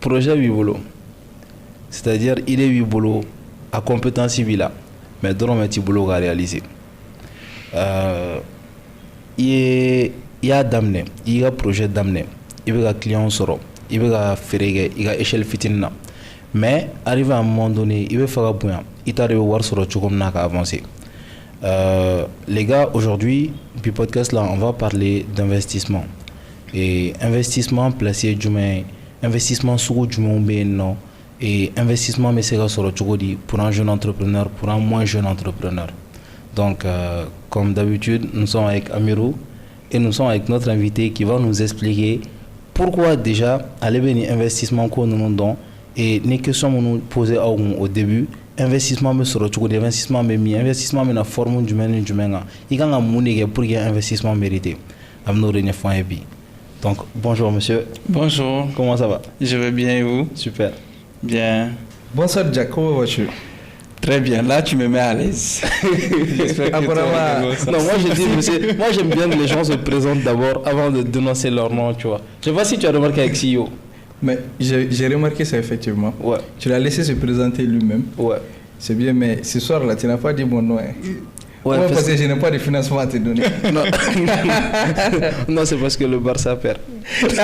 projet Wibolo. C'est-à-dire, il est Wibolo à compétence civile, mais dans le petit boulot à réaliser. Il y a d'amener, il y a projet d'amener, il y a client soro, il y a ferré, il y a échelle fitina. Mais arrivé à un moment donné, il va faire bien, il t'arrive à voir sur le chou comme avancer. Les gars, aujourd'hui, puis podcast là, on va parler d'investissement. Et investissement placé du investissement sur du non et investissement mais c'est sur le chou pour un jeune entrepreneur, pour un moins jeune entrepreneur. Donc, comme d'habitude, nous sommes avec Amirou et nous sommes avec notre invité qui va nous expliquer pourquoi déjà aller bénir investissement qu'on nous donne et les questions que nous posons au début. Investissement mais sur le investissement mais investissement mais la forme du menu du menga. Il y a un monnaie pour qu'il y ait investissement mérité. Donc, bonjour monsieur. Bonjour. Comment ça va? Je vais bien et vous? Super. Bien. Bonsoir Jack, comment vas-tu? Très bien, là tu me mets à l'aise. J'espère que non, moi je dis, monsieur, moi j'aime bien que les gens se présentent d'abord avant de dénoncer leur nom, tu vois. Je sais pas si tu as remarqué avec CEO. Mais j'ai remarqué ça effectivement. Ouais. Tu l'as laissé se présenter lui-même. Ouais. C'est bien, mais ce soir-là, tu n'as pas dit mon nom. Hein. Ouais, parce que je n'ai pas de financement à te donner. Non, non c'est parce que le Barça perd. Ok,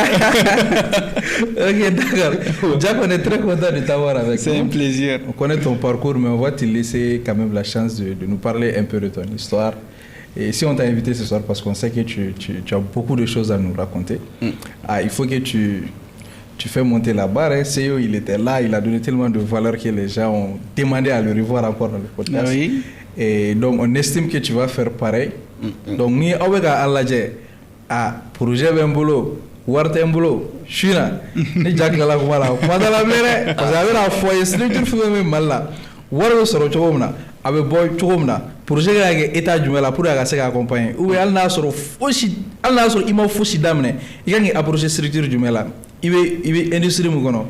d'accord. Jack, on est très content de t'avoir avec nous. C'est un plaisir. On connaît ton parcours, mais on va te laisser quand même la chance de nous parler un peu de ton histoire. Et si on t'a invité ce soir, parce qu'on sait que tu as beaucoup de choses à nous raconter, il faut que tu fais monter la barre. Hein. CEO, il était là, il a donné tellement de valeur que les gens ont demandé à le revoir encore dans le podcast. Oui. Et donc, on estime que tu vas faire pareil. Donc, nous, on va dire, projet Bembolo, Warte Mbolo, China, ni Jack la voilà, pendant la mer, parce que la foyer, c'est le truc que mal là. Waro soro chomna, avec boy chomna, projet que état du mela pour se accompagner. Ou al na soro fosi, al na soro ima fosi damne. Il y a un projet structure du mela. Il va industrie mugono.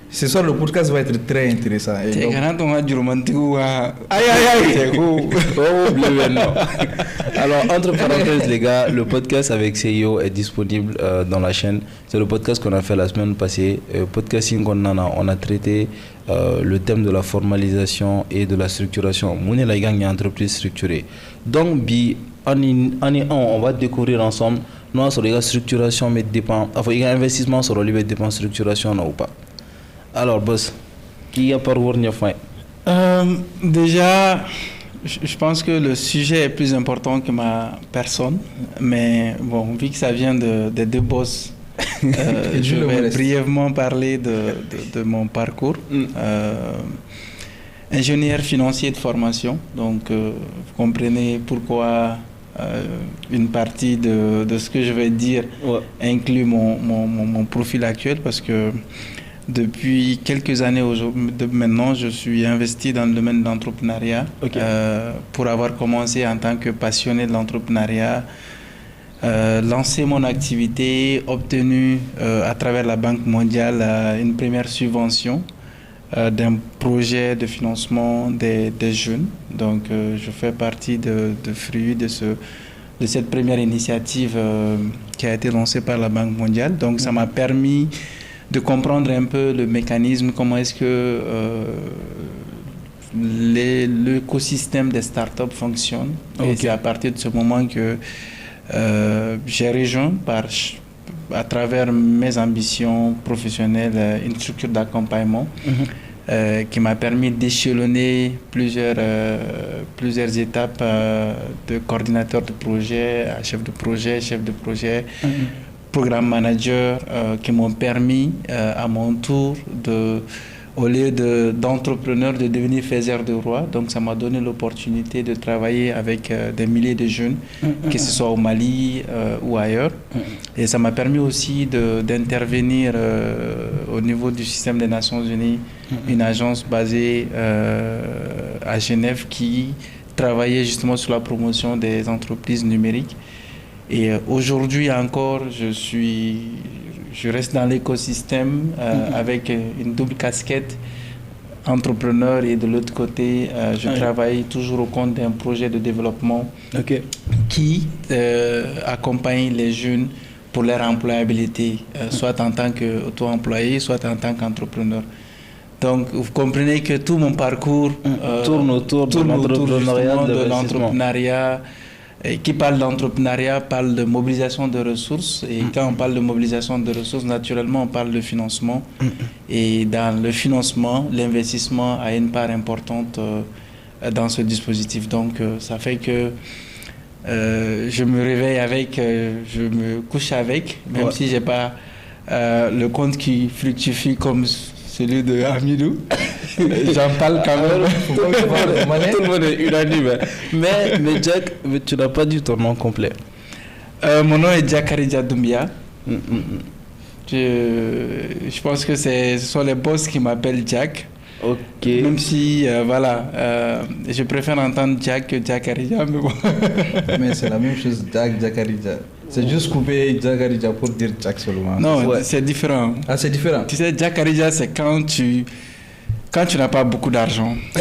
Ce soir, le podcast va être très intéressant. C'est quand on a du romantique ou aïe. Alors, entre parenthèses, les gars, le podcast avec CEO est disponible dans la chaîne. C'est le podcast qu'on a fait la semaine passée. Podcasting, on a traité le thème de la formalisation et de la structuration. Moune la gang est entreprise structurée. Donc, on va découvrir ensemble. Nous, sur les structuration, mais dépend. Enfin, il y a investissement sur le dépend structuration ou pas. Alors, boss, qui a parcouru une fin? Déjà, je pense que le sujet est plus important que ma personne. Mais bon, vu que ça vient de deux boss, je vais brièvement parler de mon parcours. Ingénieur financier de formation. Donc, vous comprenez pourquoi une partie de ce que je vais dire inclut mon profil actuel. Parce que depuis quelques années maintenant, je suis investi dans le domaine de l'entrepreneuriat. Okay. Pour avoir commencé en tant que passionné de l'entrepreneuriat, lancé mon activité, obtenu à travers la Banque mondiale une première subvention d'un projet de financement des jeunes. Donc je fais partie de fruits de cette première initiative qui a été lancée par la Banque mondiale. Donc ça m'a permis de comprendre un peu le mécanisme, comment est-ce que l'écosystème des startups fonctionne. Okay. Et c'est à partir de ce moment que j'ai rejoint à travers mes ambitions professionnelles une structure d'accompagnement qui m'a permis d'échelonner plusieurs étapes de coordinateur de projet à chef de projet, programme manager qui m'ont permis à mon tour au lieu d'entrepreneur de devenir faiseur de roi. Donc ça m'a donné l'opportunité de travailler avec des milliers de jeunes, que ce soit au Mali ou ailleurs. Et ça m'a permis aussi d'intervenir au niveau du système des Nations Unies, une agence basée à Genève qui travaillait justement sur la promotion des entreprises numériques. Et aujourd'hui encore, je reste dans l'écosystème avec une double casquette, entrepreneur, et de l'autre côté, je travaille toujours au compte d'un projet de développement qui accompagne les jeunes pour leur employabilité, soit en tant qu'auto-employé, soit en tant qu'entrepreneur. Donc, vous comprenez que tout mon parcours tourne autour de l'entrepreneuriat. Et qui parle d'entrepreneuriat parle de mobilisation de ressources. Et quand on parle de mobilisation de ressources, naturellement, on parle de financement. Et dans le financement, l'investissement a une part importante dans ce dispositif. Donc, ça fait que je me réveille avec, je me couche avec, même si je n'ai pas le compte qui fructifie comme celui de Amidou. J'en parle quand même. Tout le monde est unanime. Mais Jack, tu n'as pas dit ton nom complet. Mon nom est Jack Aridja Doumbia. Je pense que ce sont les boss qui m'appellent Jack. Ok. Même si, je préfère entendre Jack que Jack Aridja. Mais bon. Mais c'est la même chose, Jack Aridja. C'est juste couper Jack Aridja pour dire Jack seulement. Non, c'est différent. Ah, c'est différent. Tu sais, Jack Aridja, c'est quand tu n'as pas beaucoup d'argent. On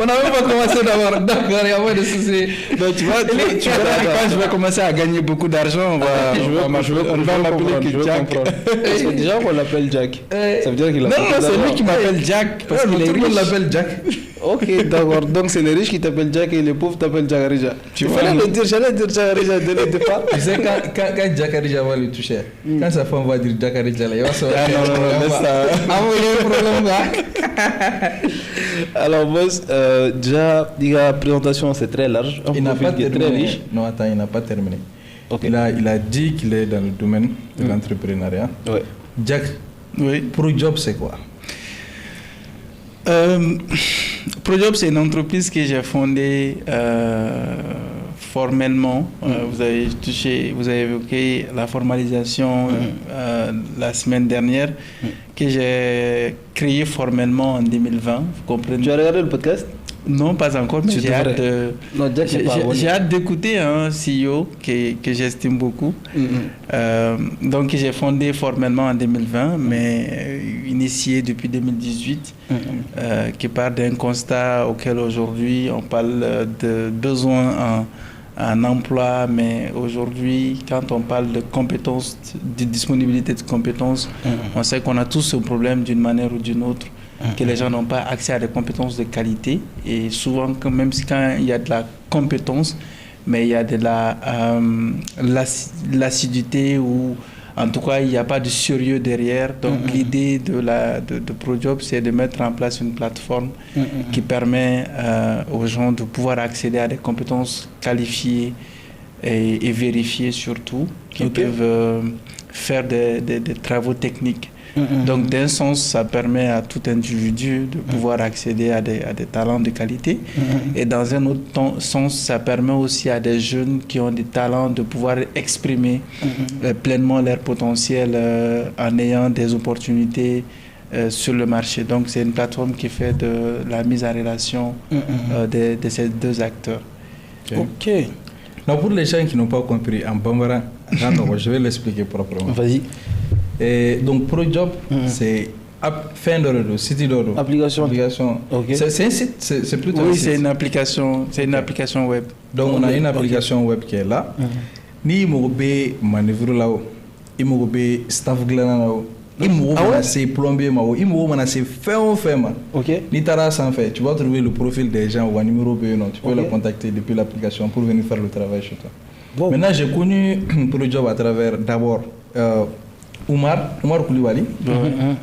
n'a même pas commencé d'abord. D'accord, il y a moins de soucis. Donc, tu vois, quand je vais commencer à gagner beaucoup d'argent, on va m'appeler Jack. Déjà, on l'appelle Jack. Ça veut dire qu'il a Non, c'est lui qui m'appelle Jack. Parce qu'il est riche. On l'appelle Jack. Ok, d'accord. Donc, c'est les riches qui t'appellent Jack et les pauvres t'appellent Jack Aridja. Tu fallait le dire, j'allais dire Jack Aridja dès le départ. Tu sais, quand Jack Aridja va le toucher, quand sa femme va dire Jack Aridja, il va se faire. Non, laisse ça. Ah, oui, il y a un problème là. Alors, boss, déjà, la présentation, c'est très large. Il n'a pas terminé. Très riche. Non, attends, il n'a pas terminé. Okay. Il a dit qu'il est dans le domaine de l'entrepreneuriat. Ouais. Jack, ProJob, c'est quoi? ProJob, c'est une entreprise que j'ai fondée formellement. Vous avez évoqué la formalisation la semaine dernière, que j'ai créée formellement en 2020. Vous comprenez? Tu as regardé le podcast? Non, pas encore, mais j'ai hâte d'écouter un CEO que j'estime beaucoup. Donc, j'ai fondé formellement en 2020, mais initié depuis 2018, qui part d'un constat auquel aujourd'hui on parle de besoin en emploi, mais aujourd'hui, quand on parle de compétences, de disponibilité de compétences, on sait qu'on a tous ce problème d'une manière ou d'une autre, que les gens n'ont pas accès à des compétences de qualité. Et souvent, même quand il y a de la compétence, mais il y a de l'assiduité ou en tout cas, il n'y a pas de sérieux derrière. Donc, l'idée de ProJob, c'est de mettre en place une plateforme qui permet aux gens de pouvoir accéder à des compétences qualifiées et vérifiées surtout, qui peuvent faire des travaux techniques. Donc, d'un sens, ça permet à tout individu de pouvoir accéder à des talents de qualité. Et dans un autre sens, ça permet aussi à des jeunes qui ont des talents de pouvoir exprimer pleinement leur potentiel en ayant des opportunités sur le marché. Donc, c'est une plateforme qui fait de la mise en relation de ces deux acteurs. Ok. Non, pour les gens qui n'ont pas compris, en bambara, je vais l'expliquer proprement. Vas-y. Et donc ProJob, c'est fin de site d'oro. Application. Okay. C'est un site, c'est plutôt un site. C'est une application, web. Donc on a une application web qui est là. Ni mobe manœuvre là-haut, il mobe staff glan là-haut, il mobe c'est plombier là-haut, il mobe c'est fait ma. Ok. Ni tara sans fait, tu vas trouver le profil des gens ou un numéro non, tu peux le contacter depuis l'application pour venir faire le travail chez toi. Bon. Maintenant j'ai connu ProJob à travers d'abord Oumar Koulibaly.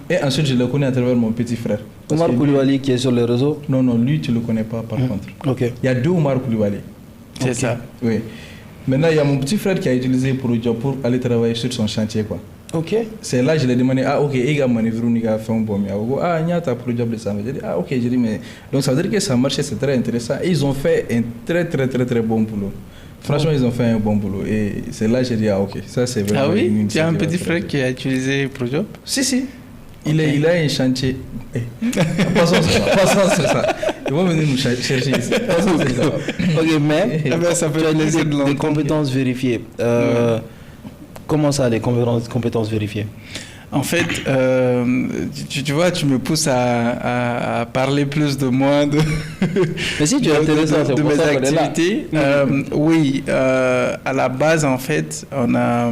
Et ensuite, je le connais à travers mon petit frère. Oumar Koulibaly qui est sur les réseaux? Non, lui, tu ne le connais pas par contre. Okay. Il y a deux Oumar Koulibaly. C'est ça. Oui. Maintenant, il y a mon petit frère qui a utilisé ProJob pour aller travailler sur son chantier. Quoi. Ok. C'est là que je lui ai demandé, ok, il y a manœuvre, il a fait un bon miaou. Il y a ta ProJob de ça. J'ai dit, ok, j'ai dit, mais. Donc ça veut dire que ça marchait, c'est très intéressant. Et ils ont fait un très bon boulot. Franchement, ils ont fait un bon boulot. Et c'est là que j'ai dit, ok, ça c'est vraiment. Ah oui, tu as un petit frère qui a utilisé ProJob? Si. Il a un chantier. Passons sur ça. Ils vont venir nous chercher ici. Passons sur ça. Ok, mais ça fait plaisir de des compétences vérifiées. Comment ça, les compétences vérifiées? En fait, tu vois, tu me pousses à parler plus de moi, Mais si tu es intéressant, de mes activités. Oui, à la base, en fait, on a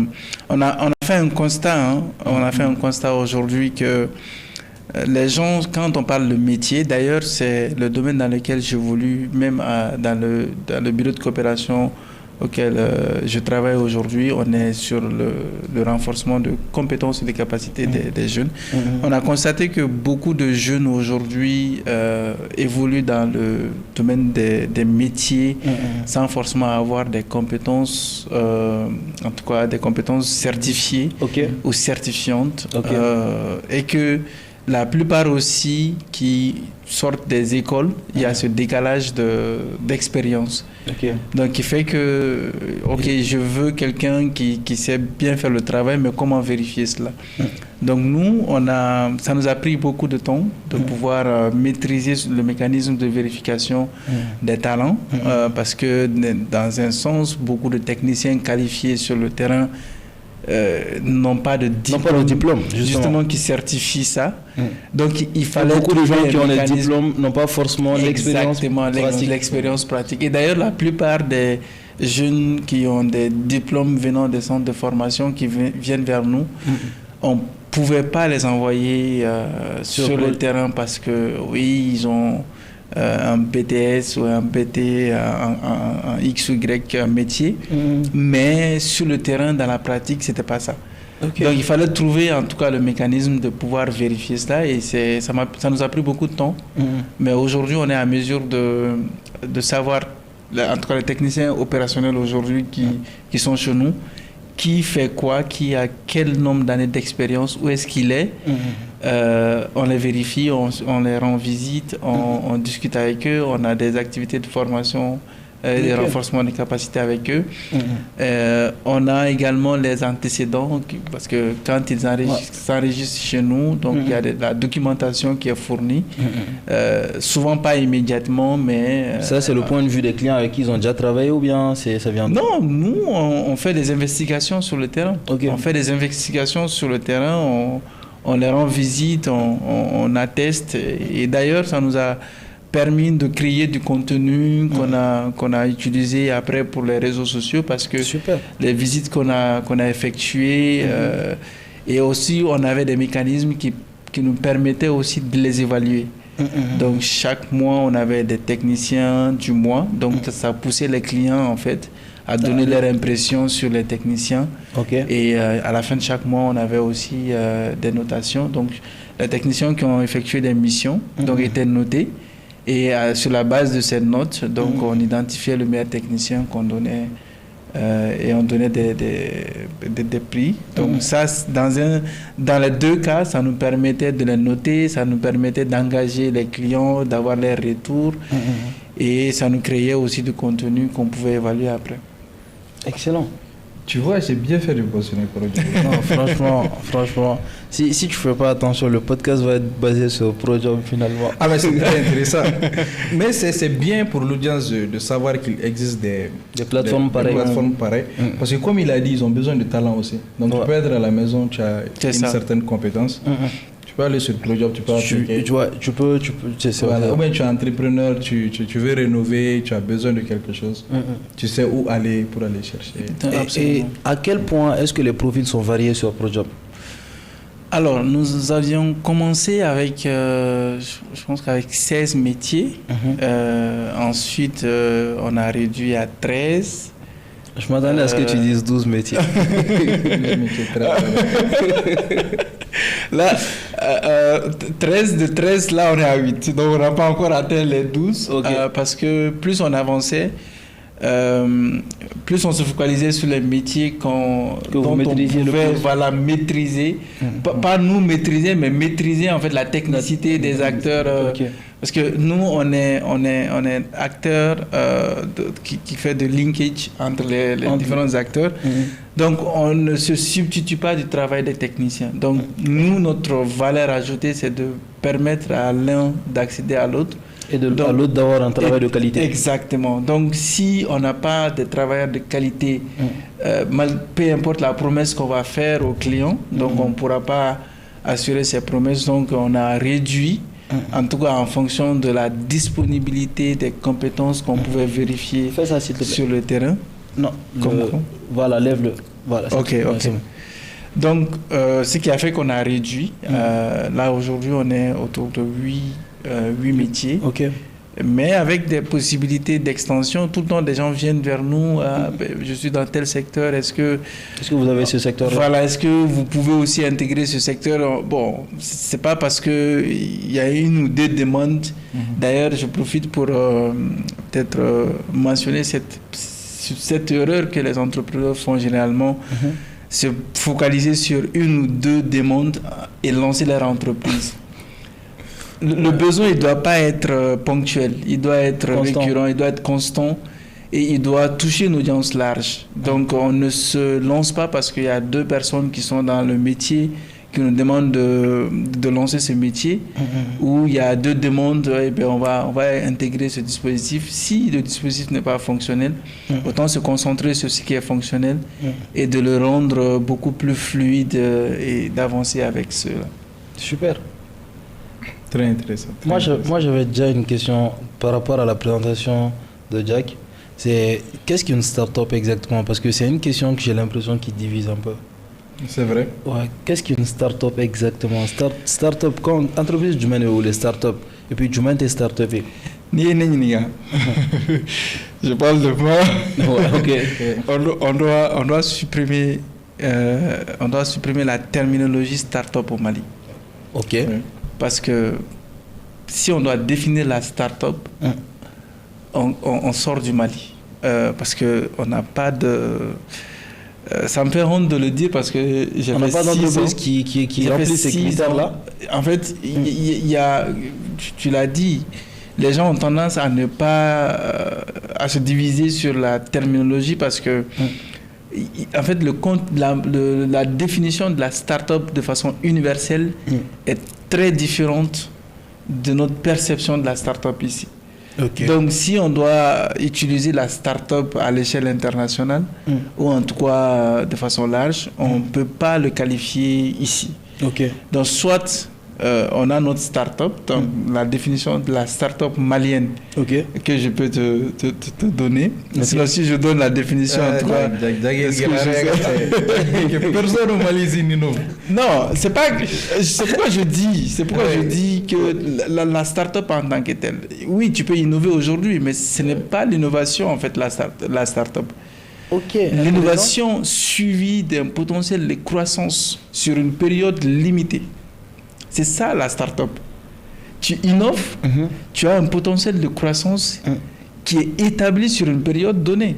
fait un constat. On a fait un constat aujourd'hui que les gens, quand on parle de métier, d'ailleurs, c'est le domaine dans lequel j'évolue, même dans le bureau de coopération auquel je travaille aujourd'hui, on est sur le renforcement de compétences et de capacités des jeunes. On a constaté que beaucoup de jeunes aujourd'hui évoluent dans le domaine des métiers sans forcément avoir des compétences, en tout cas des compétences certifiées ou certifiantes, et que la plupart aussi qui sortent des écoles, il y a ce décalage d'expérience. Donc, il fait que, je veux quelqu'un qui sait bien faire le travail, mais comment vérifier cela? Donc, nous, ça nous a pris beaucoup de temps de pouvoir maîtriser le mécanisme de vérification des talents, parce que, dans un sens, beaucoup de techniciens qualifiés sur le terrain n'ont pas de diplôme, justement qui certifie ça. Donc il fallait beaucoup de gens qui ont des diplômes n'ont pas forcément l'expérience pratique. Et d'ailleurs la plupart des jeunes qui ont des diplômes venant des centres de formation qui viennent vers nous, on pouvait pas les envoyer sur le terrain parce que oui, ils ont un BTS ou un BT, un X ou Y métier, mais sur le terrain, dans la pratique, c'était pas ça. Donc il fallait trouver en tout cas le mécanisme de pouvoir vérifier cela, et ça nous a pris beaucoup de temps, mais aujourd'hui on est à mesure de savoir, en tout cas les techniciens opérationnels aujourd'hui qui sont chez nous, qui fait quoi, qui a quel nombre d'années d'expérience, où est-ce qu'il est. On les vérifie, on les rend visite, on discute avec eux, on a des activités de formation, des renforcements des capacités avec eux. On a également les antécédents, parce que quand ils s'enregistrent chez nous, donc il y a de la documentation qui est fournie, souvent pas immédiatement, mais... Ça, c'est le point de vue des clients avec qui ils ont déjà travaillé, ou bien ça vient de... Non, nous, on fait des investigations sur le terrain. On fait des investigations sur le terrain, on les rend visite, on atteste, et d'ailleurs, ça nous a permis de créer du contenu qu'on a utilisé après pour les réseaux sociaux, parce que les visites qu'on a effectuées, et aussi on avait des mécanismes qui nous permettaient aussi de les évaluer. Donc chaque mois on avait des techniciens du mois, donc ça poussait les clients en fait à donner leur impression sur les techniciens. Et à la fin de chaque mois on avait aussi des notations, donc les techniciens qui ont effectué des missions donc étaient notés. Et sur la base de ces notes, donc on identifiait le meilleur technicien qu'on donnait, et on donnait des prix. Donc ça, dans les deux cas, ça nous permettait de les noter, ça nous permettait d'engager les clients, d'avoir leurs retours, et ça nous créait aussi du contenu qu'on pouvait évaluer après. Excellent. Tu vois, j'ai bien fait de bosser pour le Non, franchement, si tu fais pas attention, le podcast va être basé sur ProJob finalement. Ah, mais c'est très intéressant. Mais c'est bien pour l'audience de savoir qu'il existe des plateformes pareilles. Parce que comme il a dit, ils ont besoin de talent aussi. Donc tu peux être à la maison, tu as certaine compétence. Tu peux aller sur ProJob, tu peux appliquer. Tu peux voilà. Ou bien tu es entrepreneur, tu veux rénover, tu as besoin de quelque chose. Tu sais où aller pour aller chercher. Et à quel point est-ce que les profils sont variés sur ProJob? Alors, nous avions commencé avec, je pense qu'avec 16 métiers. Ensuite, on a réduit à 13. Je m'attendais à ce que tu dises 12 métiers. Là, 13 de 13, là on est à 8. Donc on n'a pas encore atteint les 12. Parce que plus on avançait, plus on se focalisait sur les métiers dont on pouvait maîtriser. Pas nous maîtriser, mais maîtriser en fait la technicité des acteurs. Parce que nous, on est acteur qui fait de linkage entre les différents acteurs. Donc, on ne se substitue pas du travail des techniciens. Donc, nous, notre valeur ajoutée, c'est de permettre à l'un d'accéder à l'autre. Et à l'autre d'avoir un travail de qualité. Exactement. Donc, si on n'a pas de travailleurs de qualité, peu importe la promesse qu'on va faire aux clients, donc on ne pourra pas assurer ces promesses. Donc, on a réduit, en tout cas en fonction de la disponibilité des compétences qu'on pouvait vérifier sur le terrain. Non, voilà, lève-le. Voilà, ok. Donc, ce qui a fait qu'on a réduit. Là, aujourd'hui, on est autour de 8 métiers. Ok. Mais avec des possibilités d'extension. Tout le temps, des gens viennent vers nous. Je suis dans tel secteur. Est-ce que vous avez ce secteur-là? Voilà. Est-ce que vous pouvez aussi intégrer ce secteur? Bon, c'est pas parce que il y a une ou deux demandes. D'ailleurs, je profite pour peut-être mentionner cette erreur que les entrepreneurs font généralement. Se focaliser sur une ou deux demandes et lancer leur entreprise. Le besoin, il ne doit pas être ponctuel, il doit être récurrent, il doit être constant et il doit toucher une audience large. Donc, on ne se lance pas parce qu'il y a 2 personnes qui sont dans le métier qui nous demandent de lancer ce métier, où il y a 2 demandes, et bien on va intégrer ce dispositif. Si le dispositif n'est pas fonctionnel, autant se concentrer sur ce qui est fonctionnel et de le rendre beaucoup plus fluide et d'avancer avec cela. Super. Très intéressant. Moi, j'avais déjà une question par rapport à la présentation de Jack. C'est qu'est-ce qu'une start-up exactement? Parce que c'est une question que j'ai l'impression qui divise un peu. C'est vrai. Ouais. Qu'est-ce qu'une start-up exactement? Start-up, quand entreprise du mène ou les start-up, et puis du mène tes start-up. Je parle de moi. Ouais, ok. On doit supprimer la terminologie start-up au Mali. Ok. Parce que si on doit définir la start-up, on sort du Mali. Parce qu'on n'a pas de... ça me fait honte de le dire parce que j'ai on n'a pas d'entreprise qui remplit ces critères-là. En fait, il y a, tu l'as dit, les gens ont tendance à ne pas à se diviser sur la terminologie parce que en fait la définition de la start-up de façon universelle est très différente de notre perception de la start-up ici. Okay. Donc, si on doit utiliser la start-up à l'échelle internationale, ou en tout cas de façon large, on ne peut pas le qualifier ici. Okay. Donc, soit on a notre start-up, donc la définition de la start-up malienne que je peux te donner. Sinon, si je donne la définition, en tout cas, personne au Mali innove. Non, c'est pourquoi je dis que la start-up en tant que telle. Oui, tu peux innover aujourd'hui, mais ce n'est pas l'innovation en fait la start-up. L'innovation suivie d'un potentiel de croissance sur une période limitée. C'est ça la start-up. Tu innoves, tu as un potentiel de croissance qui est établi sur une période donnée.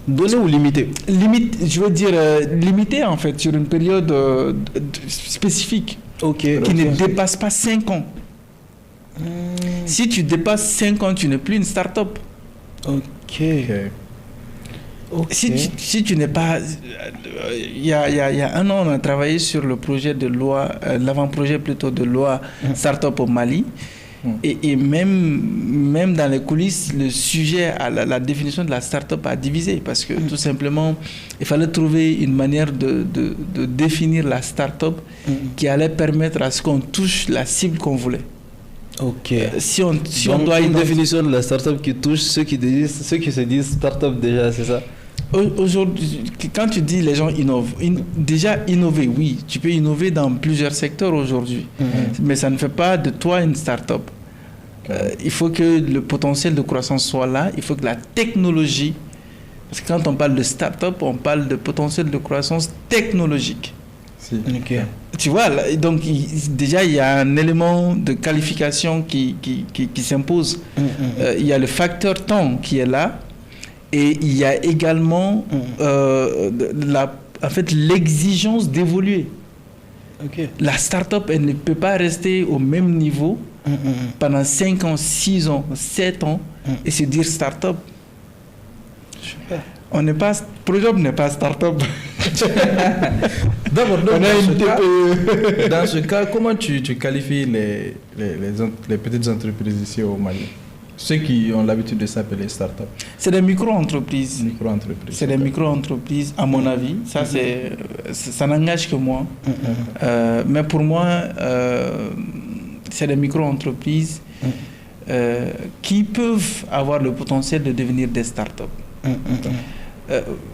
Donné ou limité? Je veux dire limité en fait, sur une période spécifique qui ne dépasse pas 5 ans. Si tu dépasses 5 ans, tu n'es plus une start-up. Si tu n'es pas... Il y a 1 an, on a travaillé sur le projet de loi, l'avant-projet plutôt de loi Start-up au Mali. Et même dans les coulisses, le sujet, la définition de la start-up a divisé parce que tout simplement, il fallait trouver une manière de définir la start-up qui allait permettre à ce qu'on touche la cible qu'on voulait. Si on doit une définition de la start-up qui touche ceux qui se disent start-up déjà, c'est ça? Aujourd'hui, quand tu dis les gens innovent, déjà innover, oui, tu peux innover dans plusieurs secteurs aujourd'hui, mais ça ne fait pas de toi une start-up. Il faut que le potentiel de croissance soit là, il faut que la technologie, parce que quand on parle de start-up, on parle de potentiel de croissance technologique. Tu vois, donc déjà il y a un élément de qualification qui s'impose. Il y a le facteur temps qui est là. Et il y a également l'exigence d'évoluer. La start-up, elle ne peut pas rester au même niveau pendant 5 ans, 6 ans, 7 ans et se dire start-up. On n'est pas, ProJob n'est pas start-up. D'abord, On a une TPE. dans ce cas, comment tu qualifies les petites entreprises ici au Mali? Ceux qui ont l'habitude de s'appeler start-up. C'est des micro-entreprises. C'est des okay. micro-entreprises, à mon avis. Ça, ça n'engage que moi. Mais pour moi, c'est des micro-entreprises qui peuvent avoir le potentiel de devenir des start-up.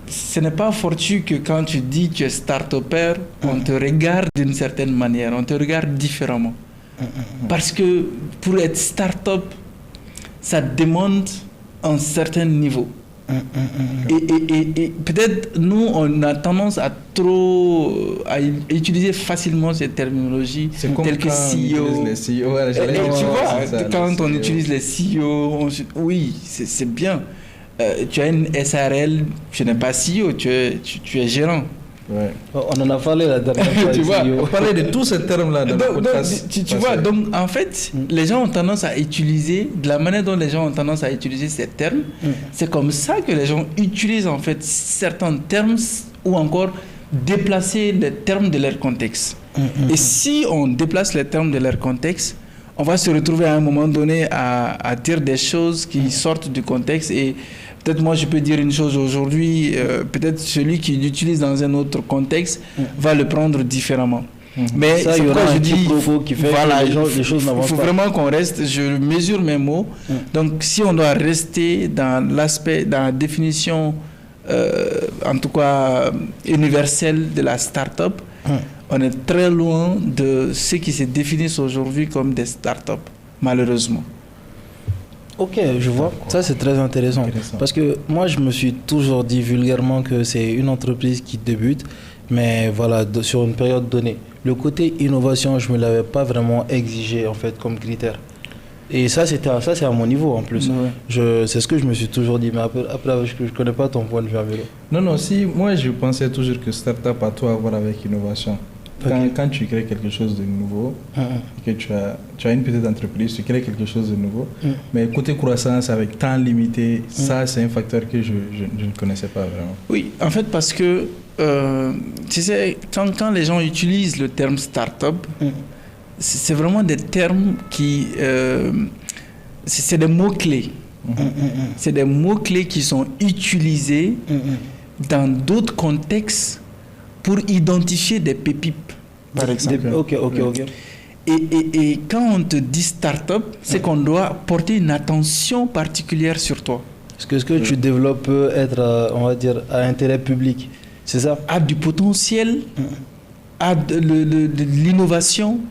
Ce n'est pas fortuit que quand tu dis que tu es start-upper, on te regarde d'une certaine manière, on te regarde différemment. Parce que pour être start-up, ça demande un certain niveau. Et peut-être nous, on a tendance à utiliser facilement ces terminologies telles que CEO. Tu vois, quand on utilise les CEO, oui, c'est bien. Tu as une SARL, tu n'es pas CEO, tu es gérant. Ouais. On en a parlé la dernière fois. Tu vois, on parlait de tous ces termes-là dans le podcast. Tu vois, donc en fait, les gens ont tendance à utiliser, de la manière dont les gens ont tendance à utiliser ces termes, c'est comme ça que les gens utilisent en fait certains termes ou encore déplacer les termes de leur contexte. Et si on déplace les termes de leur contexte, on va se retrouver à un moment donné à dire des choses qui sortent du contexte et peut-être moi je peux dire une chose aujourd'hui, peut-être celui qui l'utilise dans un autre contexte va le prendre différemment. Mais ça, il y aura un petit propos qui fait voilà, que les choses n'avancent pas. Il faut vraiment qu'on reste, je mesure mes mots. Donc si on doit rester dans l'aspect, dans la définition, en tout cas universelle de la start-up, on est très loin de ceux qui se définissent aujourd'hui comme des start-up, malheureusement. Ok, je vois. Ça, c'est très intéressant. Parce que moi, je me suis toujours dit vulgairement que c'est une entreprise qui débute, mais voilà, sur une période donnée. Le côté innovation, je ne me l'avais pas vraiment exigé, en fait, comme critère. Et ça, c'est à mon niveau, en plus. Ouais. C'est ce que je me suis toujours dit, mais après je ne connais pas ton point de vue, Amélo. Non, si, moi, je pensais toujours que start-up a tout à voir avec innovation. Quand tu crées quelque chose de nouveau, que tu as une petite entreprise, tu crées quelque chose de nouveau, mais côté croissance avec temps limité, ça c'est un facteur que je ne connaissais pas vraiment. Oui, en fait parce que, tu sais, quand les gens utilisent le terme start-up, c'est vraiment des termes qui... c'est des mots-clés. C'est des mots-clés qui sont utilisés dans d'autres contextes pour identifier des pépites, par exemple. Ok. Et quand on te dit start-up, c'est qu'on doit porter une attention particulière sur toi. Est-ce que ce que tu développes peut être, on va dire, à intérêt public? C'est ça? A du potentiel, a de l'innovation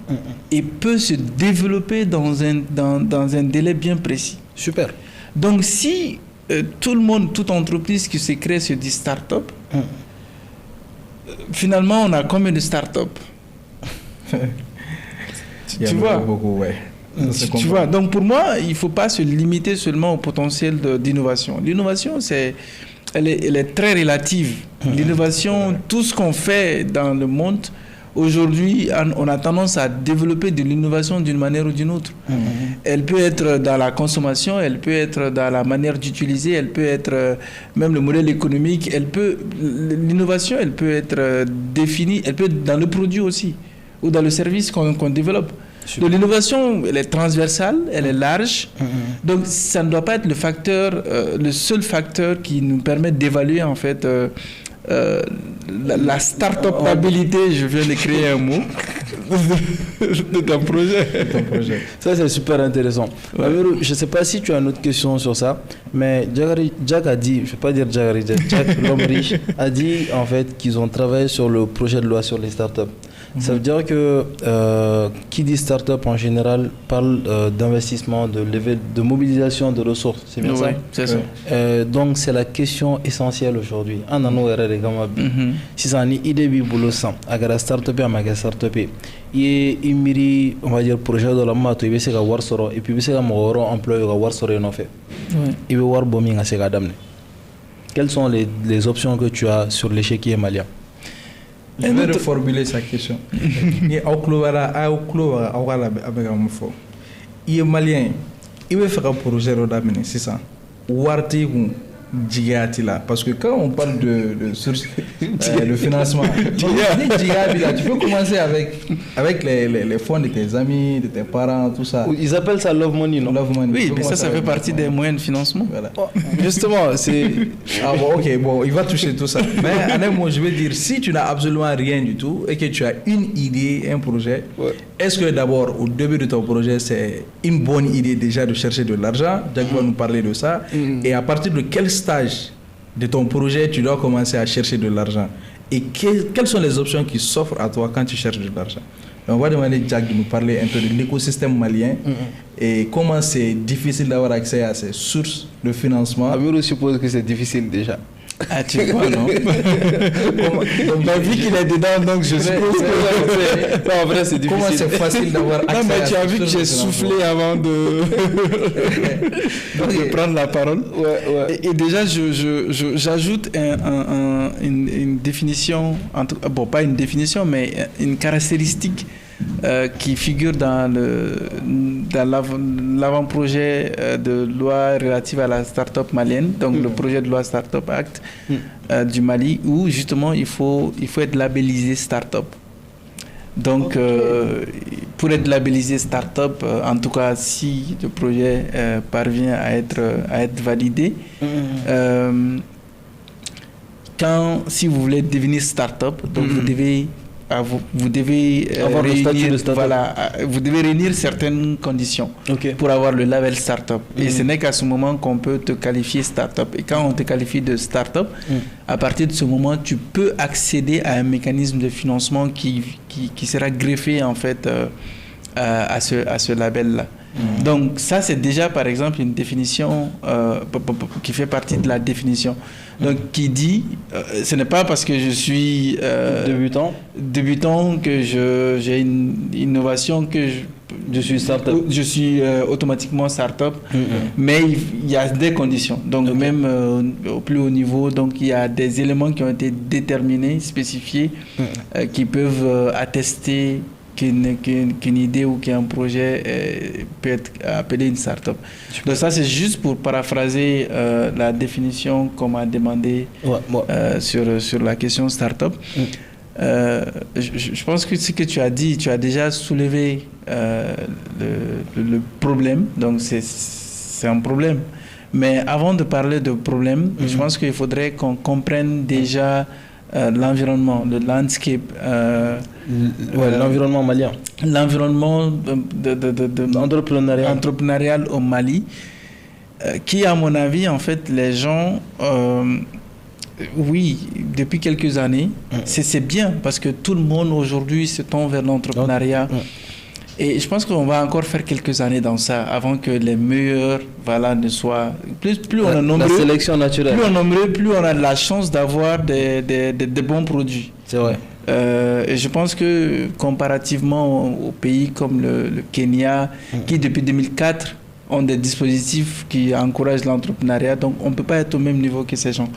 et peut se développer dans un délai bien précis. Super. Donc si tout le monde, toute entreprise qui se crée se dit start-up, finalement, on a combien de start-up? Tu vois beaucoup, ouais. Tu vois, donc pour moi, il ne faut pas se limiter seulement au potentiel d'innovation. L'innovation, elle est très relative. L'innovation, tout ce qu'on fait dans le monde, aujourd'hui, on a tendance à développer de l'innovation d'une manière ou d'une autre. Elle peut être dans la consommation, elle peut être dans la manière d'utiliser, elle peut être même le modèle économique. L'innovation, elle peut être définie, elle peut être dans le produit aussi, ou dans le service qu'on développe. Donc l'innovation, elle est transversale, elle est large. Donc ça ne doit pas être le seul facteur qui nous permet d'évaluer en fait la start-upabilité. Je viens de créer un mot de ton projet. Ça c'est super intéressant. Ouais. Je ne sais pas si tu as une autre question sur ça, mais Jack a dit, je ne vais pas dire Jack l'homme riche, a dit en fait qu'ils ont travaillé sur le projet de loi sur les startups. Ça veut dire que qui dit start-up en général parle d'investissement, de mobilisation de ressources. C'est bien ça? Oui, c'est ça. Donc c'est la question essentielle aujourd'hui. Si ça ni idée bi bolo sans agara start-up à ma start-up et miri on va dire projet de la mato il se ka war soro et puis il se ka moro employé ka war soro no fait. Il veut war bombing à se ka damne. Quelles sont les options que tu as sur l'échiquier malien? Je vais reformuler sa question. Il est malien, il veut faire un projet d'amener, c'est ça. Warti, Jigatila. Parce que quand on parle de source de financement, tu peux commencer avec les fonds de tes amis, de tes parents, tout ça. Ils appellent ça love money, non? Love money. Oui, mais ça fait partie des moyens de financement. Voilà. Justement, c'est... Ah bon, ok, bon, il va toucher tout ça. Mais moi, je veux dire, si tu n'as absolument rien du tout et que tu as une idée, un projet, est-ce que d'abord, au début de ton projet, c'est une bonne idée déjà de chercher de l'argent? Jack va nous parler de ça. Et à partir de quel stage de ton projet tu dois commencer à chercher de l'argent? Et quelles sont les options qui s'offrent à toi quand tu cherches de l'argent? On va demander à Jack de nous parler un peu de l'écosystème malien et comment c'est difficile d'avoir accès à ces sources de financement. Amiro suppose que c'est difficile déjà. Ah, tu vois, non? Vu qu'il est dedans, donc je suppose que... Non, en vrai, c'est difficile. Comment c'est facile d'avoir accès à... Non, mais tu as vu que ces j'ai sources de soufflé avant de prendre la parole. Et déjà, j'ajoute une définition, bon, pas une définition, mais une caractéristique qui figure dans l'avant-projet de loi relative à la start-up malienne, donc le projet de loi Start-up Act du Mali, où justement il faut être labellisé start-up. Donc, pour être labellisé start-up, en tout cas, si le projet parvient à être validé, si vous voulez devenir start-up, donc vous devez réunir certaines conditions pour avoir le label start-up. Et ce n'est qu'à ce moment qu'on peut te qualifier start-up. Et quand on te qualifie de start-up, à partir de ce moment, tu peux accéder à un mécanisme de financement qui sera greffé en fait à ce label-là. Donc ça, c'est déjà par exemple une définition qui fait partie de la définition. Donc qui dit, ce n'est pas parce que je suis débutant que j'ai une innovation que je suis start-up. Je suis automatiquement start-up, mais il y a des conditions. Donc même au plus haut niveau, donc il y a des éléments qui ont été déterminés, spécifiés, qui peuvent attester qu'une idée ou qu'un projet peut être appelé une start-up. Donc ça, c'est juste pour paraphraser la définition qu'on m'a demandé sur la question start-up. Je pense que ce que tu as dit, tu as déjà soulevé le problème. Donc c'est un problème. Mais avant de parler de problème, je pense qu'il faudrait qu'on comprenne déjà l'environnement, le landscape, l'environnement malien, l'environnement entrepreneurial au Mali, qui à mon avis, en fait, les gens, oui, depuis quelques années, c'est bien parce que tout le monde aujourd'hui se tourne vers l'entrepreneuriat. Et je pense qu'on va encore faire quelques années dans ça avant que les meilleurs ne soient... Plus on est nombreux, la sélection naturelle. Plus on est nombreux, plus on a de la chance d'avoir des bons produits. C'est vrai. Et je pense que comparativement aux pays comme le Kenya, qui depuis 2004 ont des dispositifs qui encouragent l'entrepreneuriat, donc on ne peut pas être au même niveau que ces gens.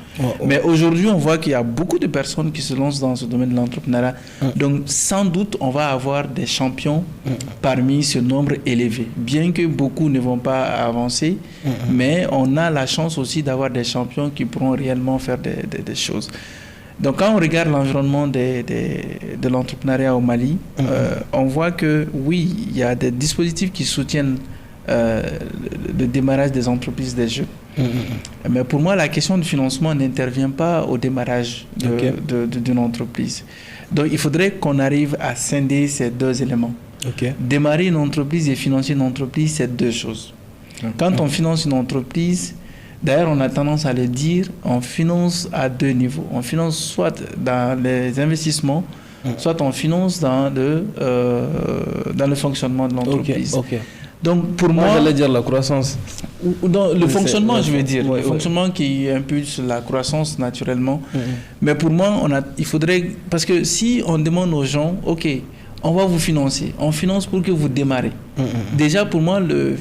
Mais aujourd'hui, on voit qu'il y a beaucoup de personnes qui se lancent dans ce domaine de l'entrepreneuriat. Donc sans doute, on va avoir des champions parmi ce nombre élevé. Bien que beaucoup ne vont pas avancer, mais on a la chance aussi d'avoir des champions qui pourront réellement faire des choses. Donc quand on regarde l'environnement de l'entrepreneuriat au Mali, on voit que oui, il y a des dispositifs qui soutiennent le démarrage des entreprises des jeunes. Mais pour moi, la question du financement n'intervient pas au démarrage d'une entreprise. Donc il faudrait qu'on arrive à scinder ces deux éléments. Démarrer une entreprise et financer une entreprise, c'est deux choses. Quand on finance une entreprise, d'ailleurs on a tendance à le dire, on finance à deux niveaux. On finance soit dans les investissements, soit on finance dans le fonctionnement de l'entreprise. Donc pour moi, j'allais dire la croissance. Dans le fonctionnement, je veux dire, le fonctionnement qui impulse la croissance naturellement. Mais pour moi, il faudrait, parce que si on demande aux gens, ok, on va vous financer, on finance pour que vous démarrez. Déjà pour moi, le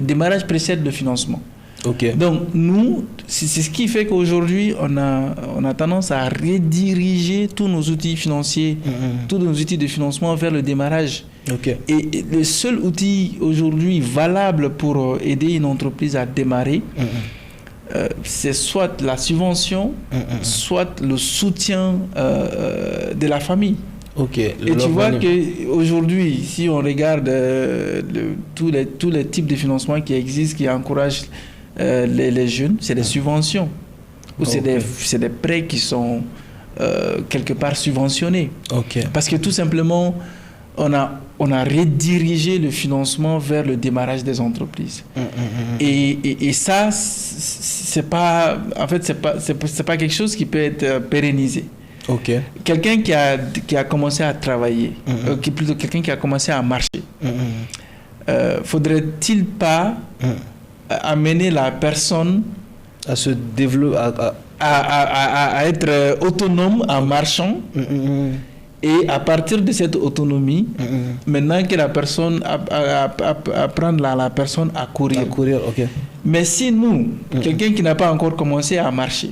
démarrage précède le financement. Donc nous, c'est ce qui fait qu'aujourd'hui on a tendance à rediriger tous nos outils financiers, tous nos outils de financement vers le démarrage. Et le seul outil aujourd'hui valable pour aider une entreprise à démarrer, c'est soit la subvention, soit le soutien de la famille. Et tu vois qu'aujourd'hui, si on regarde tous les types de financements qui existent, qui encouragent les jeunes, c'est des subventions. Ou c'est des prêts qui sont quelque part subventionnés. Parce que tout simplement, on a redirigé le financement vers le démarrage des entreprises. Et ça, c'est pas quelque chose qui peut être pérennisé. Quelqu'un qui a commencé à travailler, plutôt quelqu'un qui a commencé à marcher, faudrait-il pas amener la personne à se développer, à être autonome en marchant, et à partir de cette autonomie, maintenant que la personne apprendre la personne à courir. Mais si nous, quelqu'un qui n'a pas encore commencé à marcher,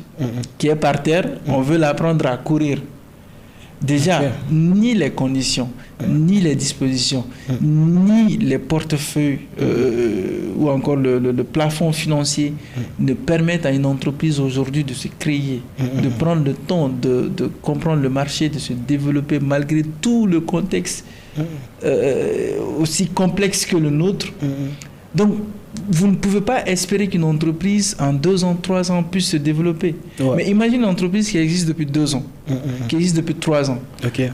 qui est par terre, on veut l'apprendre à courir. Déjà, ni les conditions, ni les dispositions, ni les portefeuilles ou encore le plafond financier ne permettent à une entreprise aujourd'hui de se créer, de prendre le temps de comprendre le marché, de se développer malgré tout le contexte aussi complexe que le nôtre. Donc, vous ne pouvez pas espérer qu'une entreprise, en 2 ans, 3 ans, puisse se développer. Mais imagine une entreprise qui existe depuis 2 ans, qui existe depuis 3 ans.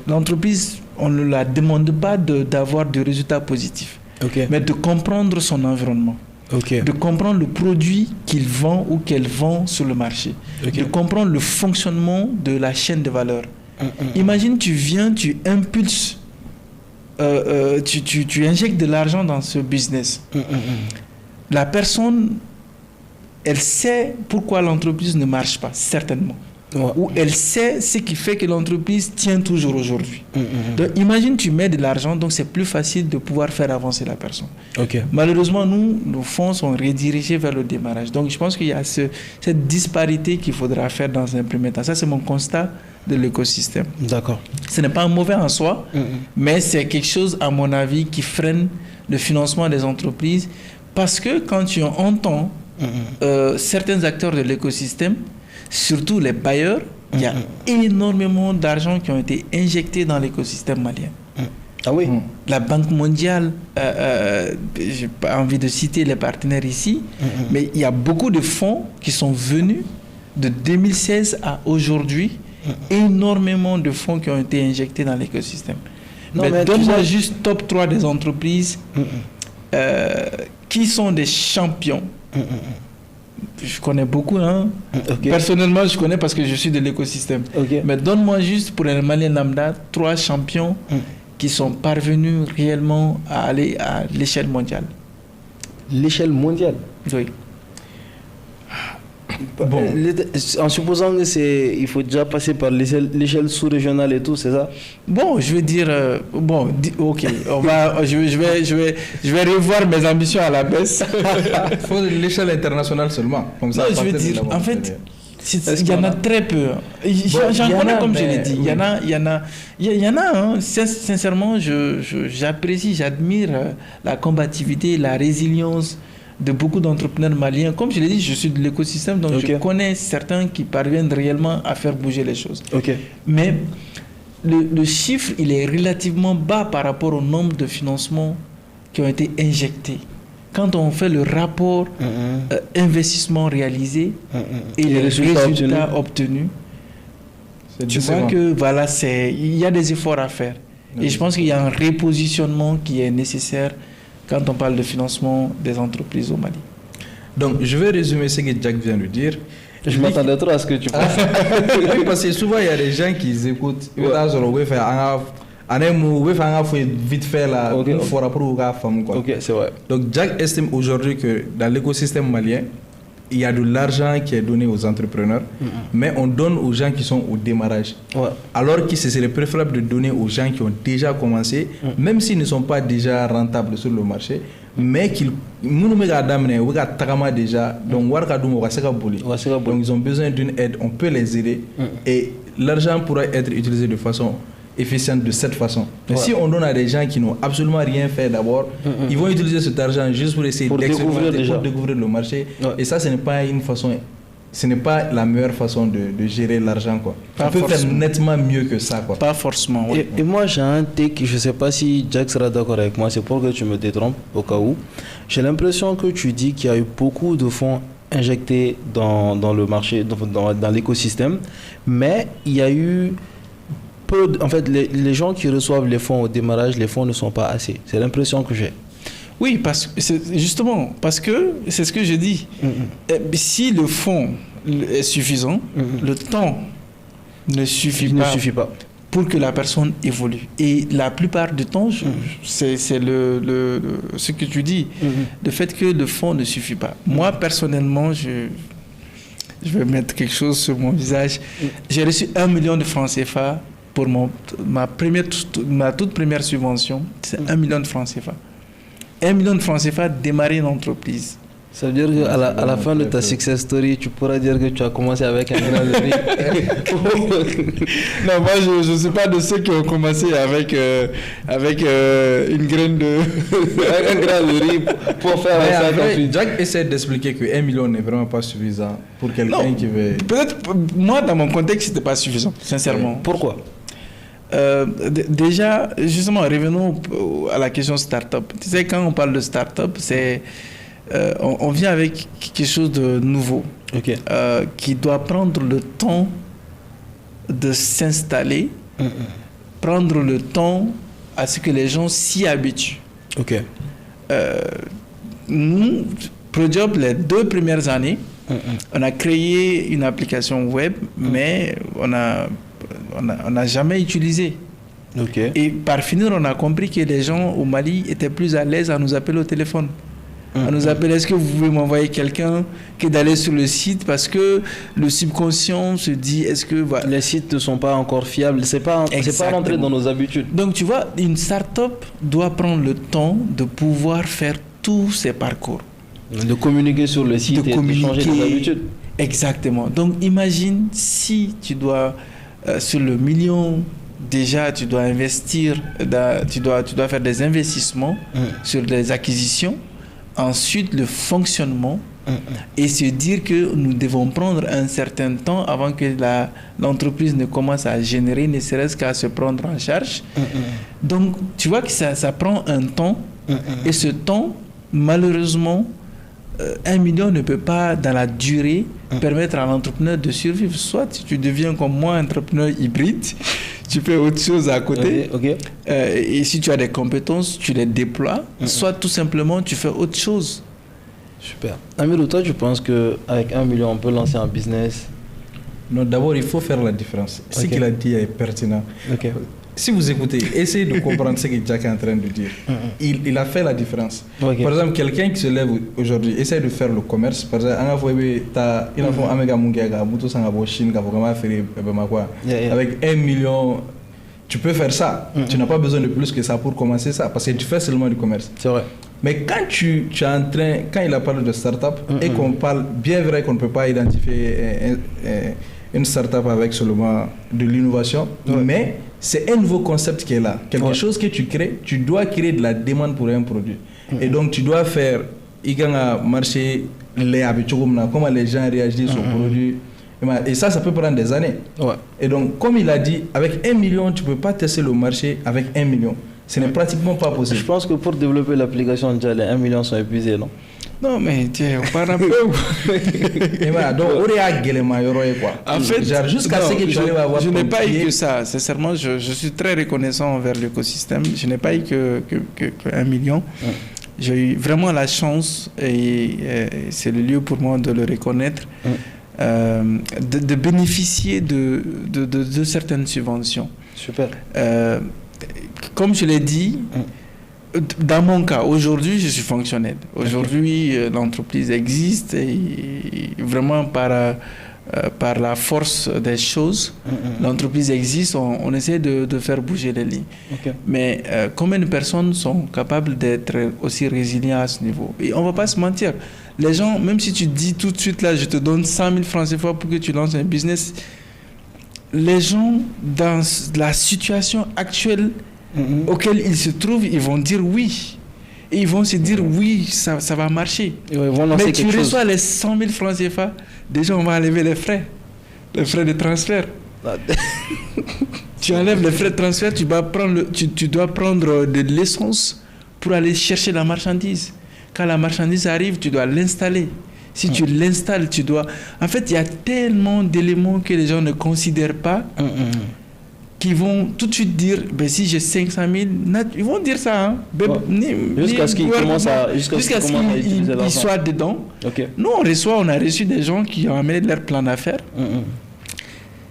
L'entreprise, on ne la demande pas d'avoir de résultats positifs, mais de comprendre son environnement, de comprendre le produit qu'il vend ou qu'elle vend sur le marché, de comprendre le fonctionnement de la chaîne de valeur. Imagine, tu viens, tu impulses, tu injectes de l'argent dans ce business. La personne, elle sait pourquoi l'entreprise ne marche pas, certainement. Ou elle sait ce qui fait que l'entreprise tient toujours aujourd'hui. Donc imagine, tu mets de l'argent, donc c'est plus facile de pouvoir faire avancer la personne. Malheureusement, nos fonds sont redirigés vers le démarrage. Donc je pense qu'il y a cette disparité qu'il faudra faire dans un premier temps. Ça, c'est mon constat de l'écosystème. Ce n'est pas un mauvais en soi, mais c'est quelque chose, à mon avis, qui freine le financement des entreprises. Parce que quand tu entends certains acteurs de l'écosystème, surtout les bailleurs, il y a énormément d'argent qui ont été injectés dans l'écosystème malien. La Banque mondiale, je n'ai pas envie de citer les partenaires ici, mais il y a beaucoup de fonds qui sont venus de 2016 à aujourd'hui, énormément de fonds qui ont été injectés dans l'écosystème. Mais donne-moi juste top 3 des entreprises qui sont des champions. Je connais beaucoup, Personnellement, je connais parce que je suis de l'écosystème. Mais donne-moi juste, pour un Malien lambda, 3 champions qui sont parvenus réellement à aller à l'échelle mondiale. L'échelle mondiale? Oui. En supposant que il faut déjà passer par l'échelle sous-régionale et tout, c'est ça? Bon, je veux dire, je vais revoir mes ambitions à la baisse. Il faut l'échelle internationale seulement. Comme ça, non, je veux dire, en fait, il y en a très peu. J'en connais, comme je l'ai dit. Il y en a. Sincèrement, j'apprécie, j'admire la combativité, la résilience de beaucoup d'entrepreneurs maliens. Comme je l'ai dit, je suis de l'écosystème, donc je connais certains qui parviennent réellement à faire bouger les choses. Mais le chiffre, il est relativement bas par rapport au nombre de financements qui ont été injectés. Quand on fait le rapport investissement réalisé et les résultats obtenus, tu vois que voilà, il y a des efforts à faire. Et je pense qu'il y a un repositionnement qui est nécessaire quand on parle de financement des entreprises au Mali. Donc, je vais résumer ce que Jack vient de dire. Je m'attendais trop à ce que tu penses. Oui, parce que souvent, il y a des gens qui écoutent. Vite fait là, c'est vrai. Donc, Jack estime aujourd'hui que dans l'écosystème malien, il y a de l'argent qui est donné aux entrepreneurs, mais on donne aux gens qui sont au démarrage. Alors que ce serait préférable de donner aux gens qui ont déjà commencé, même s'ils ne sont pas déjà rentables sur le marché, mais qu'ils déjà, donc ils ont besoin d'une aide, on peut les aider et l'argent pourra être utilisé de façon efficiente de cette façon. Mais si on donne à des gens qui n'ont absolument rien fait d'abord, ils vont utiliser cet argent juste pour essayer d'expérimenter, pour découvrir le marché. Et ça, ce n'est pas une façon ce n'est pas la meilleure façon de gérer l'argent, quoi. On peut faire nettement mieux que ça, quoi. Pas forcément, oui. Et moi, j'ai un take, je ne sais pas si Jack sera d'accord avec moi, c'est pour que tu me détrompes au cas où. J'ai l'impression que tu dis qu'il y a eu beaucoup de fonds injectés dans le marché, dans l'écosystème, mais il y a eu en fait, les gens qui reçoivent les fonds au démarrage, les fonds ne sont pas assez. C'est l'impression que j'ai. Oui, parce que c'est ce que je dis. Si le fonds est suffisant, le temps ne suffit pas pour que la personne évolue. Et la plupart du temps, c'est ce que tu dis, le fait que le fonds ne suffit pas. Moi, personnellement, je vais mettre quelque chose sur mon visage. J'ai reçu 1 million de francs CFA pour ma toute première subvention. C'est 1 million de francs CFA. 1 million de francs CFA, démarrer une entreprise. Ça veut dire qu'à la fin de ta success story, tu pourras dire que tu as commencé avec un grain de riz. Non, moi je ne suis pas de ceux qui ont commencé avec une graine de... un grain de riz pour faire un sac. Jack essaie d'expliquer que 1 million n'est vraiment pas suffisant pour quelqu'un qui veut... Peut-être, moi dans mon contexte, ce n'était pas suffisant, sincèrement. Pourquoi? Déjà, justement, revenons à la question start-up. Tu sais, quand on parle de start-up, c'est... on vient avec quelque chose de nouveau, qui doit prendre le temps de s'installer, prendre le temps à ce que les gens s'y habituent. Nous, ProJob, les 2 premières années, on a créé une application web, mais on n'a jamais utilisé. Et par finir, on a compris que les gens au Mali étaient plus à l'aise à nous appeler au téléphone. On nous appelle, est-ce que vous pouvez m'envoyer quelqu'un, que d'aller sur le site, parce que le subconscient se dit, est-ce que... Voilà. Les sites ne sont pas encore fiables, c'est pas rentré dans nos habitudes. Donc tu vois, une start-up doit prendre le temps de pouvoir faire tous ses parcours. De communiquer sur le site et de changer tes habitudes. Exactement. Donc imagine si tu dois, sur le million, déjà tu dois investir, tu dois faire des investissements sur des acquisitions. Ensuite, le fonctionnement et se dire que nous devons prendre un certain temps avant que l'entreprise ne commence à générer, ne serait-ce qu'à se prendre en charge. Donc, tu vois que ça prend un temps et ce temps, malheureusement, 1 million ne peut pas, dans la durée, permettre à l'entrepreneur de survivre. Soit tu deviens comme moi, entrepreneur hybride, tu fais autre chose à côté. Et si tu as des compétences, tu les déploies. Soit tout simplement, tu fais autre chose. Super. Amirou, toi, tu penses qu'avec 1 million, on peut lancer un business? Non, d'abord, il faut faire la différence. Ce qu'il a dit est pertinent. Si vous écoutez, essayez de comprendre ce que Jack est en train de dire. Il a fait la différence. Par exemple, quelqu'un qui se lève aujourd'hui, essaye de faire le commerce. Par exemple, avec 1 million, tu peux faire ça. Tu n'as pas besoin de plus que ça pour commencer ça, parce que tu fais seulement du commerce. C'est vrai. Mais quand tu es en train, quand il a parlé de start-up, et qu'on parle, bien vrai qu'on ne peut pas identifier une start-up avec seulement de l'innovation, mais c'est un nouveau concept qui est là. Quelque chose que tu crées, tu dois créer de la demande pour un produit. Et donc tu dois faire, il y a un marché, comment les gens réagissent au produit. Et ça peut prendre des années. Et donc, comme il a dit, avec 1 million, tu ne peux pas tester le marché avec 1 million. Ce n'est pratiquement pas possible. Je pense que pour développer l'application, déjà les 1 million sont épuisés, non? Non, mais tiens, on parle un peu. Et voilà, donc, en fait, jusqu'à ce que tu arrives à avoir. Je n'ai pas eu que ça. Sincèrement, je suis très reconnaissant envers l'écosystème. Je n'ai pas eu que 1 million. J'ai eu vraiment la chance, et c'est le lieu pour moi de le reconnaître, de bénéficier de certaines subventions. Super. Comme je l'ai dit, dans mon cas, aujourd'hui, je suis fonctionnel. Aujourd'hui, l'entreprise existe et vraiment par la force des choses, l'entreprise existe, on essaie de faire bouger les lignes. Mais combien de personnes sont capables d'être aussi résilients à ce niveau? Et on ne va pas se mentir. Les gens, même si tu dis tout de suite, là, je te donne 100 000 francs CFA pour que tu lances un business, les gens, dans la situation actuelle auquel ils se trouvent, ils vont dire oui. Et ils vont se dire, oui, ça va marcher. Mais tu reçois les 100 000 francs CFA, déjà on va enlever les frais de transfert. Tu enlèves les frais de transfert, tu dois prendre de l'essence pour aller chercher la marchandise. Quand la marchandise arrive, tu dois l'installer. Si tu l'installes, tu dois... En fait, il y a tellement d'éléments que les gens ne considèrent pas qui vont tout de suite dire, ben, si j'ai 500 000, ils vont dire ça. Hein. Jusqu'à ce qu'ils commencent à ils soient dedans. Okay. Nous, on a reçu des gens qui ont amené leur plan d'affaires.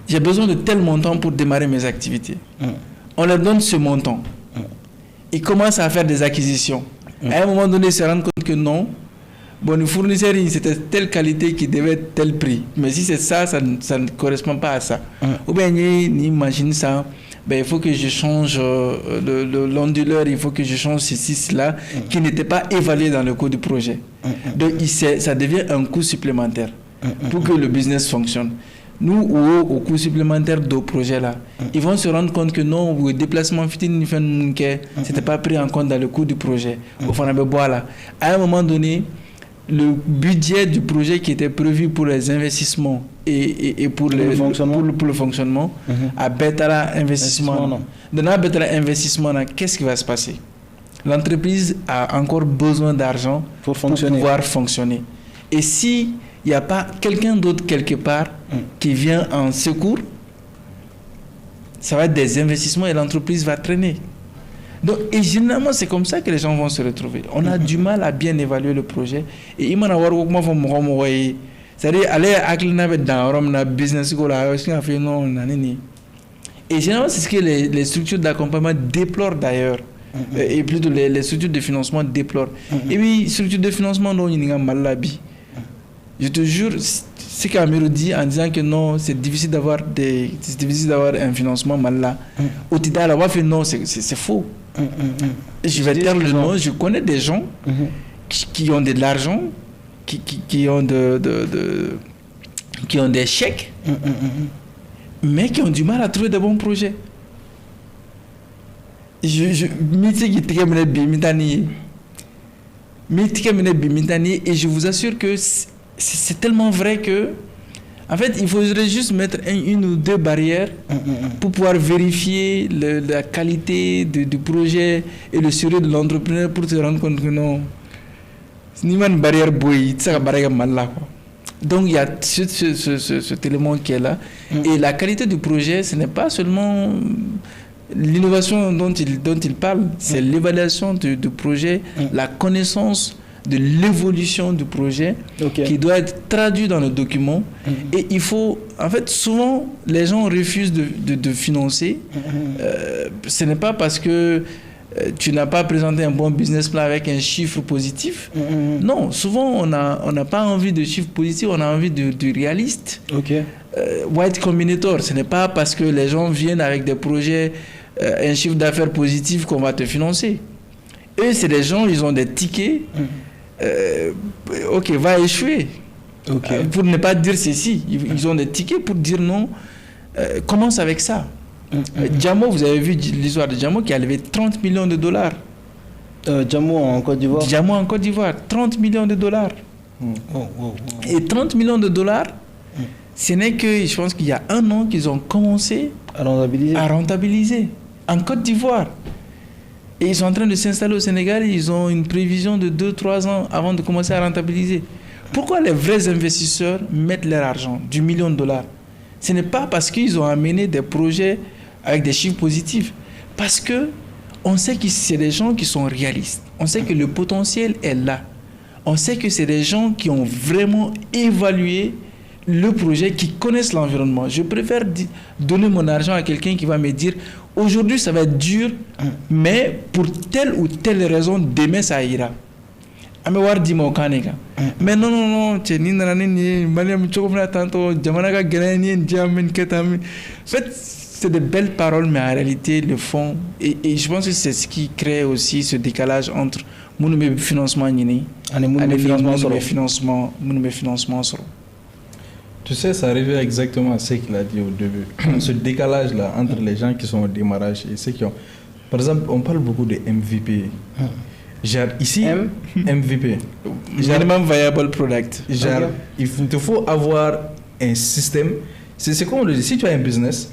J'ai besoin de tel montant pour démarrer mes activités. On leur donne ce montant. Ils commencent à faire des acquisitions. À un moment donné, ils se rendent compte que non. Bon, le fournisseur, c'était telle qualité qui devait être tel prix. Mais si c'est ça, ça ne correspond pas à ça. Ou bien, ils imaginent ça. Ben, il faut que je change l'onduleur, il faut que je change ceci, cela, qui n'était pas évalué dans le coût du projet. Donc, ça devient un coût supplémentaire pour que le business fonctionne. Nous, au coût supplémentaire de projet là, ils vont se rendre compte que non, le déplacement fitin, c'était pas pris en compte dans le coût du projet. À un moment donné, le budget du projet qui était prévu pour les investissements et pour le fonctionnement à Betala investissement. Dans Betala investissement, qu'est-ce qui va se passer? L'entreprise a encore besoin d'argent pour pouvoir fonctionner. Et si il n'y a pas quelqu'un d'autre quelque part qui vient en secours, ça va être des investissements et l'entreprise va traîner. Donc, et généralement, c'est comme ça que les gens vont se retrouver. On a du mal à bien évaluer le projet. Et il m'a dit, c'est-à-dire, aller à dans business school, et généralement, c'est ce que les structures d'accompagnement déplorent d'ailleurs. Et plutôt les structures de financement déplorent. Et puis, structures de financement, non, il y a mal la vie. Je te jure, ce qu'Amiro dit en disant que non, c'est difficile d'avoir un financement mal là. Au Tida, la fait non, c'est faux. Je vais dire le nom, je connais des gens qui ont de l'argent, qui ont qui ont des chèques, mais qui ont du mal à trouver de bons projets. Et je vous assure que c'est tellement vrai que, en fait, il faudrait juste mettre une ou deux barrières pour pouvoir vérifier la qualité du projet et le sérieux de l'entrepreneur pour se rendre compte que non, c'est ni une barrière bouillie, c'est une barrière mal là. Donc il y a cet élément qui est là. Et la qualité du projet, ce n'est pas seulement l'innovation dont il parle, c'est l'évaluation du projet, la connaissance de l'évolution du projet qui doit être traduit dans le document. Et il faut, en fait, souvent les gens refusent de financer. Ce n'est pas parce que tu n'as pas présenté un bon business plan avec un chiffre positif. Non, souvent on n'a pas envie de chiffre positif, on a envie de réaliste. White Combinator, ce n'est pas parce que les gens viennent avec des projets, un chiffre d'affaires positif qu'on va te financer. Eux, c'est des gens, ils ont des tickets. Va échouer. Pour ne pas dire ceci, ils ont des tickets pour dire non. Commence avec ça. Djamo, vous avez vu l'histoire de Djamo qui a levé 30 millions de dollars. Djamo en Côte d'Ivoire. Djamo en Côte d'Ivoire, 30 millions de dollars. Et 30 millions de dollars, ce n'est que, je pense qu'il y a un an qu'ils ont commencé à rentabiliser en Côte d'Ivoire. Et ils sont en train de s'installer au Sénégal et ils ont une prévision de 2-3 ans avant de commencer à rentabiliser. Pourquoi les vrais investisseurs mettent leur argent, du million de dollars? Ce n'est pas parce qu'ils ont amené des projets avec des chiffres positifs. Parce qu'on sait que c'est des gens qui sont réalistes. On sait que le potentiel est là. On sait que c'est des gens qui ont vraiment évalué le projet, qui connaissent l'environnement. Je préfère donner mon argent à quelqu'un qui va me dire aujourd'hui ça va être dur, mais pour telle ou telle raison, demain ça ira. Mais non, en fait, c'est de belles paroles, mais en réalité, le fond, et je pense que c'est ce qui crée aussi ce décalage entre mon financement et financement. Tu sais, ça arrivait exactement à ce qu'il a dit au début. Ce décalage-là entre les gens qui sont au démarrage et ceux qui ont... Par exemple, on parle beaucoup de MVP. Genre, ici, MVP. Minimum Viable Product. Genre, il te faut avoir un système. C'est comme on le dit, si tu as un business,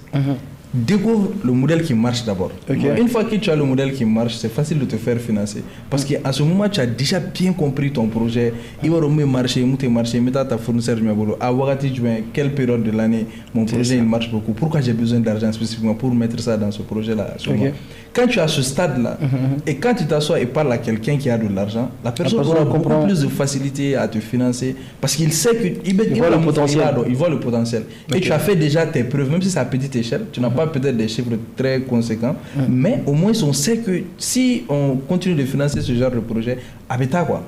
découvre le modèle qui marche d'abord. Une fois que tu as le modèle qui marche, c'est facile de te faire financer. Parce qu'à ce moment, tu as déjà bien compris ton projet. Il va marcher, mais ta fournisseur, quelle période de l'année mon projet il marche beaucoup. Pourquoi j'ai besoin d'argent spécifiquement pour mettre ça dans ce projet-là. Quand tu as ce stade-là, et quand tu t'assois et parles à quelqu'un qui a de l'argent, la personne aura beaucoup plus de facilité à te financer parce qu'il sait qu'il voit le potentiel. Il voit le potentiel. Et tu as fait déjà tes preuves, même si c'est à petite échelle, tu n'as pas peut-être des chiffres très conséquents, mais au moins on sait que si on continue de financer ce genre de projet, avec ta quoi.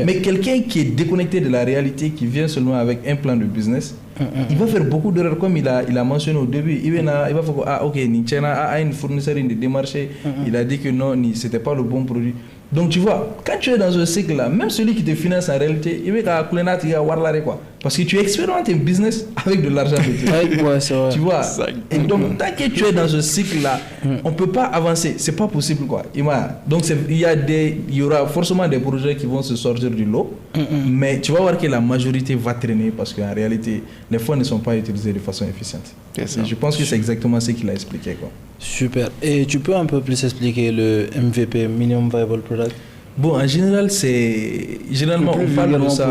Mais quelqu'un qui est déconnecté de la réalité, qui vient seulement avec un plan de business, il va faire beaucoup d'erreurs comme il a mentionné au début. Il va faire une fournisseur de démarché, il a dit que non, c'était pas le bon produit. Donc tu vois, quand tu es dans ce cycle-là, même celui qui te finance en réalité, il va quoi. Parce que tu expérimentes un business avec de l'argent de tu vois. Et donc tant que tu es dans ce cycle-là, on peut pas avancer. C'est pas possible quoi. Donc il y aura forcément des projets qui vont se sortir du lot, mais tu vas voir que la majorité va traîner parce qu'en réalité, les fonds ne sont pas utilisés de façon efficiente. Je pense que c'est exactement ce qu'il a expliqué quoi. Super. Et tu peux un peu plus expliquer le MVP, Minimum Viable Product? Bon, en général, généralement on parle de ça.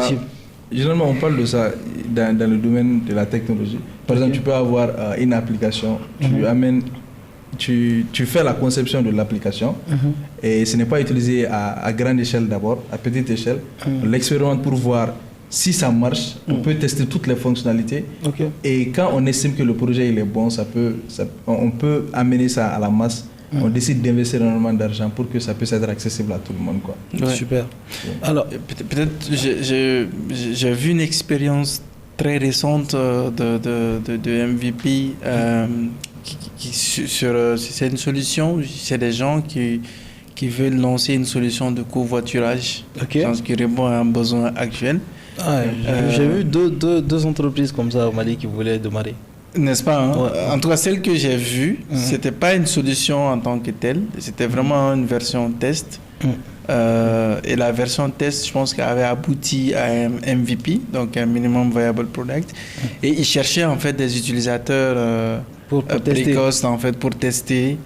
Généralement, on parle de ça dans le domaine de la technologie. Par exemple, tu peux avoir une application, tu fais la conception de l'application et ce n'est pas utilisé à grande échelle d'abord, à petite échelle. On l'expérimente pour voir si ça marche, on peut tester toutes les fonctionnalités. Et quand on estime que le projet il est bon, on peut amener ça à la masse. On décide d'investir énormément d'argent pour que ça puisse être accessible à tout le monde quoi. Super. Alors peut-être j'ai vu une expérience très récente de MVP c'est une solution, c'est des gens qui veulent lancer une solution de covoiturage qui répond à un besoin actuel. J'ai vu deux entreprises comme ça au Mali qui voulaient démarrer. N'est-ce pas En tout cas, celle que j'ai vue, c'était pas une solution en tant que telle, c'était vraiment une version test. Et la version test, je pense qu'elle avait abouti à un MVP, donc un Minimum Viable Product. Et ils cherchaient en fait des utilisateurs précoces en fait pour tester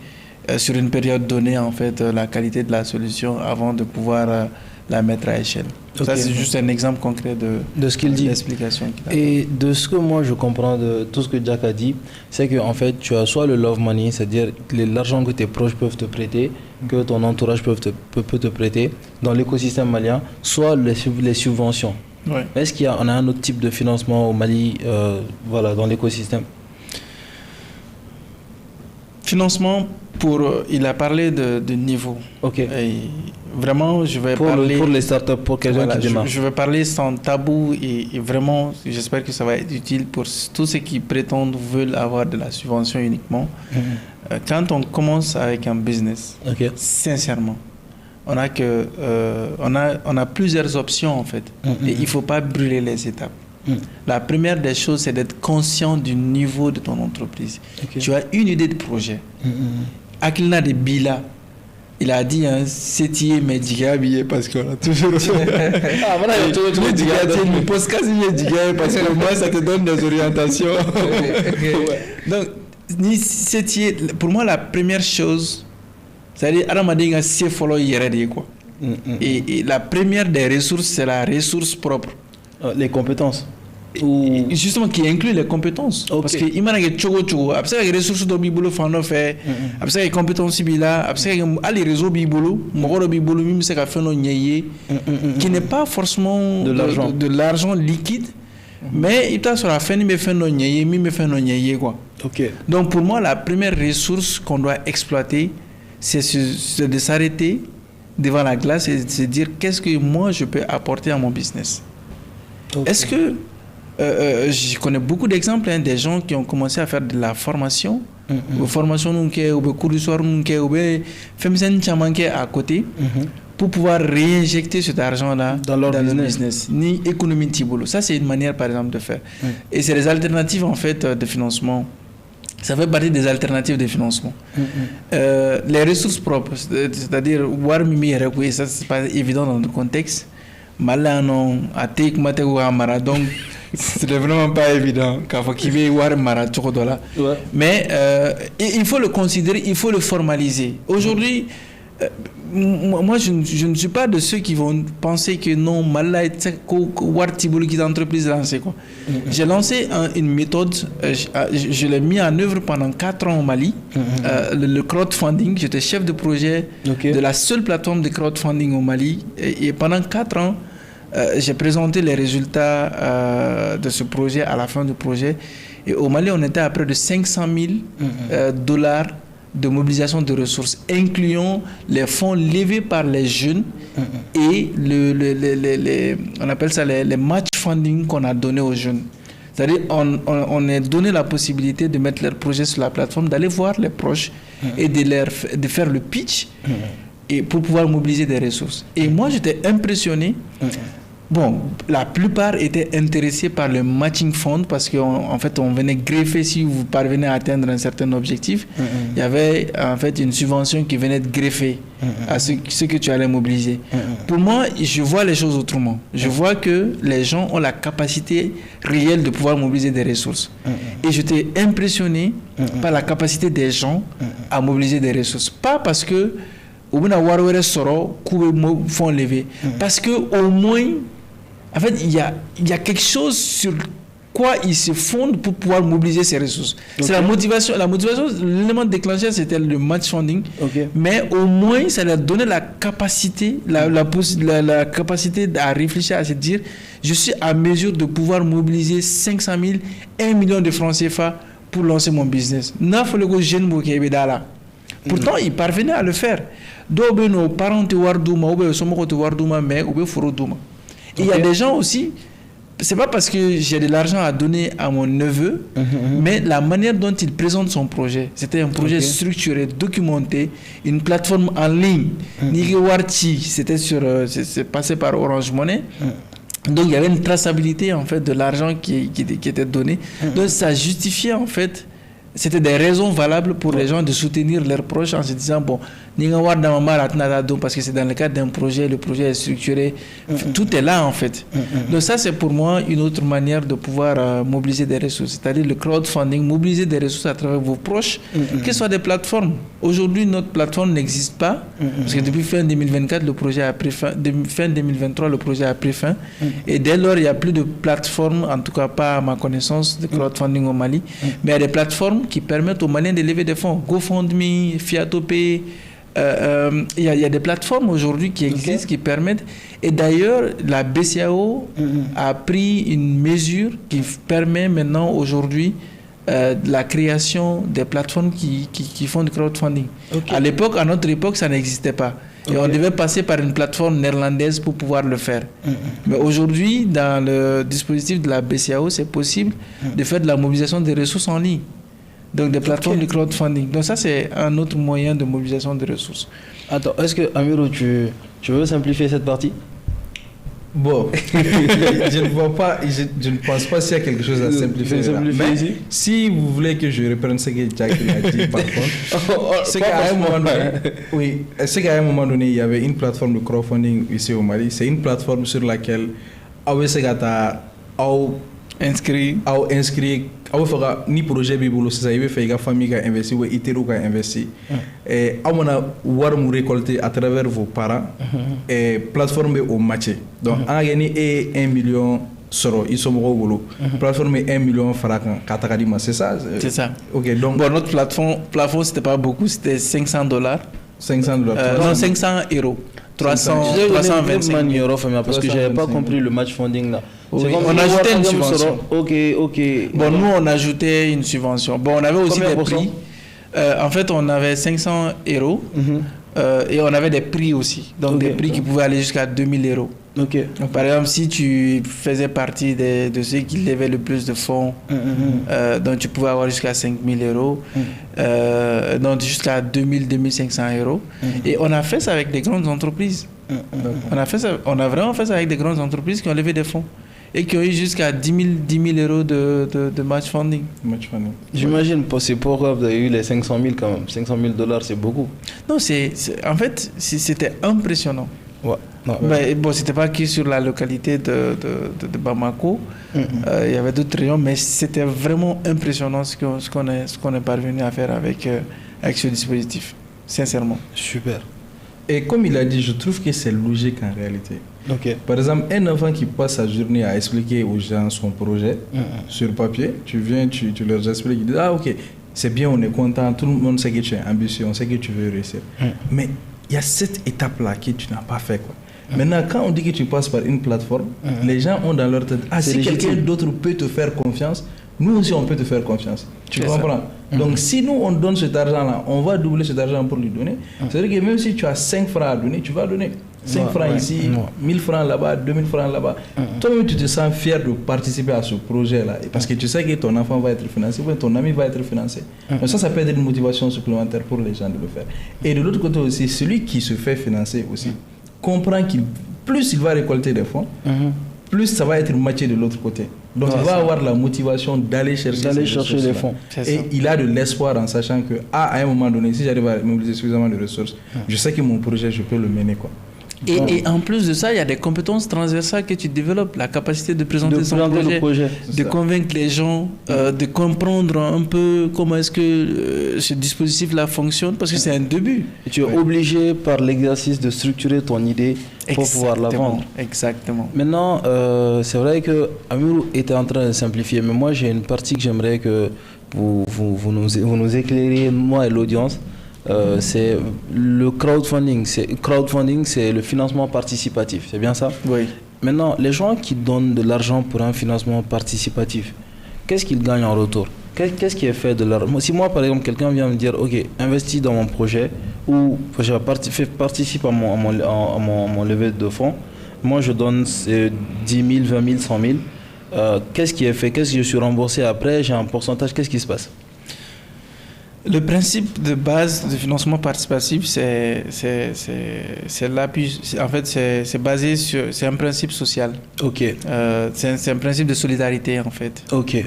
sur une période donnée en fait la qualité de la solution avant de pouvoir la mettre à échelle. Ça, c'est juste un exemple concret de ce qu'il dit. L'explication qu'il a Et de ce que moi je comprends de tout ce que Jack a dit, c'est que en fait, tu as soit le love money, c'est-à-dire l'argent que tes proches peuvent te prêter, que ton entourage peut te prêter dans l'écosystème malien, soit les subventions. Est-ce qu'on a un autre type de financement au Mali, dans l'écosystème? Financement il a parlé de niveau. Et vraiment, je vais parler pour les startups, pour quelqu'un qui démarre. Je vais parler sans tabou et vraiment, j'espère que ça va être utile pour tous ceux qui veulent avoir de la subvention uniquement. Quand on commence avec un business, sincèrement, on a plusieurs options en fait. Et il ne faut pas brûler les étapes. La première des choses, c'est d'être conscient du niveau de ton entreprise. Tu as une idée de projet. Akilna de Bila, il a dit c'est médical parce qu'on a toujours parce que moi ça te donne des orientations. Donc pour moi la première chose, c'est-à-dire Aramadinga c'est follow yéré quoi. Et la première des ressources, c'est la ressource propre. Les compétences. Justement qui inclut les compétences. Parce que il m'a dit après les ressources de bibolo fano fait après les compétences bila après les réseaux bibolo moro bibolo même c'est qu'a fait non nyeye qui n'est pas forcément de l'argent liquide mais il t'a sur la fin il me fait non nyeye me fait non nyeye quoi. Donc pour moi la première ressource qu'on doit exploiter c'est de s'arrêter devant la glace et de se dire qu'est-ce que moi je peux apporter à mon business. Est-ce que je connais beaucoup d'exemples des gens qui ont commencé à faire de la formation, formation ou cours du soir ou à côté pour pouvoir réinjecter cet argent-là dans le business. Ni économie tibolo. Ça c'est une manière par exemple de faire. Et c'est les alternatives en fait de financement Ça fait partie des alternatives de financement. Les ressources propres, c'est-à-dire, ça c'est pas évident dans le contexte. Malano, Atek, Matego, Amara, donc c'est vraiment pas évident. Mais il faut le considérer, il faut le formaliser. Aujourd'hui, moi je ne suis pas de ceux qui vont penser que non, j'ai lancé une méthode, je l'ai mis en œuvre pendant 4 ans au Mali, le crowdfunding. J'étais chef de projet de la seule plateforme de crowdfunding au Mali, et pendant 4 ans j'ai présenté les résultats de ce projet à la fin du projet, et au Mali on était à près de 500 000 dollars de mobilisation de ressources, incluant les fonds levés par les jeunes et on appelle ça les match funding qu'on a donné aux jeunes. C'est-à-dire on a donné la possibilité de mettre leurs projets sur la plateforme, d'aller voir les proches et de faire le pitch et pour pouvoir mobiliser des ressources. Et moi j'étais impressionné. Bon, la plupart étaient intéressés par le matching fund parce qu'en fait, on venait greffer si vous parvenez à atteindre un certain objectif. Il y avait en fait une subvention qui venait de greffer à ce que tu allais mobiliser. Pour moi, je vois les choses autrement. Je vois que les gens ont la capacité réelle de pouvoir mobiliser des ressources. Et j'étais impressionné par la capacité des gens à mobiliser des ressources. Pas parce que font lever, parce que au moins en fait, il y a quelque chose sur quoi ils se fondent pour pouvoir mobiliser ces ressources. C'est la motivation. La motivation, l'élément déclencheur, c'était le match funding. Mais au moins, ça leur donnait la capacité, la capacité à réfléchir, à se dire, je suis à mesure de pouvoir mobiliser 500 000, 1 million de francs CFA pour lancer mon business. Pourtant, ils parvenaient à le faire. Nos parents te wardouma, mais il y a des gens aussi, c'est pas parce que j'ai de l'argent à donner à mon neveu, mais la manière dont il présente son projet, c'était un projet structuré, documenté, une plateforme en ligne. C'était c'est passé par Orange Money. Donc il y avait une traçabilité en fait de l'argent qui était donné. Donc ça justifiait en fait. C'était des raisons valables pour les gens de soutenir leurs proches en se disant bon, parce que c'est dans le cadre d'un projet, le projet est structuré, tout est là en fait. Donc ça c'est pour moi une autre manière de pouvoir mobiliser des ressources, c'est-à-dire le crowdfunding, mobiliser des ressources à travers vos proches, que ce soit des plateformes. Aujourd'hui notre plateforme n'existe pas, parce que depuis fin 2024 le projet a pris fin, fin 2023 le projet a pris fin, et dès lors il n'y a plus de plateforme, en tout cas pas à ma connaissance, de crowdfunding au Mali, mais il y a des plateformes qui permettent aux Maliens de lever des fonds. GoFundMe, Fiatopay, il y a des plateformes aujourd'hui qui existent, qui permettent. Et d'ailleurs, la BCAO a pris une mesure qui permet maintenant aujourd'hui la création des plateformes qui font du crowdfunding. À l'époque, à notre époque, ça n'existait pas. Et on devait passer par une plateforme néerlandaise pour pouvoir le faire. Mais aujourd'hui, dans le dispositif de la BCAO, c'est possible de faire de la mobilisation des ressources en ligne. Donc des plateformes de crowdfunding. Donc ça, c'est un autre moyen de mobilisation de ressources. Attends, est-ce que, Amiro, tu veux simplifier cette partie? Bon, je ne vois pas, je ne pense pas s'il y a quelque chose à simplifier. Mais si vous voulez que je reprenne ce que Jack a dit, par contre, c'est qu'à un moment donné, il y avait une plateforme de crowdfunding ici au Mali. C'est une plateforme sur laquelle Awesegata inscrit ni projet bibolo c'est ça il veut faire famille qui investit ou iteru qui investit et amona war mu récolter à travers vos parents et plateforme au marché donc on a gagné 1 million soro ils sont gros plateforme 1 million francs katakadima c'est ça. OK, donc bon notre plafond c'était pas beaucoup, c'était $500 non 500 euros 325 euros parce que j'avais pas compris le match funding là. Oui, on ajoutait une subvention. OK. Bon, nous on ajoutait une subvention. Bon, on avait aussi des prix. En fait, on avait 500 euros et on avait des prix aussi. Donc des prix qui pouvaient aller jusqu'à 2000 euros. Donc, par exemple, si tu faisais partie de ceux qui levaient le plus de fonds, donc tu pouvais avoir jusqu'à 5000 euros, donc jusqu'à 2000-2500 euros. Et on a fait ça avec des grandes entreprises. On a vraiment fait ça avec des grandes entreprises qui ont levé des fonds. et qui ont eu jusqu'à 10 000 euros de match funding. J'imagine, c'est pourquoi vous avez eu les 500 000 quand même. 500 000 $, c'est beaucoup. Non, en fait, c'était impressionnant. Ouais. Mais bon, c'était pas que sur la localité de Bamako. Il y avait d'autres régions, mais c'était vraiment impressionnant ce qu'on est parvenu à faire avec ce dispositif, sincèrement. Super. Et comme il a dit, je trouve que c'est logique en réalité. Okay. Par exemple, un enfant qui passe sa journée à expliquer aux gens son projet sur papier, tu viens, tu leur expliques, ils disent ah ok, c'est bien, on est content, tout le monde sait que tu es ambitieux, on sait que tu veux réussir. Mais il y a cette étape-là que tu n'as pas fait, quoi. Maintenant, quand on dit que tu passes par une plateforme, les gens ont dans leur tête, ah, si quelqu'un d'autre peut te faire confiance, nous aussi on peut te faire confiance. Tu comprends? Donc si nous on donne cet argent-là, on va doubler cet argent pour lui donner. C'est-à-dire que même si tu as 5 francs à donner, tu vas donner 5 francs ici, 1000 francs là-bas, 2000 francs là-bas. Toi-même tu te sens fier de participer à ce projet-là parce que tu sais que ton enfant va être financé, ou ton ami va être financé. Donc ça peut être une motivation supplémentaire pour les gens de le faire. Et de l'autre côté aussi, celui qui se fait financer aussi comprend qu'il plus il va récolter des fonds, plus ça va être matché de l'autre côté. Donc il va avoir la motivation d'aller chercher les fonds. Et il a de l'espoir en sachant que à un moment donné, si j'arrive à mobiliser suffisamment de ressources, je sais que mon projet, je peux le mener, quoi. Et en plus de ça, il y a des compétences transversales que tu développes, la capacité de présenter son projet, de convaincre les gens, de comprendre un peu comment est-ce que ce dispositif-là fonctionne, parce que c'est un début. Et tu es obligé par l'exercice de structurer ton idée pour pouvoir la vendre. Exactement. Maintenant, c'est vrai que Amirou était en train de simplifier, mais moi j'ai une partie que j'aimerais que vous nous éclairiez, moi et l'audience. C'est le crowdfunding. Crowdfunding, c'est le financement participatif, c'est bien ça? Oui. Maintenant, les gens qui donnent de l'argent pour un financement participatif, qu'est-ce qu'ils gagnent en retour? Qu'est-ce qui est fait de l'argent? Si moi, par exemple, quelqu'un vient me dire, ok, investis dans mon projet ou participe à mon levée de fonds, moi je donne 10 000, 20 000, 100 000. Qu'est-ce qui est fait? Qu'est-ce que je suis remboursé après? J'ai un pourcentage, qu'est-ce qui se passe? Le principe de base de financement participatif, c'est l'appui. En fait, c'est basé sur. C'est un principe social. Ok. C'est un principe de solidarité, en fait. Ok.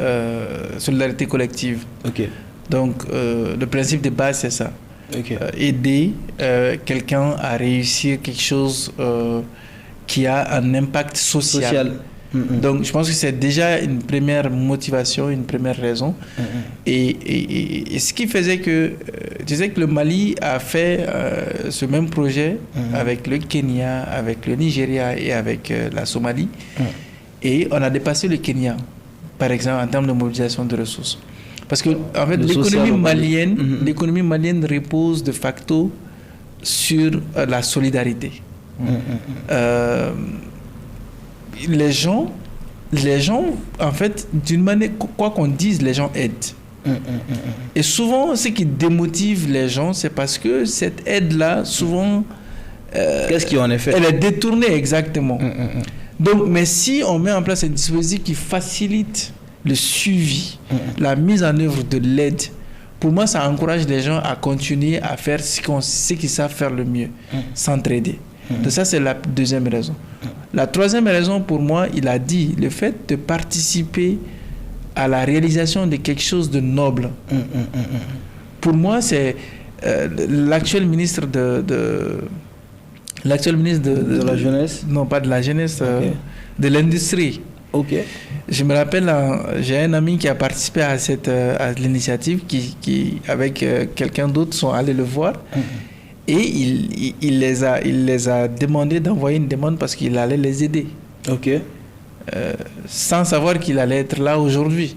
Solidarité collective. Ok. Donc, le principe de base, c'est ça. Ok. Aider quelqu'un à réussir quelque chose qui a un impact social. Donc, je pense que c'est déjà une première motivation, une première raison. Et ce qui faisait que, tu sais que le Mali a fait ce même projet avec le Kenya, avec le Nigeria et avec la Somalie. Et on a dépassé le Kenya, par exemple, en termes de mobilisation de ressources. Parce que, en fait, l'économie malienne repose de facto sur la solidarité. Les gens, en fait, d'une manière, quoi qu'on dise, les gens aident. Et souvent, ce qui démotive les gens, c'est parce que cette aide-là, souvent, qu'est-ce qui en est fait? Elle est détournée, exactement. Donc, mais si on met en place un dispositif qui facilite le suivi, la mise en œuvre de l'aide, pour moi, ça encourage les gens à continuer à faire ce qu'ils savent faire le mieux, s'entraider. Donc ça, c'est la deuxième raison. La troisième raison, pour moi, il a dit, le fait de participer à la réalisation de quelque chose de noble. Pour moi, c'est l'actuel ministre de la jeunesse. Non, pas de la jeunesse, de l'industrie. Ok. Je me rappelle, j'ai un ami qui a participé à l'initiative, qui avec quelqu'un d'autre, sont allés le voir. Et il les a demandé d'envoyer une demande parce qu'il allait les aider. Ok. Sans savoir qu'il allait être là aujourd'hui.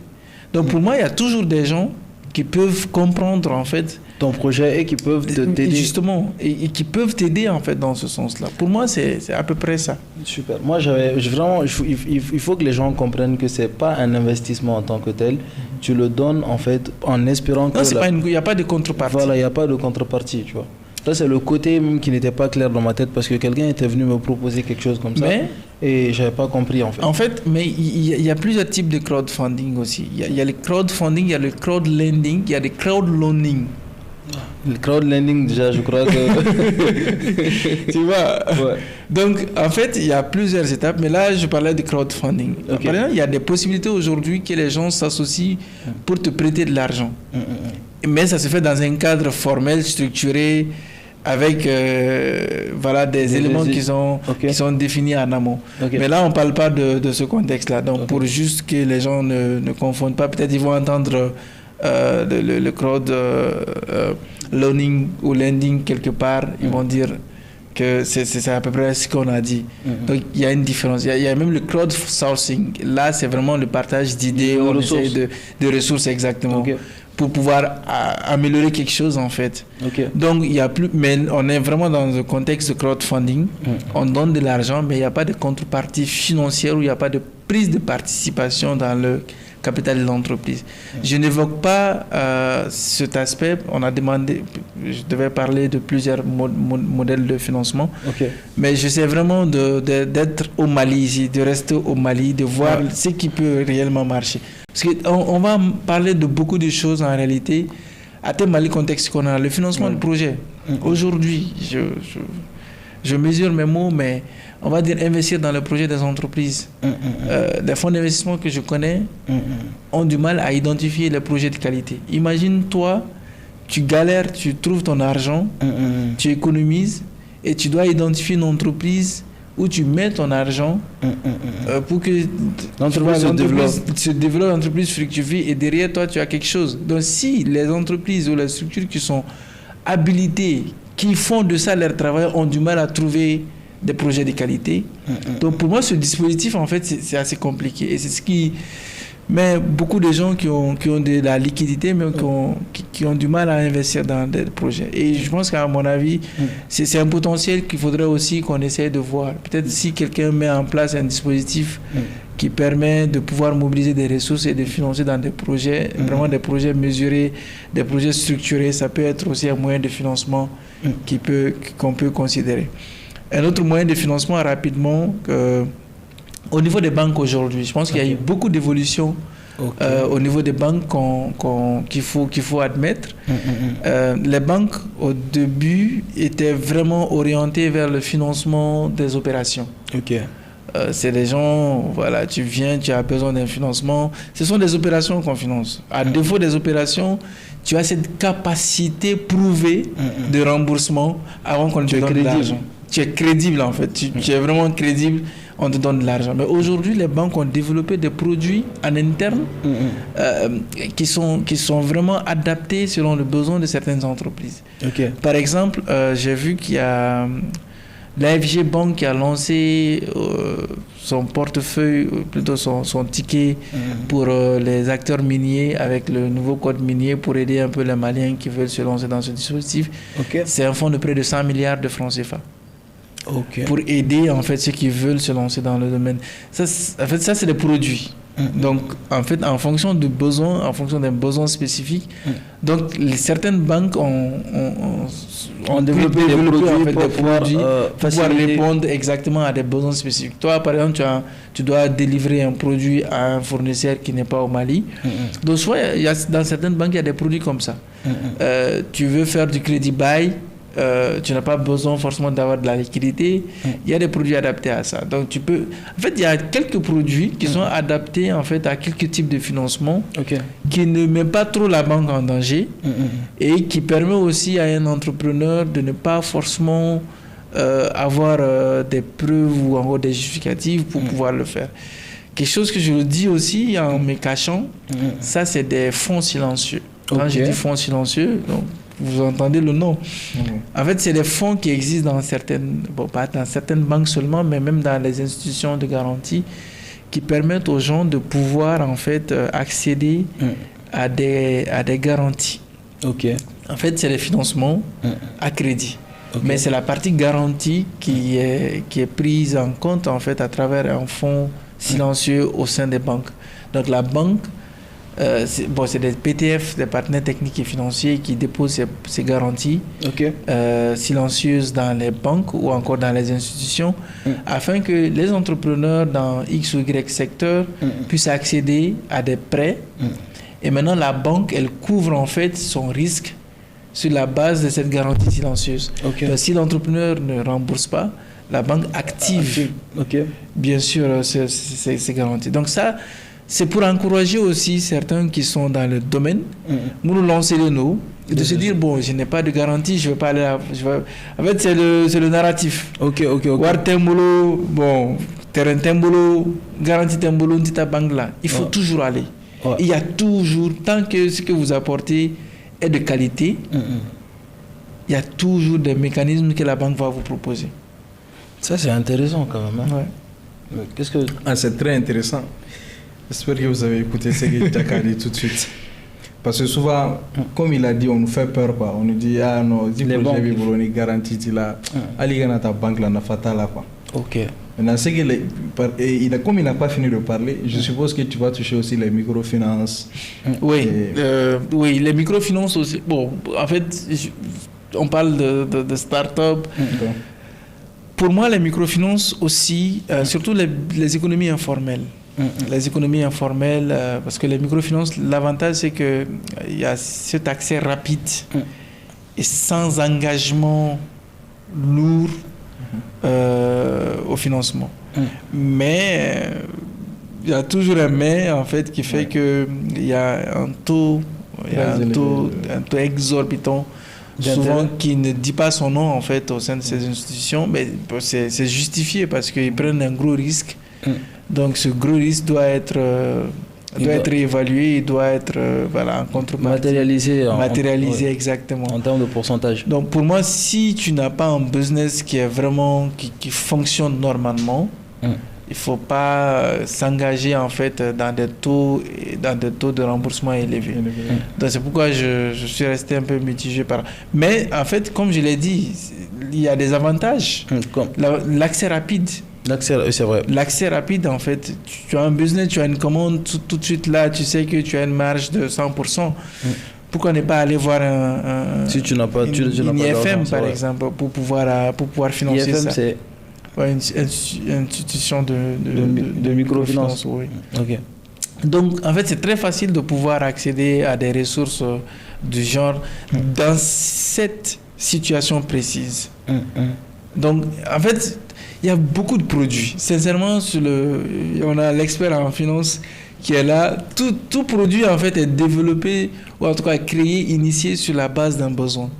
Donc pour moi, il y a toujours des gens qui peuvent comprendre en fait ton projet et qui peuvent t'aider. Justement, et qui peuvent t'aider en fait dans ce sens-là. Pour moi, c'est à peu près ça. Super. Moi, il faut que les gens comprennent que c'est pas un investissement en tant que tel. Tu le donnes en fait en espérant que. Non, il n'y a pas de contrepartie. Voilà, il n'y a pas de contrepartie, tu vois. Ça, c'est le côté même qui n'était pas clair dans ma tête parce que quelqu'un était venu me proposer quelque chose comme ça et je n'avais pas compris en fait. En fait, mais il y a plusieurs types de crowdfunding aussi. Il y a le crowdfunding, il y a le crowdlending, il y a le crowdloaning. Le crowdlending, déjà, je crois que... Tu vois? Ouais. Donc, en fait, il y a plusieurs étapes, mais là, je parlais de crowdfunding. Ok. Par exemple, il y a des possibilités aujourd'hui que les gens s'associent pour te prêter de l'argent. Mais ça se fait dans un cadre formel, structuré, avec voilà, des éléments qui sont définis en amont. Ok. Mais là, on ne parle pas de ce contexte-là. Donc, pour juste que les gens ne confondent pas, peut-être ils vont entendre le crowd loaning ou lending quelque part, ils vont dire que c'est à peu près ce qu'on a dit. Donc, il y a une différence. Il y a même le crowdsourcing. Là, c'est vraiment le partage d'idées, on essaie de ressources exactement. Ok. Pour pouvoir améliorer quelque chose en fait. Ok. Donc il y a plus, mais on est vraiment dans le contexte de crowdfunding. On donne de l'argent, mais il n'y a pas de contrepartie financière ou il n'y a pas de prise de participation dans le capital de l'entreprise. Je n'évoque pas cet aspect. On a demandé, je devais parler de plusieurs modèles de financement, mais j'essaie vraiment d'être au Mali ici, de rester au Mali, de voir ce qui peut réellement marcher. Parce qu'on va parler de beaucoup de choses en réalité, à tel Mali contexte qu'on a, le financement du projet. Aujourd'hui, je mesure mes mots, mais on va dire investir dans le projet des entreprises. Les fonds d'investissement que je connais ont du mal à identifier les projets de qualité. Imagine-toi, tu galères, tu trouves ton argent, tu économises et tu dois identifier une entreprise où tu mets ton argent pour que l'entreprise se développe, l'entreprise fructifie et derrière toi tu as quelque chose. Donc si les entreprises ou les structures qui sont habilitées, qui font de ça leur travail, ont du mal à trouver des projets de qualité. Donc pour moi ce dispositif en fait c'est assez compliqué et c'est ce qui met beaucoup de gens qui ont de la liquidité mais qui ont du mal à investir dans des projets. Et je pense qu'à mon avis c'est un potentiel qu'il faudrait aussi qu'on essaie de voir. Peut-être si quelqu'un met en place un dispositif qui permet de pouvoir mobiliser des ressources et de financer dans des projets, vraiment des projets mesurés, des projets structurés, ça peut être aussi un moyen de financement qu'on peut considérer. Un autre moyen de financement rapidement, au niveau des banques aujourd'hui, je pense qu'il y a eu beaucoup d'évolutions au niveau des banques qu'il faut admettre. Les banques au début étaient vraiment orientées vers le financement des opérations. C'est les gens, voilà, tu viens, tu as besoin d'un financement. Ce sont des opérations qu'on finance. À défaut des opérations, tu as cette capacité prouvée de remboursement avant qu'on te donne de l'argent. Tu es crédible en fait, tu es vraiment crédible, on te donne de l'argent. Mais aujourd'hui, les banques ont développé des produits en interne qui sont vraiment adaptés selon le besoin de certaines entreprises. Par exemple, j'ai vu qu'il y a l'AFG Bank qui a lancé son portefeuille, plutôt son ticket pour les acteurs miniers avec le nouveau code minier pour aider un peu les Maliens qui veulent se lancer dans ce dispositif. C'est un fonds de près de 100 milliards de francs CFA. Pour aider en fait ceux qui veulent se lancer dans le domaine. Ça c'est des produits. Donc en fait en fonction de besoins, en fonction d'un besoin spécifique, donc certaines banques ont développé des produits en fait, pour pouvoir répondre exactement à des besoins spécifiques. Toi par exemple tu dois délivrer un produit à un fournisseur qui n'est pas au Mali. Donc soit dans certaines banques il y a des produits comme ça. Tu veux faire du crédit bail. Tu n'as pas besoin forcément d'avoir de la liquidité. Il y a des produits adaptés à ça. Donc tu peux. En fait, il y a quelques produits qui sont adaptés en fait à quelques types de financement qui ne met pas trop la banque en danger et qui permet aussi à un entrepreneur de ne pas forcément avoir des preuves ou encore des justificatifs pour pouvoir le faire. Quelque chose que je le dis aussi en me cachant, ça c'est des fonds silencieux. Quand je dis fonds silencieux, donc vous entendez le nom. En fait, c'est des fonds qui existent dans certaines, pas dans certaines banques seulement, mais même dans les institutions de garantie, qui permettent aux gens de pouvoir en fait accéder à des garanties. En fait, c'est les financements à crédit. Mais c'est la partie garantie qui est prise en compte en fait à travers un fonds silencieux au sein des banques. Donc la banque, c'est des PTF, des partenaires techniques et financiers qui déposent ces garanties silencieuses dans les banques ou encore dans les institutions afin que les entrepreneurs dans X ou Y secteur puissent accéder à des prêts. Et maintenant, la banque, elle couvre en fait son risque sur la base de cette garantie silencieuse. Ok. Si l'entrepreneur ne rembourse pas, la banque active, bien sûr, ces garanties. Donc ça, c'est pour encourager aussi certains qui sont dans le domaine, nous lancer le nous, et de se dire, bon, je n'ai pas de garantie, je ne vais pas aller En fait, c'est le narratif. Ok. War Tembolo, bon, terrain Tembolo, garantie Tembolo, ta banque là. Il faut toujours aller. Il y a toujours, tant que ce que vous apportez est de qualité, il y a toujours des mécanismes que la banque va vous proposer. Ça, c'est intéressant quand même. Hein? Ouais. Qu'est-ce que... c'est très intéressant. J'espère que vous avez écouté ce que Jack a dit tout de suite. Parce que souvent, comme il a dit, on nous fait peur. Quoi. On nous dit, ah non, si le projet est garanti, là, allez dans ta banque, là, fatala. Ok. Maintenant, comme il n'a pas fini de parler, je suppose que tu vas toucher aussi les microfinances. Oui, oui, les microfinances aussi. Bon, en fait, on parle de start-up. Pour moi, les microfinances aussi, surtout les économies informelles. Les économies informelles, parce que les microfinances, l'avantage c'est qu'il y a cet accès rapide et sans engagement lourd au financement. Mais il y a toujours un mais en fait qui fait qu'il y a un taux exorbitant. Souvent qui ne dit pas son nom en fait au sein de ces institutions, mais c'est justifié parce qu'ils prennent un gros risque. Donc ce gros risque doit être évalué, il doit être en contrepartie. Matérialisé exactement. En termes de pourcentage. Donc pour moi, si tu n'as pas un business qui est vraiment qui fonctionne normalement, il faut pas s'engager en fait dans des taux de remboursement élevés. Donc c'est pourquoi je suis resté un peu mitigé Mais en fait, comme je l'ai dit, il y a des avantages. L'accès rapide. C'est vrai. L'accès rapide, en fait, tu as un business, tu as une commande tout de suite là, tu sais que tu as une marge de 100%. Pourquoi ne pas aller voir si tu n'as pas, une IFM par exemple pour pouvoir financer IFM, ça. C'est une institution de microfinance. Oui. Ok. Donc, en fait, c'est très facile de pouvoir accéder à des ressources du genre dans cette situation précise. Donc, en fait, il y a beaucoup de produits. Sincèrement, on a l'expert en finance qui est là. Tout produit, en fait, est développé, ou en tout cas créé, initié sur la base d'un besoin.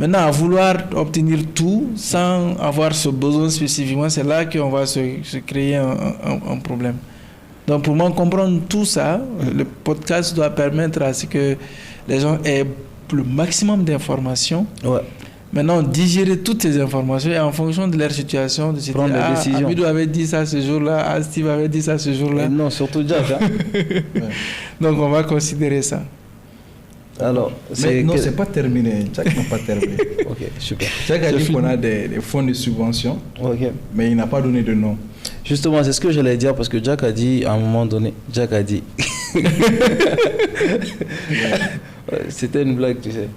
Maintenant, à vouloir obtenir tout sans avoir ce besoin spécifiquement, c'est là qu'on va se créer un problème. Donc, pour moi, comprendre tout ça, le podcast doit permettre à ce que les gens aient le maximum d'informations. Maintenant, digérer toutes ces informations et en fonction de leur situation, de se prendre des décisions. Amidou avait dit ça ce jour-là, Steve avait dit ça ce jour-là. Non, surtout Jack. Donc, on va considérer ça. Alors, c'est pas terminé. Jack n'a pas terminé. Ok, super. Jack a dit qu'on a des fonds de subvention, mais il n'a pas donné de nom. Justement, c'est ce que j'allais dire parce que Jack a dit, à un moment donné, c'était une blague, tu sais.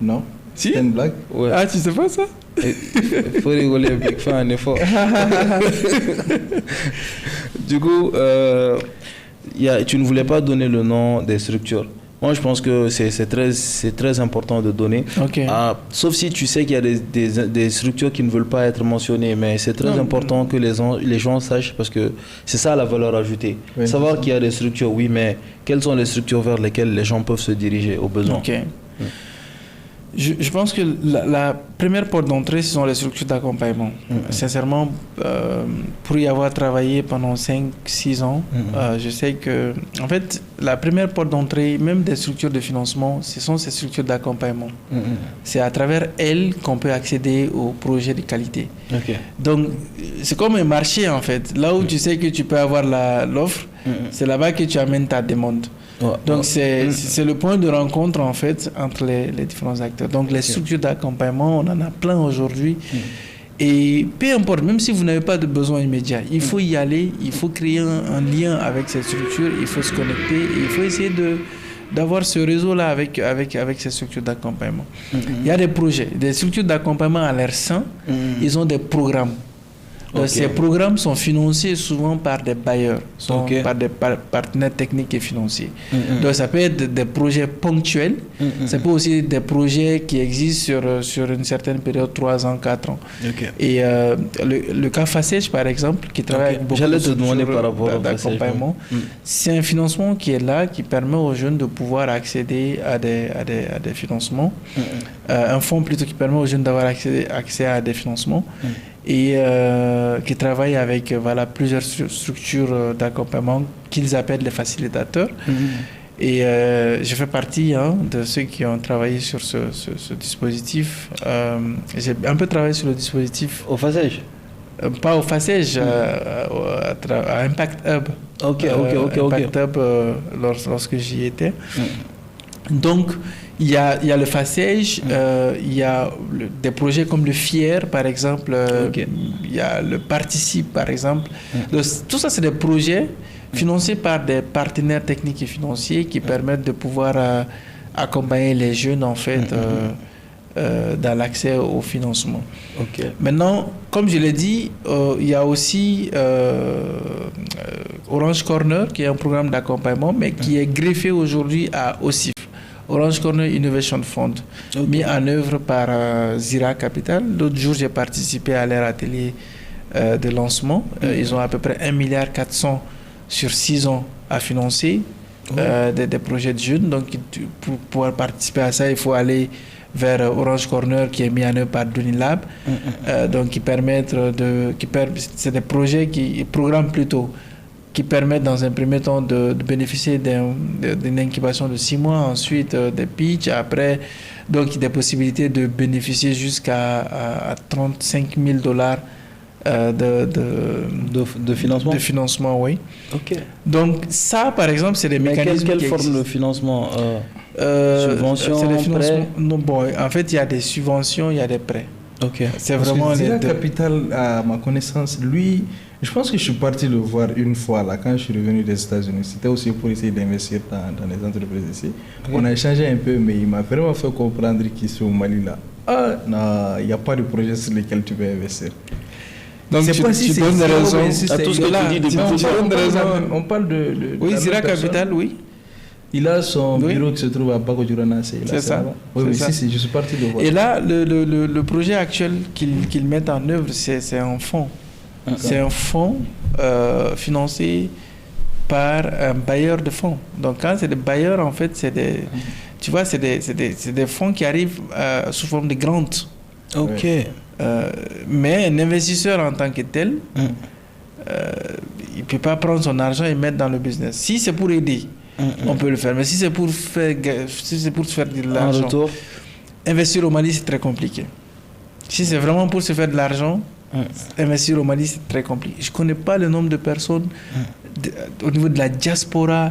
Non. Si? C'était une blague? Ouais. Ah, tu sais pas ça? Il faut rigoler un peu, faire un effort. Du coup, tu ne voulais pas donner le nom des structures. Moi, je pense que c'est très important de donner. Sauf si tu sais qu'il y a des structures qui ne veulent pas être mentionnées. Mais c'est très important que les gens sachent parce que c'est ça la valeur ajoutée. Savoir qu'il y a des structures, oui, mais quelles sont les structures vers lesquelles les gens peuvent se diriger au besoin. Je pense que la première porte d'entrée, ce sont les structures d'accompagnement. Sincèrement, pour y avoir travaillé pendant 5-6 ans, je sais que, en fait, la première porte d'entrée, même des structures de financement, ce sont ces structures d'accompagnement. C'est à travers elles qu'on peut accéder aux projets de qualité. Donc, c'est comme un marché, en fait. Là où tu sais que tu peux avoir l'offre, c'est là-bas que tu amènes ta demande. Donc c'est le point de rencontre en fait entre les différents acteurs. Donc les structures d'accompagnement, on en a plein aujourd'hui. Et peu importe, même si vous n'avez pas de besoin immédiat, il faut y aller, il faut créer un lien avec cette structure, il faut se connecter et il faut essayer d'avoir ce réseau-là avec ces structures d'accompagnement. Il y a des projets, des structures d'accompagnement à l'air sain, ils ont des programmes. Donc, ces programmes sont financés souvent par des bailleurs, par des partenaires techniques et financiers. Donc ça peut être des projets ponctuels, ça peut aussi être des projets qui existent sur une certaine période, 3 ans, 4 ans. Et le cas FACEJ, par exemple, qui travaille avec beaucoup de structures d'accompagnement, c'est un financement qui est là, qui permet aux jeunes de pouvoir accéder à des financements. Un fonds plutôt qui permet aux jeunes d'avoir accès à des financements. Et qui travaille avec plusieurs structures d'accompagnement qu'ils appellent les facilitateurs. Et je fais partie de ceux qui ont travaillé sur ce dispositif. J'ai un peu travaillé sur le dispositif. Au FACEJ Pas au FACEJ, à Impact Hub. Impact Hub, lorsque j'y étais. Donc, il y a le FACEJ, il y a des projets comme le FIER, par exemple, il y a le Participe, par exemple. Donc, tout ça, c'est des projets financés par des partenaires techniques et financiers qui permettent de pouvoir accompagner les jeunes, en fait, dans l'accès au financement. Maintenant, comme je l'ai dit, il y a aussi Orange Corner, qui est un programme d'accompagnement, mais qui est greffé aujourd'hui à OSIF. Orange Corner Innovation Fund, mis en œuvre par Zira Capital. L'autre jour, j'ai participé à leur atelier de lancement. Ils ont à peu près 1,4 milliard sur 6 ans à financer des projets de jeunes. Donc, pour pouvoir participer à ça, il faut aller vers Orange Corner, qui est mis en œuvre par Dunilab. Donc, c'est des projets programmes plutôt, qui permettent dans un premier temps de bénéficier d'une incubation de 6 mois, ensuite des pitchs, après donc des possibilités de bénéficier jusqu'à $35 000 de financement. De financement, oui. Donc ça, par exemple, c'est des mécanismes. Quelle forme de financement subventions, prêts? Non, bon, en fait, il y a des subventions, il y a des prêts. C'est vraiment Zira Capital, à ma connaissance, lui, je pense que je suis parti le voir une fois là, quand je suis revenu des États-Unis. C'était aussi pour essayer d'investir dans les entreprises ici. On a échangé un peu, mais il m'a vraiment fait comprendre qu'ici au Mali là, il n'y a pas de projet sur lequel tu peux investir. Donc tu donnes des raisons à tout ce que tu dis depuis tout. On parle de oui, Zira Capital, oui. Il a son bureau qui se trouve à Bakodjourana. C'est ça. Oui, je suis parti le voir. Et là, le projet actuel qu'ils mettent en œuvre, c'est un fonds. C'est un fonds financé par un bailleur de fonds. Donc, quand c'est des bailleurs, en fait, c'est des fonds qui arrivent sous forme de grants. Mais un investisseur en tant que tel, il ne peut pas prendre son argent et mettre dans le business. Si c'est pour aider, on peut le faire. Mais si c'est pour faire de l'argent, investir au Mali, c'est très compliqué. Si c'est vraiment pour se faire de l'argent, investir au Mali, c'est très compliqué. Je ne connais pas le nombre de personnes au niveau de la diaspora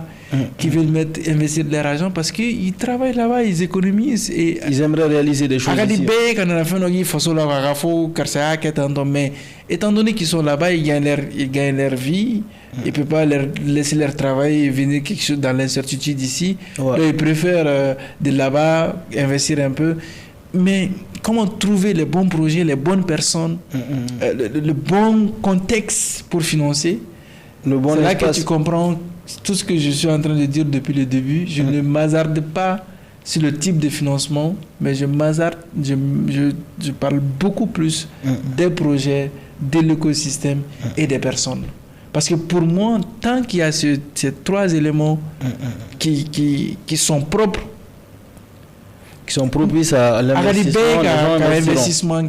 qui veulent investir de leur argent parce qu'ils travaillent là-bas, ils économisent. Et ils aimeraient réaliser des choses ici. Mais étant donné qu'ils sont là-bas, ils gagnent leur vie. Ils ne peuvent pas laisser leur travail et venir quelque chose dans l'incertitude ici. Donc ils préfèrent de là-bas investir un peu. Mais comment trouver les bons projets, les bonnes personnes, le bon contexte pour financer? C'est là que tu comprends tout ce que je suis en train de dire depuis le début. Je ne m'hasarde pas sur le type de financement, mais je parle beaucoup plus des projets, de l'écosystème et des personnes. Parce que pour moi, tant qu'il y a ces 3 éléments qui sont propres, qui sont propices à l'investissement,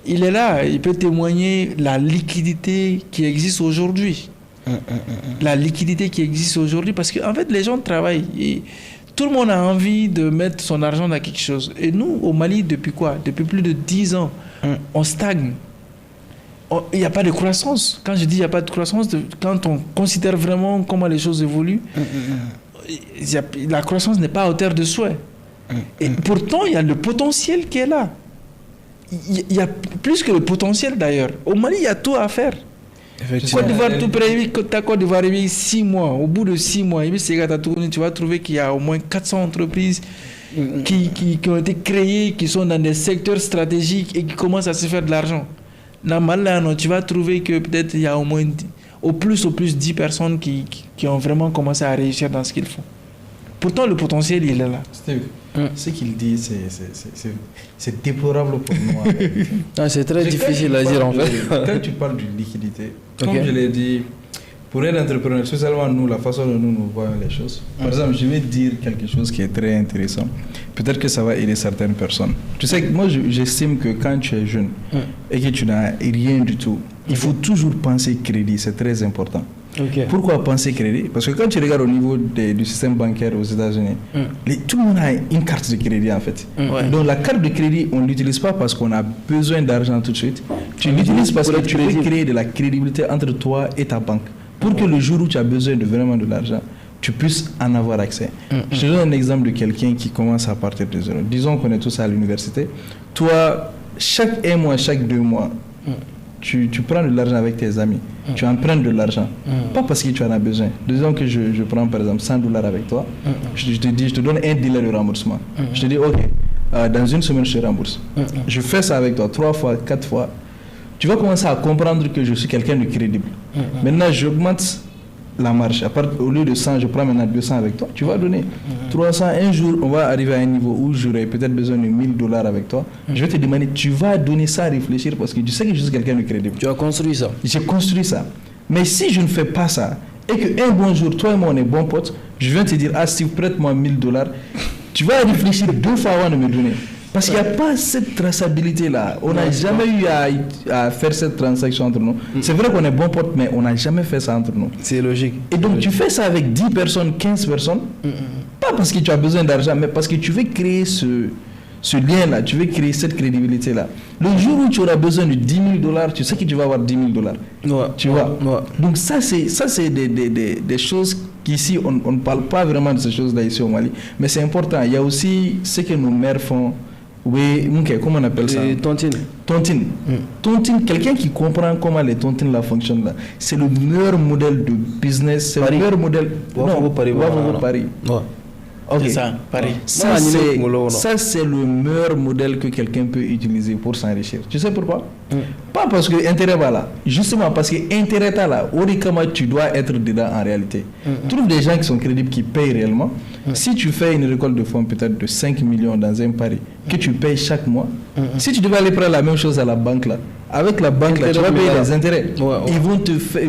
il est là, il peut témoigner la liquidité qui existe aujourd'hui. La liquidité qui existe aujourd'hui, parce qu'en fait, les gens travaillent. Et tout le monde a envie de mettre son argent dans quelque chose. Et nous, au Mali, depuis quoi? Depuis plus de 10 ans, on stagne. Il n'y a pas de croissance. Quand je dis il n'y a pas de croissance, quand on considère vraiment comment les choses évoluent, la croissance n'est pas à hauteur de souhait. Et pourtant, il y a le potentiel qui est là. Il y a plus que le potentiel d'ailleurs. Au Mali, il y a tout à faire. Côte d'Ivoire, tout près, Côte d'Ivoire, 6 mois. Au bout de 6 mois, tu vas trouver qu'il y a au moins 400 entreprises qui ont été créées, qui sont dans des secteurs stratégiques et qui commencent à se faire de l'argent. Normalement, tu vas trouver que peut-être il y a au moins au plus 10 personnes qui ont vraiment commencé à réussir dans ce qu'ils font. Pourtant, le potentiel, il est là. Steve, ce qu'il dit, c'est déplorable pour moi. Ah, c'est très difficile à dire en fait. Quand tu parles de liquidité, comme je l'ai dit, pour être entrepreneur, spécialement nous, la façon dont nous voyons les choses. Par exemple, je vais dire quelque chose qui est très intéressant. Peut-être que ça va aider certaines personnes. Tu sais, moi, j'estime que quand tu es jeune et que tu n'as rien du tout, il faut toujours penser crédit. C'est très important. Pourquoi penser crédit? Parce que quand tu regardes au niveau du système bancaire aux États-Unis, tout le monde a une carte de crédit en fait. Donc la carte de crédit, on ne l'utilise pas parce qu'on a besoin d'argent tout de suite. Tu l'utilises parce que tu veux créer de la crédibilité entre toi et ta banque. Pour que le jour où tu as besoin de vraiment de l'argent, tu puisses en avoir accès. Je te donne un exemple de quelqu'un qui commence à partir de zéro. Disons qu'on est tous à l'université. Toi, chaque 1 mois, chaque 2 mois, tu prends de l'argent avec tes amis. Tu empruntes de l'argent. Pas parce que tu en as besoin. Disons que je prends par exemple $100 avec toi. Je te donne un délai de remboursement. Je te dis, ok, dans une semaine, je te rembourse. Je fais ça avec toi 3 fois, 4 fois. Tu vas commencer à comprendre que je suis quelqu'un de crédible. Maintenant, j'augmente la marge. Au lieu de 100, je prends maintenant 200 avec toi. Tu vas donner 300. Un jour, on va arriver à un niveau où j'aurai peut-être besoin de $1000 avec toi. Je vais te demander, tu vas donner ça à réfléchir parce que tu sais que je suis quelqu'un de crédible. Tu as construit ça. J'ai construit ça. Mais si je ne fais pas ça et qu'un bon jour, toi et moi, on est bons potes, je viens te dire, ah Steve, prête-moi $1000. Tu vas réfléchir 2 fois avant de me donner. Parce qu'il n'y a pas cette traçabilité-là. On n'a jamais eu à faire cette transaction entre nous. C'est vrai qu'on est bons potes, mais on n'a jamais fait ça entre nous. C'est logique. Et donc, tu fais ça avec 10 personnes, 15 personnes, pas parce que tu as besoin d'argent, mais parce que tu veux créer ce lien-là, tu veux créer cette crédibilité-là. Le jour où tu auras besoin de $10,000, tu sais que tu vas avoir $10,000. Tu vois. Donc, ça, c'est des choses qu'ici, on ne parle pas vraiment de ces choses-là ici au Mali. Mais c'est important. Il y a aussi ce que nos mères font. Oui, comment on appelle ça? Tontine. Tontine, quelqu'un qui comprend comment les tontines là fonctionnent là, c'est le meilleur modèle de business, c'est le meilleur modèle. Paris. Okay. C'est ça, Paris. Ça, c'est le meilleur modèle que quelqu'un peut utiliser pour s'enrichir. Tu sais pourquoi? Pas parce que l'intérêt va là. Justement parce que l'intérêt est là. Comment tu dois être dedans en réalité. Trouve des gens qui sont crédibles, qui payent réellement. Si tu fais une récolte de fonds peut-être de 5 millions dans un pari, que tu payes chaque mois, si tu devais aller prendre la même chose à la banque là, avec la banque là, tu vas payer les intérêts. Ils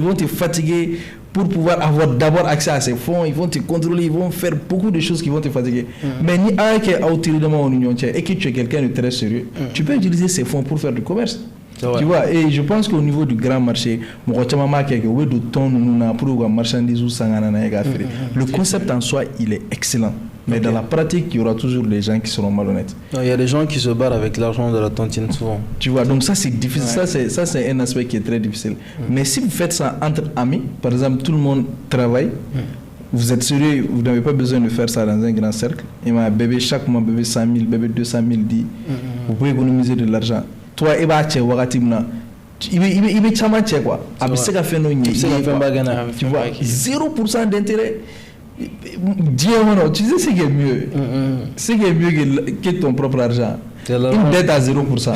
vont te fatiguer pour pouvoir avoir d'abord accès à ces fonds, ils vont te contrôler, ils vont faire beaucoup de choses qui vont te fatiguer. Mais ni avec autoritairement en union et que tu es quelqu'un de très sérieux, tu peux utiliser ces fonds pour faire du commerce. Tu vois, et je pense qu'au niveau du grand marché, le concept en soi, il est excellent. Mais dans la pratique, il y aura toujours des gens qui seront malhonnêtes. Il y a des gens qui se barrent avec l'argent de la tontine souvent. Tu vois, donc ça c'est difficile. Ça c'est un aspect qui est très difficile. Mais si vous faites ça entre amis, par exemple, tout le monde travaille, vous êtes sérieux, vous n'avez pas besoin de faire ça dans un grand cercle. Et ma bébé, chaque mois, bébé 100 000, bébé 200 000 dit, vous pouvez économiser de l'argent. Toi, il va acheter Wagatimna. Il va changer quoi. Tu vois, 0% d'intérêt. Dieu, tu sais ce qui est mieux. Ce qui est mieux que ton propre argent. Une dette à 0%.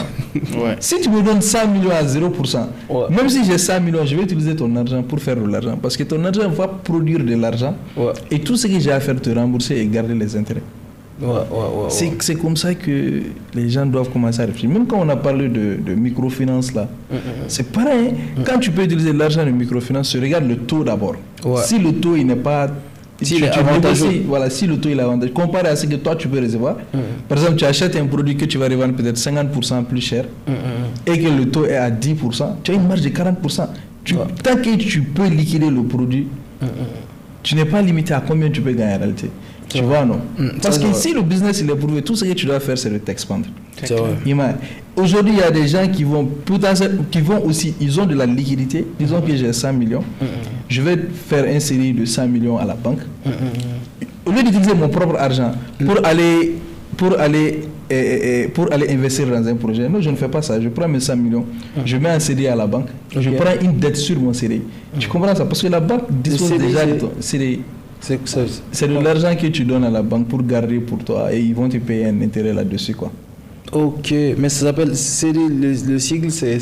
Si tu me donnes 100 millions à 0%, même si j'ai 100 millions, je vais utiliser ton argent pour faire de l'argent. Parce que ton argent va produire de l'argent. Et tout ce que j'ai à faire, te rembourser et garder les intérêts. C'est comme ça que les gens doivent commencer à réfléchir. Même quand on a parlé de microfinance là, c'est pareil. Quand tu peux utiliser l'argent de microfinance, tu regardes le taux d'abord. Si le taux il n'est pas... Si le taux il est avantageux, comparé à ce que toi tu peux recevoir. Par exemple, tu achètes un produit que tu vas revendre peut-être 50% plus cher et que le taux est à 10%, tu as une marge de 40%. Tant que tu peux liquider le produit, tu n'es pas limité à combien tu peux gagner en réalité. Tu vois, non? Parce que si le business il est prouvé, tout ce que tu dois faire, c'est de t'expandre. Aujourd'hui, il y a des gens qui vont aussi, ils ont de la liquidité. Disons que j'ai 100 millions. Je vais faire une série de 100 millions à la banque. Au lieu d'utiliser mon propre argent pour aller investir dans un projet, non, je ne fais pas ça. Je prends mes 100 millions, je mets un CDI à la banque, je prends une dette sur mon CDI. Tu comprends ça? Parce que la banque dispose déjà de ton CDI. C'est de l'argent que tu donnes à la banque pour garder pour toi et ils vont te payer un intérêt là-dessus, quoi. Ok, mais ça s'appelle CDI, le sigle c'est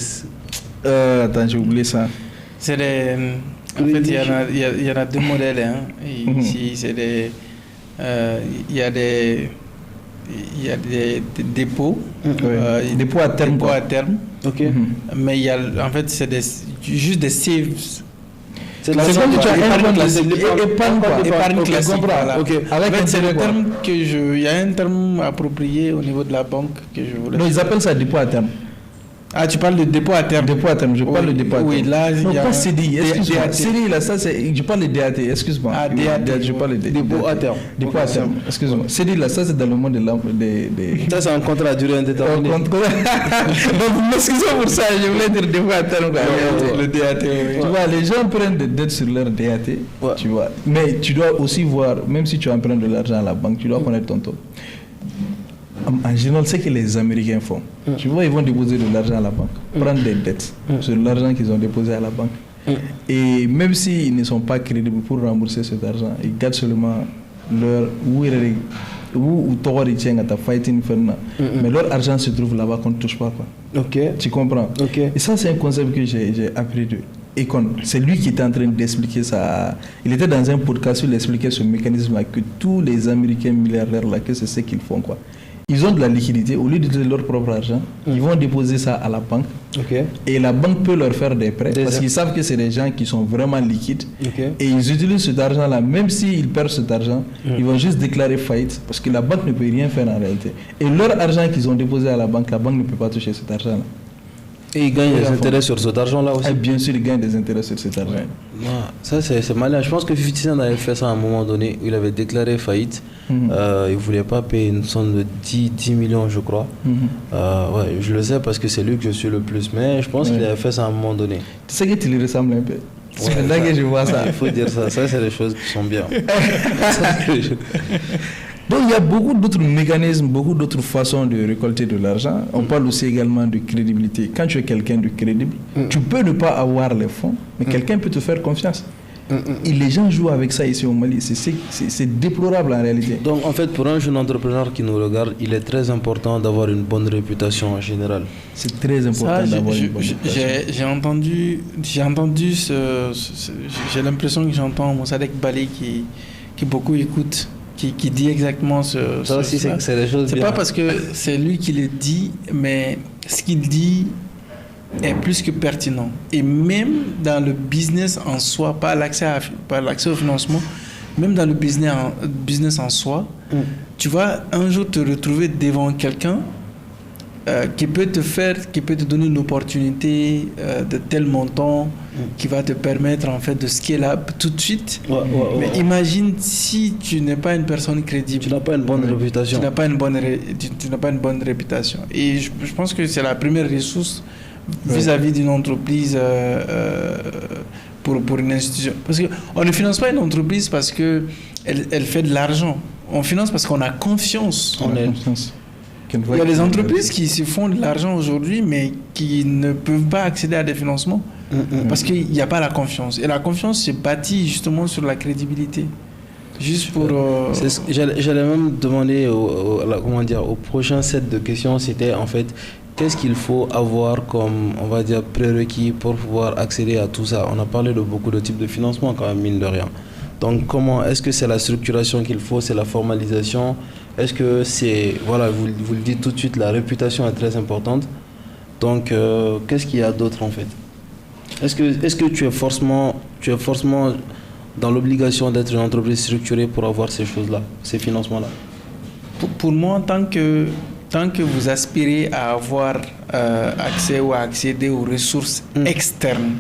Attends, j'ai oublié ça. C'est des... En fait, il y en a deux modèles. Hein. Ici, c'est des... il y a des dépôts. Dépôts à terme. Dépôts à terme. Ok. Mais il y a... En fait, c'est juste des saves. C'est comme si tu as un épargne classique. Voilà. Ok. En fait, c'est le terme que il y a un terme approprié au niveau de la banque que je voulais. Non, ils appellent ça dépôt à terme. Ah, tu parles de dépôt à terme. Dépôt à terme, je parle de dépôt à terme. Oui, là, non, pas CDI, excuse-moi. DAT. CDI, là, ça, c'est. Je parle de DAT, excuse-moi. Ah, DAT. Je parle de Dépôt à terme. Dépôt à terme, excuse-moi. CDI, là, ça, c'est dans le monde des. Ça, c'est un contrat à durée indéterminée. Donc, excusez-moi pour ça, je voulais dire dépôt à terme. Le DAT, oui. Tu vois, les gens prennent des dettes sur leur DAT, tu vois. Mais tu dois aussi voir, même si tu empruntes de l'argent à la banque, tu dois connaître ton taux. En général, c'est ce que les Américains font. Tu vois, ils vont déposer de l'argent à la banque, prendre des dettes sur l'argent qu'ils ont déposé à la banque. Et même s'ils ne sont pas crédibles pour rembourser cet argent, ils gardent seulement leur... Mais leur argent se trouve là-bas qu'on ne touche pas. Quoi. Ok. Tu comprends? Ok. Et ça, c'est un concept que j'ai appris de Econ. C'est lui qui était en train d'expliquer ça. Il était dans un podcast où il expliquait ce mécanisme-là, que tous les Américains milliardaires, là, que c'est ce qu'ils font. Quoi. Ils ont de la liquidité, au lieu d'utiliser leur propre argent, ils vont déposer ça à la banque. Ok. Et la banque peut leur faire des prêts parce qu'ils savent que c'est des gens qui sont vraiment liquides. Ok. Et ils utilisent cet argent-là, même s'ils perdent cet argent, ils vont juste déclarer faillite parce que la banque ne peut rien faire en réalité. Et leur argent qu'ils ont déposé à la banque ne peut pas toucher cet argent-là. Et ils gagnent des intérêts sur cet argent-là aussi. Et bien sûr, ils gagnent des intérêts sur cet argent. Ouais. Ça, c'est malin. Je pense que 50 Cent avait fait ça à un moment donné où il avait déclaré faillite. Il ne voulait pas payer une somme de 10 millions, je crois. Ouais, je le sais parce que c'est lui que je suis le plus. Mais je pense qu'il avait fait ça à un moment donné. Tu sais que tu lui ressembles un peu. C'est là que je vois ça. Il faut dire ça. Ça, c'est des choses qui sont bien. Donc il y a beaucoup d'autres mécanismes, beaucoup d'autres façons de récolter de l'argent. On parle aussi également de crédibilité. Quand tu es quelqu'un de crédible, tu peux ne pas avoir les fonds, mais quelqu'un peut te faire confiance. Et les gens jouent avec ça ici au Mali. C'est déplorable en réalité. Donc en fait, pour un jeune entrepreneur qui nous regarde, il est très important d'avoir une bonne réputation en général. C'est très important d'avoir une bonne réputation. J'ai entendu j'ai l'impression que j'entends Moussadek Bali qui beaucoup écoute. Qui dit exactement ça aussi, c'est des choses bien. C'est pas parce que c'est lui qui le dit, mais ce qu'il dit est plus que pertinent. Et même dans le business en soi, pas l'accès au financement, même dans le business en soi, tu vas un jour te retrouver devant quelqu'un qui peut te donner une opportunité de tel montant qui va te permettre en fait de scale up tout de suite. Mais imagine si tu n'es pas une personne crédible. Tu n'as pas une bonne réputation. Tu n'as pas une bonne réputation. Et je pense que c'est la première ressource vis-à-vis d'une entreprise pour une institution. Parce qu'on ne finance pas une entreprise parce qu'elle fait de l'argent. On finance parce qu'on a confiance. Il y a des entreprises qui se font de l'argent aujourd'hui, mais qui ne peuvent pas accéder à des financements parce qu'il n'y a pas la confiance. Et la confiance se bâtit justement sur la crédibilité. Juste pour... J'allais même demander au prochain set de questions, c'était en fait, qu'est-ce qu'il faut avoir comme, on va dire, prérequis pour pouvoir accéder à tout ça? On a parlé de beaucoup de types de financement quand même, mine de rien. Donc comment, est-ce que c'est la structuration qu'il faut, c'est la formalisation? Est-ce que c'est, voilà, vous le dites tout de suite, la réputation est très importante. Donc qu'est-ce qu'il y a d'autre en fait? Est-ce que tu es forcément dans l'obligation d'être une entreprise structurée pour avoir ces choses-là, ces financements-là? Pour moi, tant que vous aspirez à avoir accès ou à accéder aux ressources externes,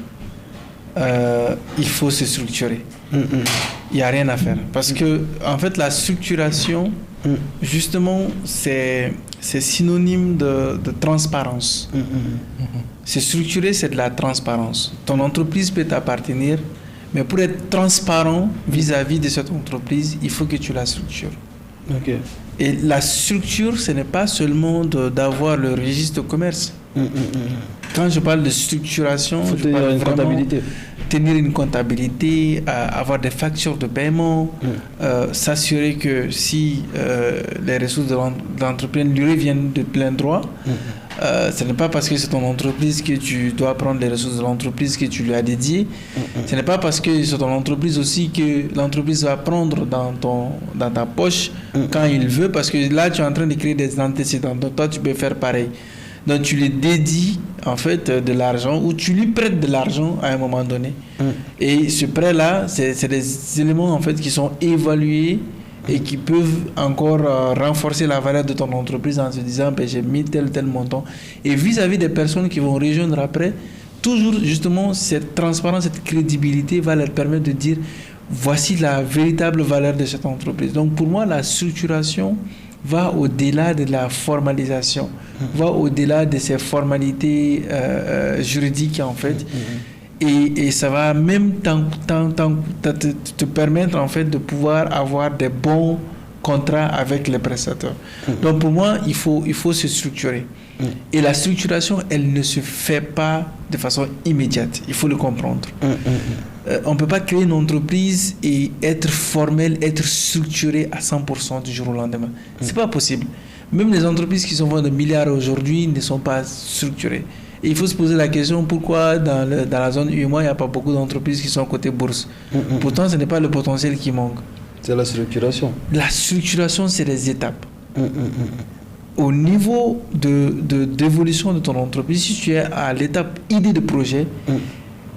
il faut se structurer. Il n'y a rien à faire. Parce que, en fait, la structuration, justement, c'est synonyme de transparence. C'est structuré, c'est de la transparence. Ton entreprise peut t'appartenir, mais pour être transparent vis-à-vis de cette entreprise, il faut que tu la structures. Okay. Et la structure, ce n'est pas seulement d'avoir le registre de commerce. Quand je parle de structuration, il faut tenir une comptabilité. Tenir une comptabilité, avoir des factures de paiement, s'assurer que si les ressources de l'entreprise lui reviennent de plein droit, Ce n'est pas parce que c'est ton entreprise que tu dois prendre les ressources de l'entreprise que tu lui as dédiées. Ce n'est pas parce que c'est ton entreprise aussi que l'entreprise va prendre dans ta poche quand il veut, parce que là, tu es en train de créer des antécédents. Donc, toi, tu peux faire pareil. Donc, tu lui dédies, en fait, de l'argent ou tu lui prêtes de l'argent à un moment donné. Et ce prêt-là, c'est des éléments, en fait, qui sont évalués et qui peuvent encore renforcer la valeur de ton entreprise en se disant ben, j'ai mis tel montant. Et vis-à-vis des personnes qui vont rejoindre après, toujours justement cette transparence, cette crédibilité va leur permettre de dire voici la véritable valeur de cette entreprise. Donc pour moi, la structuration va au-delà de la formalisation, va au-delà de ces formalités juridiques en fait. Et ça va même te permettre en fait de pouvoir avoir des bons contrats avec les prestataires. Donc pour moi, il faut se structurer. Et la structuration, elle ne se fait pas de façon immédiate. Il faut le comprendre. On ne peut pas créer une entreprise et être formel, être structuré à 100% du jour au lendemain. C'est pas possible. Même les entreprises qui sont vendues de milliards aujourd'hui ne sont pas structurées. Et il faut se poser la question pourquoi dans la zone UEMOA, il n'y a pas beaucoup d'entreprises qui sont côté bourse. Pourtant, ce n'est pas le potentiel qui manque. C'est la structuration. La structuration, c'est les étapes. Au niveau d'évolution de ton entreprise, si tu es à l'étape idée de projet,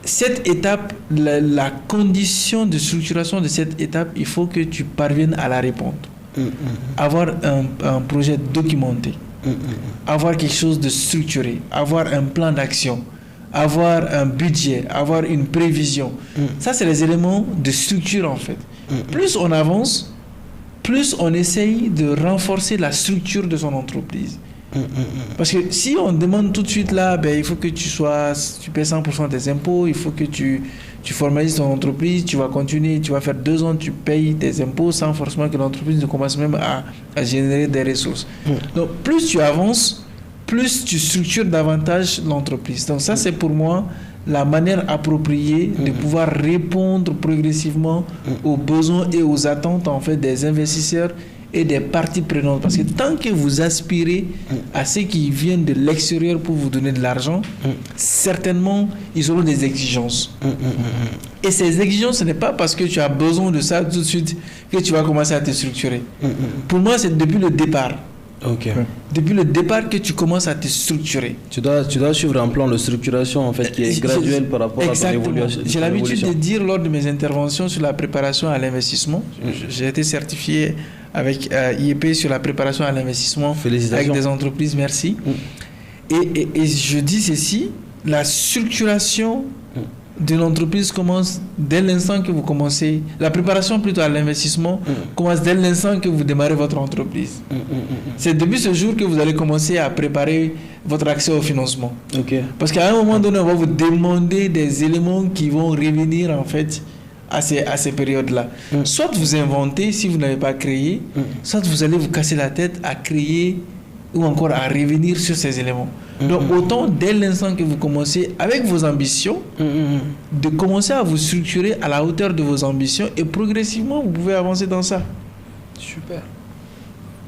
cette étape, la condition de structuration de cette étape, il faut que tu parviennes à la répondre. Avoir un projet documenté. Avoir quelque chose de structuré, avoir un plan d'action, avoir un budget, avoir une prévision. Ça, c'est les éléments de structure en fait. Plus on avance, plus on essaye de renforcer la structure de son entreprise. Parce que si on demande tout de suite là, ben, il faut que tu paies 100% des impôts, il faut que tu formalises ton entreprise, tu vas continuer, tu vas faire 2 ans, tu payes tes impôts sans forcément que l'entreprise ne commence même à générer des ressources. Donc plus tu avances, plus tu structures davantage l'entreprise. Donc ça, c'est pour moi la manière appropriée de pouvoir répondre progressivement aux besoins et aux attentes en fait des investisseurs et des parties prenantes. Parce que tant que vous aspirez à ceux qui viennent de l'extérieur pour vous donner de l'argent, certainement, ils auront des exigences. Et ces exigences, ce n'est pas parce que tu as besoin de ça tout de suite que tu vas commencer à te structurer. Pour moi, c'est depuis le départ. Depuis le départ que tu commences à te structurer. Tu dois suivre un plan de structuration en fait qui est graduel par rapport à ton évolution. J'ai l'habitude de dire lors de mes interventions sur la préparation à l'investissement, j'ai été certifié avec IEP sur la préparation à l'investissement avec des entreprises, merci. Et je dis ceci, la structuration d'une entreprise commence dès l'instant que vous commencez, la préparation plutôt à l'investissement commence dès l'instant que vous démarrez votre entreprise. C'est depuis ce jour que vous allez commencer à préparer votre accès au financement. Parce qu'à un moment donné, on va vous demander des éléments qui vont revenir en fait à ces périodes-là. Soit vous inventez si vous n'avez pas créé, soit vous allez vous casser la tête à créer ou encore à revenir sur ces éléments. Donc autant dès l'instant que vous commencez avec vos ambitions, de commencer à vous structurer à la hauteur de vos ambitions et progressivement vous pouvez avancer dans ça. Super.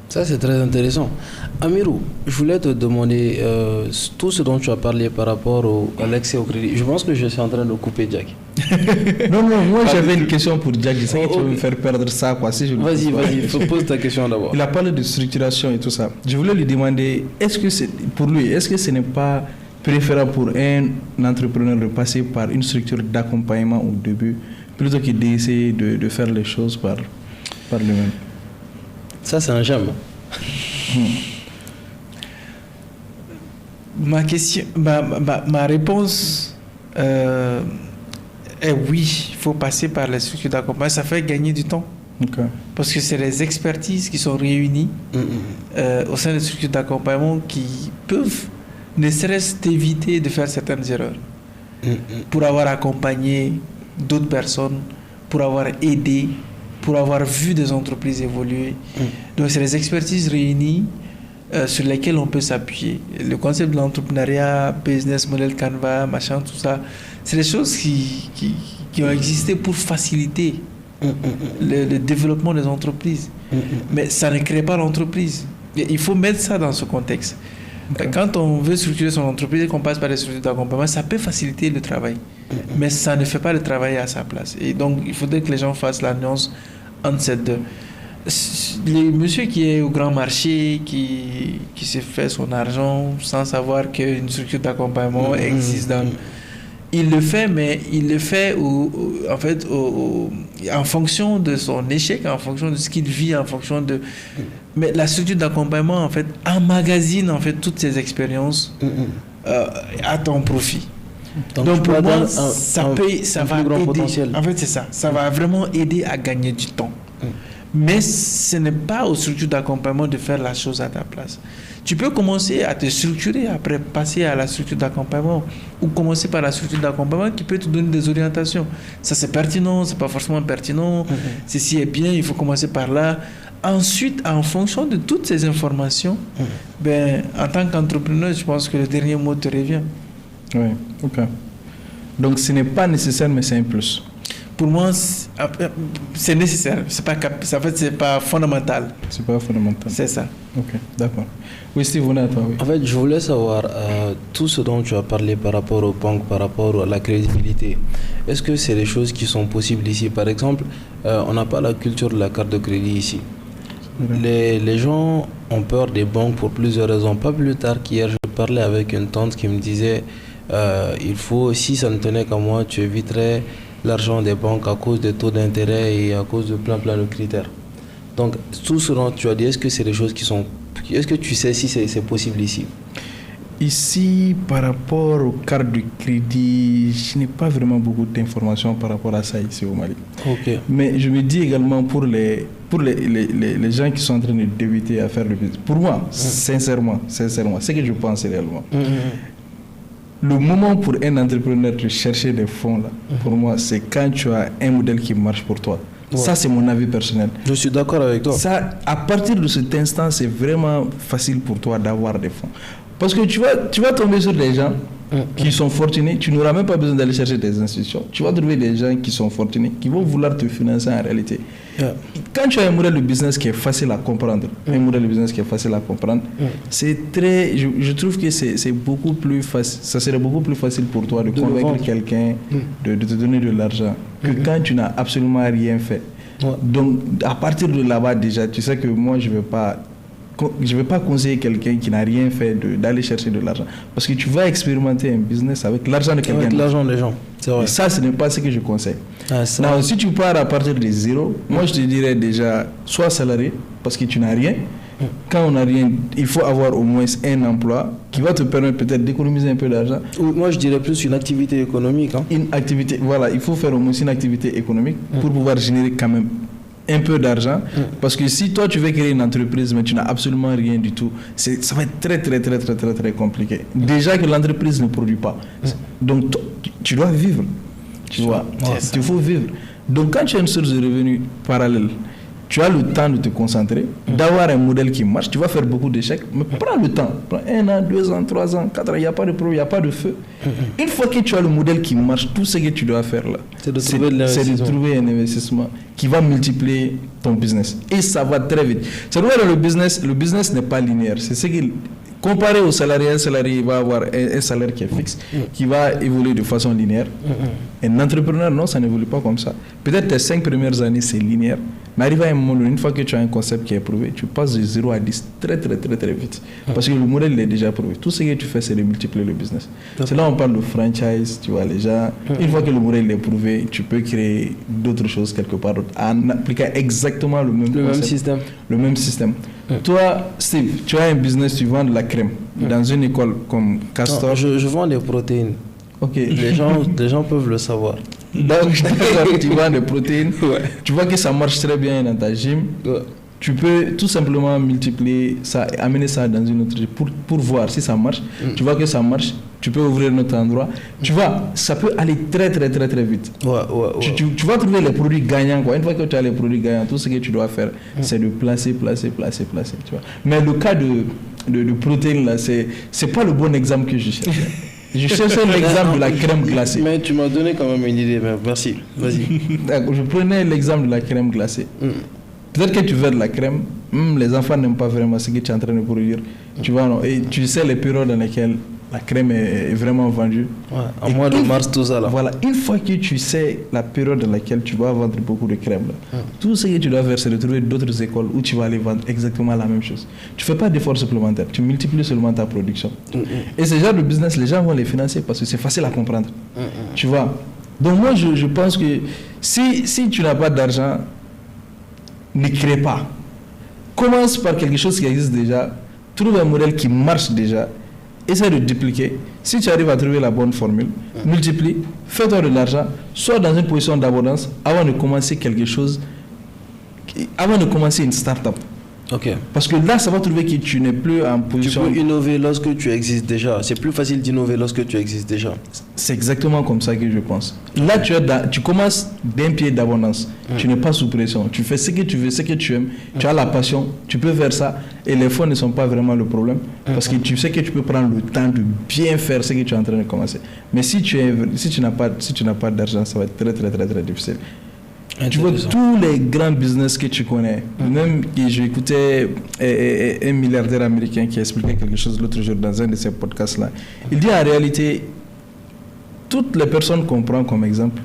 Ça c'est très intéressant. Amirou, je voulais te demander tout ce dont tu as parlé par rapport à l'accès au crédit. Je pense que je suis en train de couper Jack. Non, moi j'avais une question pour Jack. Je sais que tu vas me faire perdre ça. Vas-y, pose ta question d'abord. Il a parlé de structuration et tout ça. Je voulais lui demander, est-ce que ce n'est pas préférable pour un entrepreneur de passer par une structure d'accompagnement au début plutôt que d'essayer de faire les choses par lui-même? Ça, c'est un j'aime. Ma réponse est oui, il faut passer par les structures d'accompagnement. Ça fait gagner du temps. Parce que c'est les expertises qui sont réunies au sein des structures d'accompagnement qui peuvent ne serait-ce t'éviter de faire certaines erreurs. Pour avoir accompagné d'autres personnes, pour avoir aidé, pour avoir vu des entreprises évoluer. Donc c'est les expertises réunies sur lesquelles on peut s'appuyer. Le concept de l'entrepreneuriat, business model Canva, machin, tout ça, c'est des choses qui ont existé pour faciliter le développement des entreprises. Mais ça ne crée pas l'entreprise. Il faut mettre ça dans ce contexte. Quand on veut structurer son entreprise et qu'on passe par des structures d'accompagnement, ça peut faciliter le travail. Mais ça ne fait pas le travail à sa place. Et donc, il faudrait que les gens fassent la nuance entre ces deux. Le monsieur qui est au grand marché, qui se fait son argent sans savoir qu'une structure d'accompagnement existe dans... Il le fait, mais il le fait en fait, en fonction de son échec, en fonction de ce qu'il vit, en fonction de... Mais la structure d'accompagnement, en fait, emmagasine en fait, toutes ces expériences à ton profit. Donc pour moi, ça va aider. Potentiel. En fait, c'est ça. Ça va vraiment aider à gagner du temps. Mais ce n'est pas aux structures d'accompagnement de faire la chose à ta place. Tu peux commencer à te structurer, après passer à la structure d'accompagnement, ou commencer par la structure d'accompagnement qui peut te donner des orientations. Ça c'est pertinent, c'est pas forcément pertinent. Ceci est bien, il faut commencer par là. Ensuite, en fonction de toutes ces informations, en tant qu'entrepreneur, je pense que le dernier mot te revient. Oui, ok. Donc ce n'est pas nécessaire, mais c'est un plus. Pour moi, c'est nécessaire. En fait, c'est pas fondamental. C'est pas fondamental. C'est ça. Ok, d'accord. Oui, Steve, on est à toi. Oui. En fait, je voulais savoir tout ce dont tu as parlé par rapport aux banques, par rapport à la crédibilité. Est-ce que c'est des choses qui sont possibles ici? Par exemple, on n'a pas la culture de la carte de crédit ici. Les gens ont peur des banques pour plusieurs raisons. Pas plus tard qu'hier, je parlais avec une tante qui me disait si ça ne tenait qu'à moi, tu éviterais l'argent des banques à cause des taux d'intérêt et à cause de plein de critères. Donc, tout ce dont tu as dit, est-ce que c'est des choses qui sont... Est-ce que tu sais si c'est possible ici? Ici, par rapport aux cartes de crédit, je n'ai pas vraiment beaucoup d'informations par rapport à ça ici au Mali. Okay. Mais je me dis également pour les gens qui sont en train de débuter à faire le business, pour moi, sincèrement, c'est que je pense réellement. Le moment pour un entrepreneur de chercher des fonds, là, pour moi, c'est quand tu as un modèle qui marche pour toi. Ouais. Ça, c'est mon avis personnel. Je suis d'accord avec toi. Ça, à partir de cet instant, c'est vraiment facile pour toi d'avoir des fonds. Parce que tu vas tomber sur des gens qui sont fortunés. Tu n'auras même pas besoin d'aller chercher des institutions. Tu vas trouver des gens qui sont fortunés, qui vont vouloir te financer en réalité. Quand tu as un modèle de business qui est facile à comprendre, c'est très... Je trouve que c'est beaucoup plus facile. Ça serait beaucoup plus facile pour toi de convaincre quelqu'un de te donner de l'argent que quand tu n'as absolument rien fait. Donc, à partir de là-bas, déjà, tu sais que moi, je ne vais pas conseiller quelqu'un qui n'a rien fait d'aller chercher de l'argent. Parce que tu vas expérimenter un business avec l'argent de quelqu'un. Avec l'argent des gens, c'est vrai. Et ça, ce n'est pas ce que je conseille. Non, si tu pars à partir de zéro, moi je te dirais déjà, sois salarié, parce que tu n'as rien. Quand on n'a rien, il faut avoir au moins un emploi qui va te permettre peut-être d'économiser un peu d'argent. Moi je dirais plus une activité économique. Une activité, voilà, il faut faire au moins une activité économique pour pouvoir générer quand même un peu d'argent, parce que si toi tu veux créer une entreprise mais tu n'as absolument rien du tout, ça va être très compliqué. Déjà que l'entreprise ne produit pas, donc tu dois vivre, tu vois, il faut vivre. Donc quand tu as une source de revenus parallèle, tu as le temps de te concentrer, d'avoir un modèle qui marche. Tu vas faire beaucoup d'échecs, mais prends le temps. Prends 1 an, 2 ans, 3 ans, 4 ans, il n'y a pas de problème, il n'y a pas de feu. Une fois que tu as le modèle qui marche, tout ce que tu dois faire là, c'est de trouver un investissement qui va multiplier ton business. Et ça va très vite. C'est vrai, le business n'est pas linéaire. C'est ce qu'il... Comparé au salarié, un salarié va avoir un salaire qui est fixe, qui va évoluer de façon linéaire. Un entrepreneur, non, ça n'évolue pas comme ça. Peut-être tes 5 premières années, c'est linéaire. Mais arrive à un moment, une fois que tu as un concept qui est prouvé, tu passes de 0 à 10 très vite. Parce que le modèle est déjà prouvé. Tout ce que tu fais, c'est de multiplier le business. C'est là où on parle de franchise, tu vois, les gens. Une fois que le modèle est prouvé, tu peux créer d'autres choses quelque part d'autre, en appliquant exactement le même système. Toi, Steve, tu as un business, tu vends de la crème dans une école comme Castor. Non, je vends des protéines. Ok. Les gens peuvent le savoir. Donc, tu vends des protéines. Tu vois que ça marche très bien dans ta gym. Tu peux tout simplement multiplier ça et amener ça dans une autre pour voir si ça marche. Tu vois que ça marche, tu peux ouvrir un autre endroit. Tu vois, ça peut aller très vite. Tu vas trouver les produits gagnants, quoi. Une fois que tu as les produits gagnants, tout ce que tu dois faire, c'est de placer, tu vois. Mais le cas de protéines, là, c'est pas le bon exemple que je cherche. Je cherchais l'exemple de la crème glacée. Mais tu m'as donné quand même une idée, merci, vas-y. D'accord, je prenais l'exemple de la crème glacée. Peut-être que tu veux de la crème, les enfants n'aiment pas vraiment ce que tu es en train de produire. Tu vois, non? Et tu sais les périodes dans lesquelles la crème est vraiment vendue. Ouais, en mois de mars, tout ça là. Voilà, une fois que tu sais la période dans laquelle tu vas vendre beaucoup de crème, là, tout ce que tu dois faire, c'est de trouver d'autres écoles où tu vas aller vendre exactement la même chose. Tu ne fais pas d'efforts supplémentaires, tu multiplies seulement ta production. Et ce genre de business, les gens vont les financer parce que c'est facile à comprendre. Tu vois. Donc moi, je pense que si tu n'as pas d'argent, ne crée pas. Commence par quelque chose qui existe déjà, trouve un modèle qui marche déjà, essaie de dupliquer. Si tu arrives à trouver la bonne formule, multiplie, fais-toi de l'argent, sois dans une position d'abondance avant de commencer quelque chose, avant de commencer une start-up. Ok. Parce que là, ça va trouver que tu n'es plus en position... Tu peux innover lorsque tu existes déjà. C'est plus facile d'innover lorsque tu existes déjà. C'est exactement comme ça que je pense. Là, tu commences d'un pied d'abondance. Tu n'es pas sous pression. Tu fais ce que tu veux, ce que tu aimes. Tu as la passion. Tu peux faire ça. Et les fonds ne sont pas vraiment le problème. Parce que tu sais que tu peux prendre le temps de bien faire ce que tu es en train de commencer. Mais si tu n'as pas d'argent, ça va être très, très, très, très difficile. Tu vois, tous les grands business que tu connais, même que j'ai écouté un milliardaire américain qui expliquait quelque chose l'autre jour dans un de ces podcasts-là. Il dit en réalité, toutes les personnes qu'on prend comme exemple,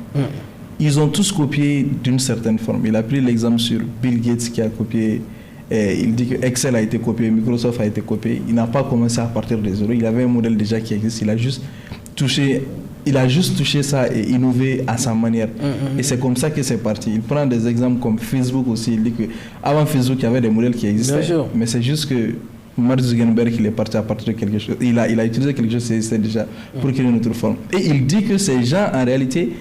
ils ont tous copié d'une certaine forme. Il a pris l'exemple sur Bill Gates qui a copié, il dit que Excel a été copié, Microsoft a été copié. Il n'a pas commencé à partir des zéros. Il avait un modèle déjà qui existe. Il a juste touché ça et innové à sa manière. Et c'est comme ça que c'est parti. Il prend des exemples comme Facebook aussi. Il dit qu'avant Facebook, il y avait des modèles qui existaient. Mais c'est juste que Mark Zuckerberg, il est parti à partir de quelque chose. Il a utilisé quelque chose qui existait déjà pour créer une autre forme. Et il dit que ces gens, en réalité,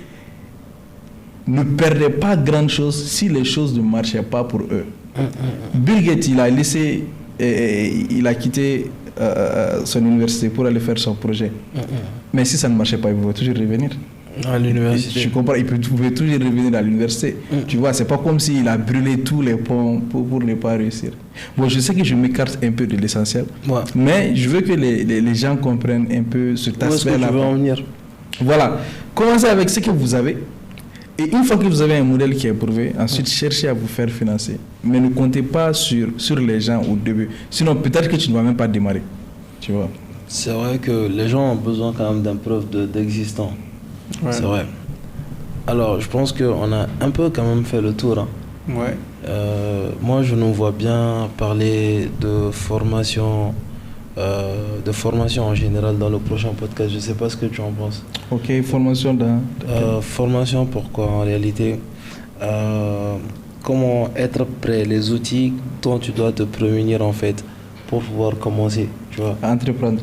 ne perdaient pas grand chose si les choses ne marchaient pas pour eux. Bill Gates, il a quitté son université pour aller faire son projet. Mais si ça ne marchait pas, il pouvait toujours revenir. À l'université. Tu comprends, il pouvait toujours revenir à l'université. Tu vois, c'est pas comme s'il a brûlé tous les ponts pour ne pas réussir. Bon, je sais que je m'écarte un peu de l'essentiel, mais je veux que les gens comprennent un peu cet aspect-là. Où est-ce que tu veux en venir? Voilà. Commencez avec ce que vous avez. Et une fois que vous avez un modèle qui est prouvé, ensuite cherchez à vous faire financer. Mais ne comptez pas sur les gens au début. Sinon, peut-être que tu ne vas même pas démarrer. Tu vois. C'est vrai que les gens ont besoin quand même d'un preuve d'existant. Ouais. C'est vrai. Alors, je pense qu'on a un peu quand même fait le tour. Hein. Ouais. Moi, je nous vois bien parler de formation en général dans le prochain podcast. Je ne sais pas ce que tu en penses. Ok, formation formation, pourquoi en réalité comment être prêt, les outils dont tu dois te prémunir en fait pour pouvoir commencer, tu vois. À entreprendre,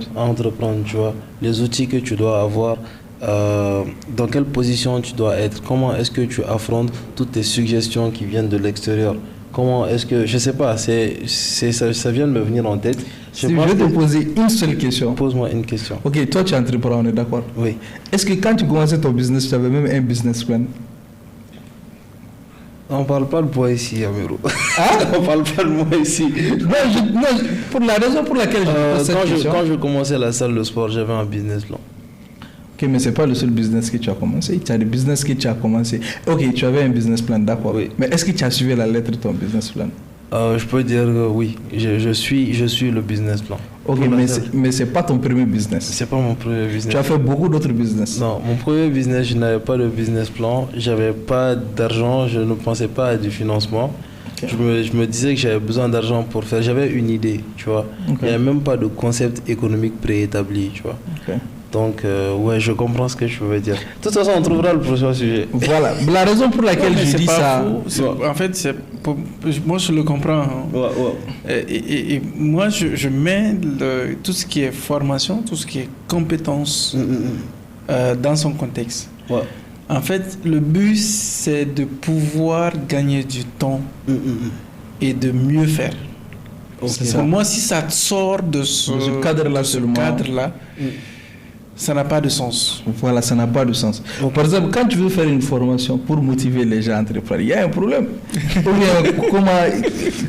tu vois. Les outils que tu dois avoir, dans quelle position tu dois être, comment est-ce que tu affrontes toutes tes suggestions qui viennent de l'extérieur. Comment est-ce que, je sais pas, ça vient de me venir en tête. Je vais te poser une seule question. Pose-moi une question. Ok, toi tu es entrepreneur, on est d'accord? Oui. Est-ce que quand tu commençais ton business, tu avais même un business plan? On parle pas de moi ici, Amirou. Hein? On parle pas de moi ici. Non, pour la raison pour laquelle je pose cette question. Quand je commençais la salle de sport, j'avais un business plan. Ok, mais c'est pas le seul business que tu as commencé. Tu as des business que tu as commencé. Ok, tu avais un business plan, d'accord. Oui. Mais est-ce que tu as suivi la lettre de ton business plan? Je peux dire que oui. Je suis le business plan. Ok, mais c'est pas ton premier business. C'est pas mon premier business. Tu as fait beaucoup d'autres business. Non, mon premier business, je n'avais pas de business plan. J'avais pas d'argent. Je ne pensais pas à du financement. Okay. Je me disais que j'avais besoin d'argent pour faire. J'avais une idée, tu vois. Okay. Il n'y avait même pas de concept économique préétabli, tu vois. Okay. Donc, ouais, je comprends ce que je veux dire. De toute façon, on trouvera le prochain sujet. Voilà. La raison pour laquelle je dis ça... En fait, moi, je le comprends. Hein. Ouais. Et moi, je mets tout ce qui est formation, tout ce qui est compétences dans son contexte. Ouais. En fait, le but, c'est de pouvoir gagner du temps et de mieux faire. Okay. Pour moi, si ça te sort de ce cadre-là, ça n'a pas de sens. Voilà, ça n'a pas de sens. Okay. Par exemple, quand tu veux faire une formation pour motiver les gens à entreprendre, il y a un problème. Comment,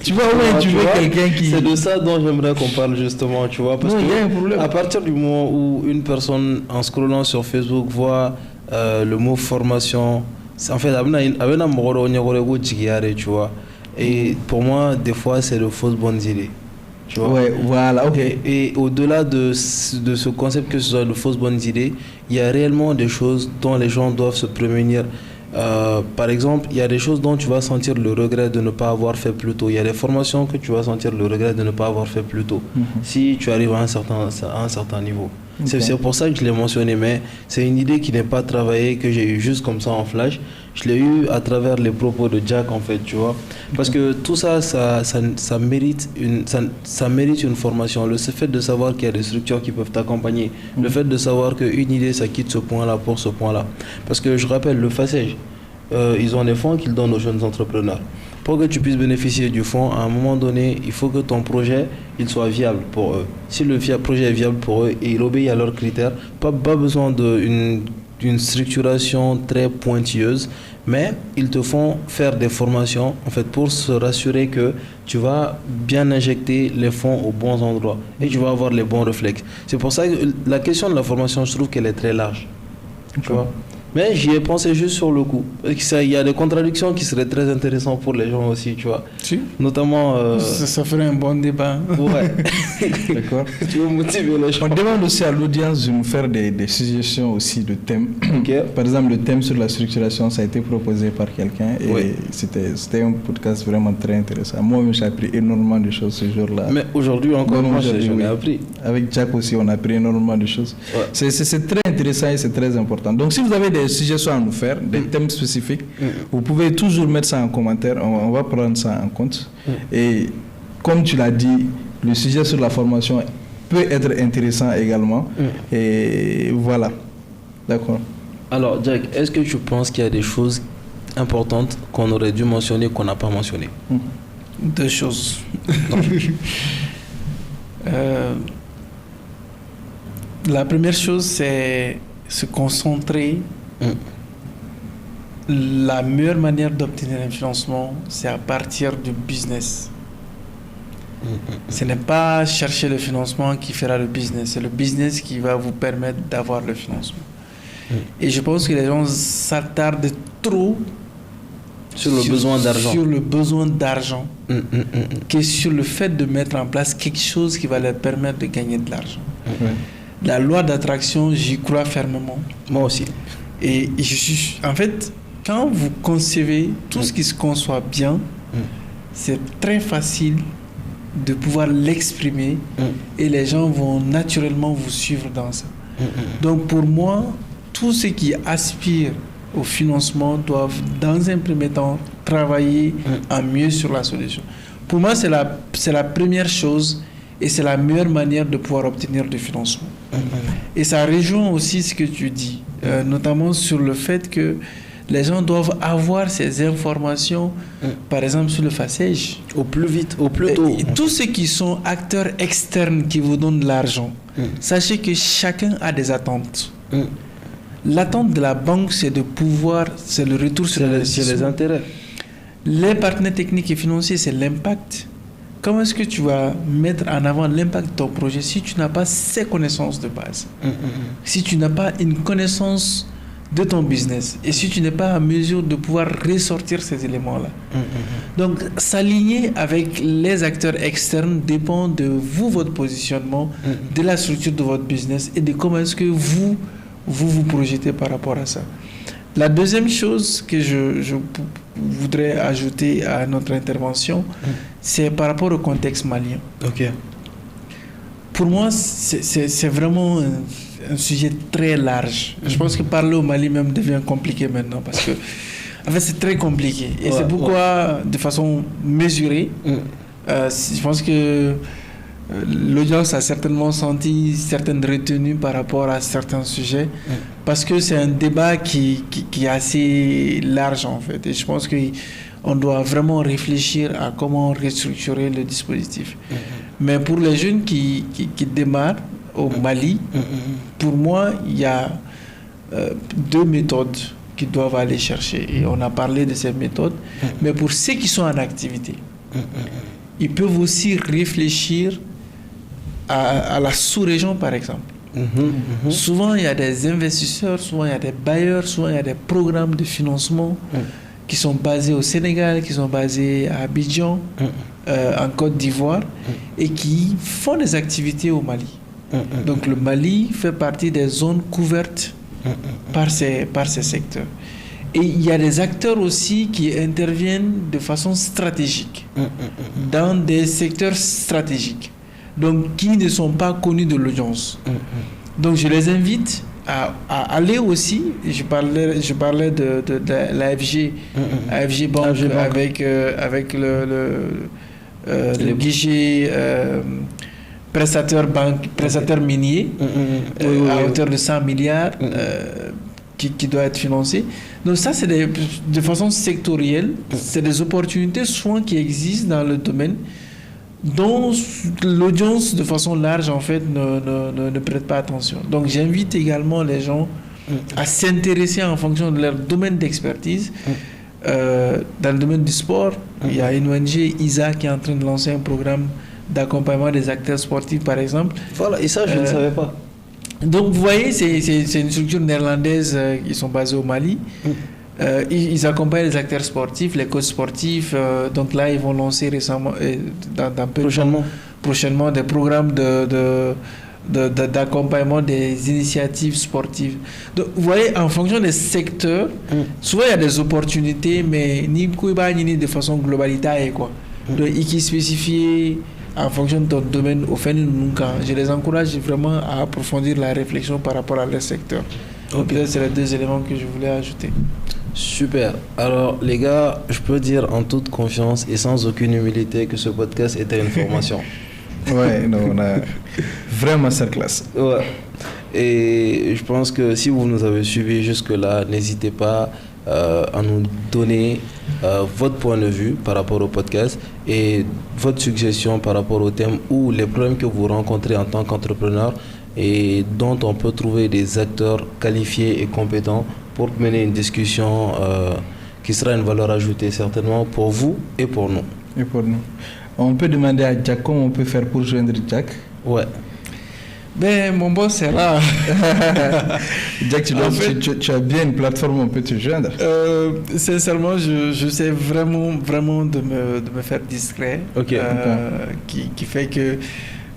tu vois, tu veux quelqu'un qui... C'est de ça dont j'aimerais qu'on parle justement, tu vois. Parce non, il y a un problème. À partir du moment où une personne, en scrollant sur Facebook, voit le mot formation, en fait, tu vois. Et pour moi, des fois, c'est de fausses bonnes idées. Tu vois? Ouais, voilà, ok. Et au-delà de ce concept que ce soit de fausses bonnes idées, il y a réellement des choses dont les gens doivent se prémunir. Par exemple, il y a des choses dont tu vas sentir le regret de ne pas avoir fait plus tôt. Il y a des formations que tu vas sentir le regret de ne pas avoir fait plus tôt. Si tu arrives à un certain niveau. Okay. C'est pour ça que je l'ai mentionné, mais c'est une idée qui n'est pas travaillée, que j'ai eu juste comme ça en flash. Je l'ai eu à travers les propos de Jack, en fait, tu vois. Parce que tout ça, ça mérite une formation. Le fait de savoir qu'il y a des structures qui peuvent t'accompagner. Le fait de savoir qu'une idée, ça quitte ce point-là pour ce point-là. Parce que je rappelle, le FACEJ, ils ont des fonds qu'ils donnent aux jeunes entrepreneurs. Pour que tu puisses bénéficier du fonds, à un moment donné, il faut que ton projet il soit viable pour eux. Si le projet est viable pour eux et il obéit à leurs critères, pas besoin d'une structuration très pointilleuse, mais ils te font faire des formations en fait, pour se rassurer que tu vas bien injecter les fonds aux bons endroits et tu vas avoir les bons réflexes. C'est pour ça que la question de la formation, je trouve qu'elle est très large. Tu vois? Mais j'y ai pensé juste sur le coup. Il y a des contradictions qui seraient très intéressantes pour les gens aussi, tu vois. Si. Notamment... Ça ferait un bon débat. Ouais. D'accord. Tu veux motiver les gens. On demande aussi à l'audience de nous faire des suggestions aussi de thèmes. Okay. Par exemple, le thème sur la structuration, ça a été proposé par quelqu'un et oui. C'était un podcast vraiment très intéressant. Moi, j'ai appris énormément de choses ce jour-là. Mais aujourd'hui encore, moi, j'en ai appris. Avec Jack aussi, on a appris énormément de choses. Ouais. C'est très intéressant et c'est très important. Donc, si vous avez des suggestions à nous faire, des thèmes spécifiques, vous pouvez toujours mettre ça en commentaire. On va prendre ça en compte. Et comme tu l'as dit, le sujet sur la formation peut être intéressant également. Et voilà. D'accord. Alors, Jack, est-ce que tu penses qu'il y a des choses importantes qu'on aurait dû mentionner qu'on n'a pas mentionnées? Deux choses. La première chose, c'est se concentrer. La meilleure manière d'obtenir un financement, c'est à partir du business. Ce n'est pas chercher le financement qui fera le business, c'est le business qui va vous permettre d'avoir le financement. Et je pense que les gens s'attardent trop sur le besoin d'argent que sur le fait de mettre en place quelque chose qui va leur permettre de gagner de l'argent. La loi d'attraction, j'y crois fermement. Moi aussi. Et je suis... En fait, quand vous concevez tout ce qui se conçoit bien, c'est très facile de pouvoir l'exprimer et les gens vont naturellement vous suivre dans ça. Donc pour moi, tous ceux qui aspirent au financement doivent dans un premier temps travailler à mieux sur la solution. Pour moi, c'est la première chose et c'est la meilleure manière de pouvoir obtenir du financement. Et ça rejoint aussi ce que tu dis, notamment sur le fait que les gens doivent avoir ces informations, par exemple sur le FACEJ. Au plus vite, au plus tôt. Et tous ceux qui sont acteurs externes qui vous donnent de l'argent, sachez que chacun a des attentes. L'attente de la banque, c'est de pouvoir, c'est le retour sur les intérêts. Les partenaires techniques et financiers, c'est l'impact. Comment est-ce que tu vas mettre en avant l'impact de ton projet si tu n'as pas ces connaissances de base? Si tu n'as pas une connaissance de ton business et si tu n'es pas en mesure de pouvoir ressortir ces éléments-là. Donc, s'aligner avec les acteurs externes dépend de vous, votre positionnement, de la structure de votre business et de comment est-ce que vous projetez par rapport à ça. La deuxième chose que je voudrais ajouter à notre intervention, c'est par rapport au contexte malien. Ok. Pour moi, c'est vraiment un sujet très large. Je pense que parler au Mali même devient compliqué maintenant parce que, en fait, c'est très compliqué. Et c'est pourquoi, de façon mesurée, je pense que l'audience a certainement senti certaines retenues par rapport à certains sujets parce que c'est un débat qui est assez large en fait. Et je pense qu'on doit vraiment réfléchir à comment restructurer le dispositif. Mais pour les jeunes qui démarrent au Mali, pour moi, il y a deux méthodes qu'ils doivent aller chercher. Et on a parlé de ces méthodes. Mais pour ceux qui sont en activité, ils peuvent aussi réfléchir à la sous-région, par exemple. Souvent, il y a des investisseurs, souvent, il y a des bailleurs, souvent, il y a des programmes de financement qui sont basés au Sénégal, qui sont basés à Abidjan, en Côte d'Ivoire, et qui font des activités au Mali. Donc le Mali fait partie des zones couvertes par ces secteurs. Et il y a des acteurs aussi qui interviennent de façon stratégique dans des secteurs stratégiquiques, donc qui ne sont pas connus de l'audience. Donc je les invite à aller aussi. Je parlais de l'AFG, AFG Bank, avec le guichet prestataire minier à hauteur de 100 milliards qui doit être financé. Donc ça, c'est de façon sectorielle, c'est des opportunités souvent qui existent dans le domaine dont l'audience de façon large en fait ne prête pas attention. Donc j'invite également les gens à s'intéresser en fonction de leur domaine d'expertise. Dans le domaine du sport, il y a une ONG, ISA, qui est en train de lancer un programme d'accompagnement des acteurs sportifs, par exemple. Voilà, et ça, je ne savais pas. Donc, vous voyez, c'est une structure néerlandaise qui sont basés au Mali. Ils accompagnent les acteurs sportifs, les coachs sportifs. Donc là, ils vont lancer récemment, prochainement des programmes d'accompagnement des initiatives sportives. Donc, vous voyez, en fonction des secteurs, souvent il y a des opportunités, mais ni de façon globalité, quoi. Donc, il qui spécifier en fonction de ton domaine au fait. Je les encourage vraiment à approfondir la réflexion par rapport à leur secteur. Donc, peut-être c'est les deux éléments que je voulais ajouter. Super. Alors, les gars, je peux dire en toute confiance et sans aucune humilité que ce podcast était une formation. Ouais, non, on a vraiment masterclass. Ouais. Et je pense que si vous nous avez suivis jusque-là, n'hésitez pas à nous donner votre point de vue par rapport au podcast et votre suggestion par rapport au thème ou les problèmes que vous rencontrez en tant qu'entrepreneur et dont on peut trouver des acteurs qualifiés et compétents pour mener une discussion qui sera une valeur ajoutée certainement pour vous et pour nous. Et pour nous. On peut demander à Jack comment on peut faire pour joindre Jack. Ouais. Ben, mon boss est là. Jack, tu as bien une plateforme où on peut te joindre. Sincèrement, je sais vraiment de me faire discret. Ok. Qui fait que,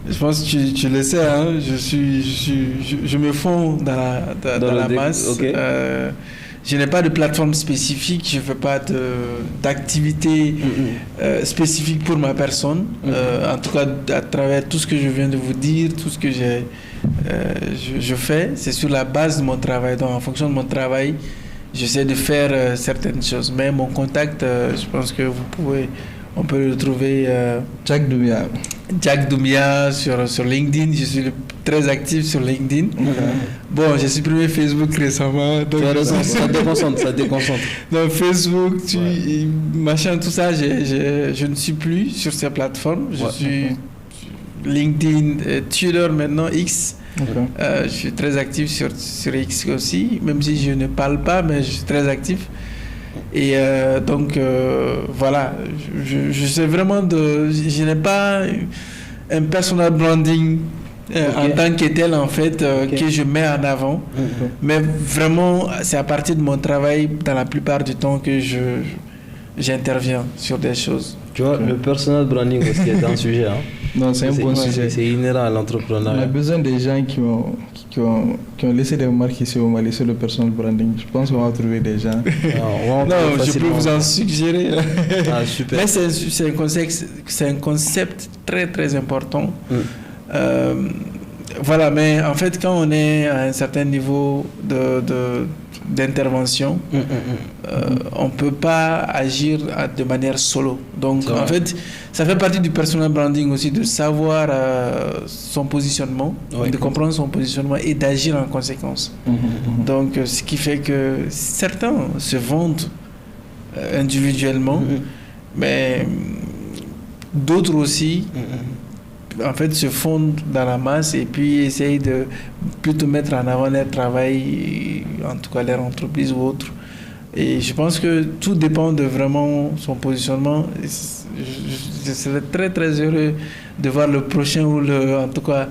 je pense que tu le sais, hein, je me fonds dans la masse. Okay. Je n'ai pas de plateforme spécifique, je ne fais pas d'activité spécifique pour ma personne. En tout cas, à travers tout ce que je viens de vous dire, tout ce que je fais, c'est sur la base de mon travail. Donc, en fonction de mon travail, j'essaie de faire certaines choses. Mais mon contact, je pense que on peut le trouver. Jack Doumbia. Jack Doumbia sur LinkedIn. Je suis très actif sur LinkedIn. Bon, j'ai supprimé Facebook récemment. Donc tu as raison, ça déconcentre. Donc Facebook, machin, tout ça, je ne suis plus sur ces plateformes. Je suis LinkedIn, Twitter maintenant, X. Je suis très actif sur X aussi, même si je ne parle pas, mais je suis très actif. Et donc voilà, je sais vraiment je n'ai pas un personal branding en tant que tel en fait que je mets en avant, mais vraiment c'est à partir de mon travail dans la plupart du temps que j'interviens sur des choses. Tu vois, le personal branding aussi est un sujet. Hein. Non, c'est un bon sujet. C'est inhérent à l'entrepreneuriat. On a besoin des gens qui ont laissé des marques ici au Mali sur le personal branding. Je pense qu'on va trouver des gens. Non, je peux vous en suggérer. Ah, super. Mais c'est un concept très très important. Voilà, mais en fait, quand on est à un certain niveau d'intervention, on ne peut pas agir de manière solo. Donc, en fait, ça fait partie du personal branding aussi, de savoir son positionnement, de comprendre son positionnement et d'agir en conséquence. Donc, ce qui fait que certains se vendent individuellement, mais d'autres aussi en fait se fondent dans la masse et puis essayent de plutôt mettre en avant leur travail, en tout cas leur entreprise ou autre. Et je pense que tout dépend de vraiment son positionnement. Je serais très très heureux de voir le prochain ou en tout cas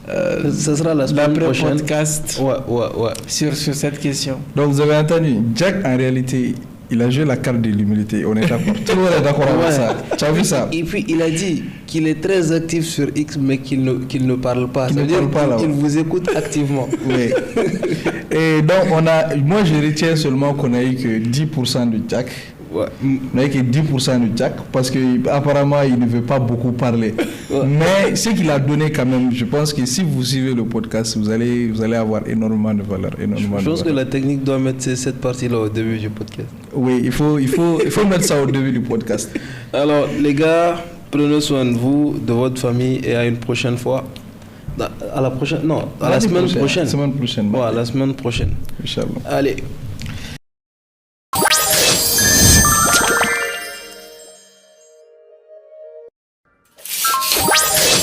ça sera la semaine prochaine podcast sur cette question. Donc vous avez entendu, Jack en réalité il a joué la carte de l'humilité, on est d'accord. Tout le monde est d'accord avec ça. Tu as vu ça? Et puis il a dit qu'il est très actif sur X, mais qu'il ne parle pas. Ça veut dire qu'il vous écoute activement. Oui. Et donc, moi je retiens seulement qu'on a eu que 10% de Jack. Ouais. On n'a eu que 10% de Jack parce qu'apparemment il ne veut pas beaucoup parler. Ouais. Mais ce qu'il a donné quand même, je pense que si vous suivez le podcast, vous allez avoir énormément de valeur. Je pense que la technique doit mettre cette partie-là au début du podcast. Oui, il faut mettre ça au début du podcast. Alors les gars, prenez soin de vous, de votre famille et à une prochaine fois. À la semaine prochaine. Semaine prochaine. Ouais, la semaine prochaine. Inch'Allah. Allez.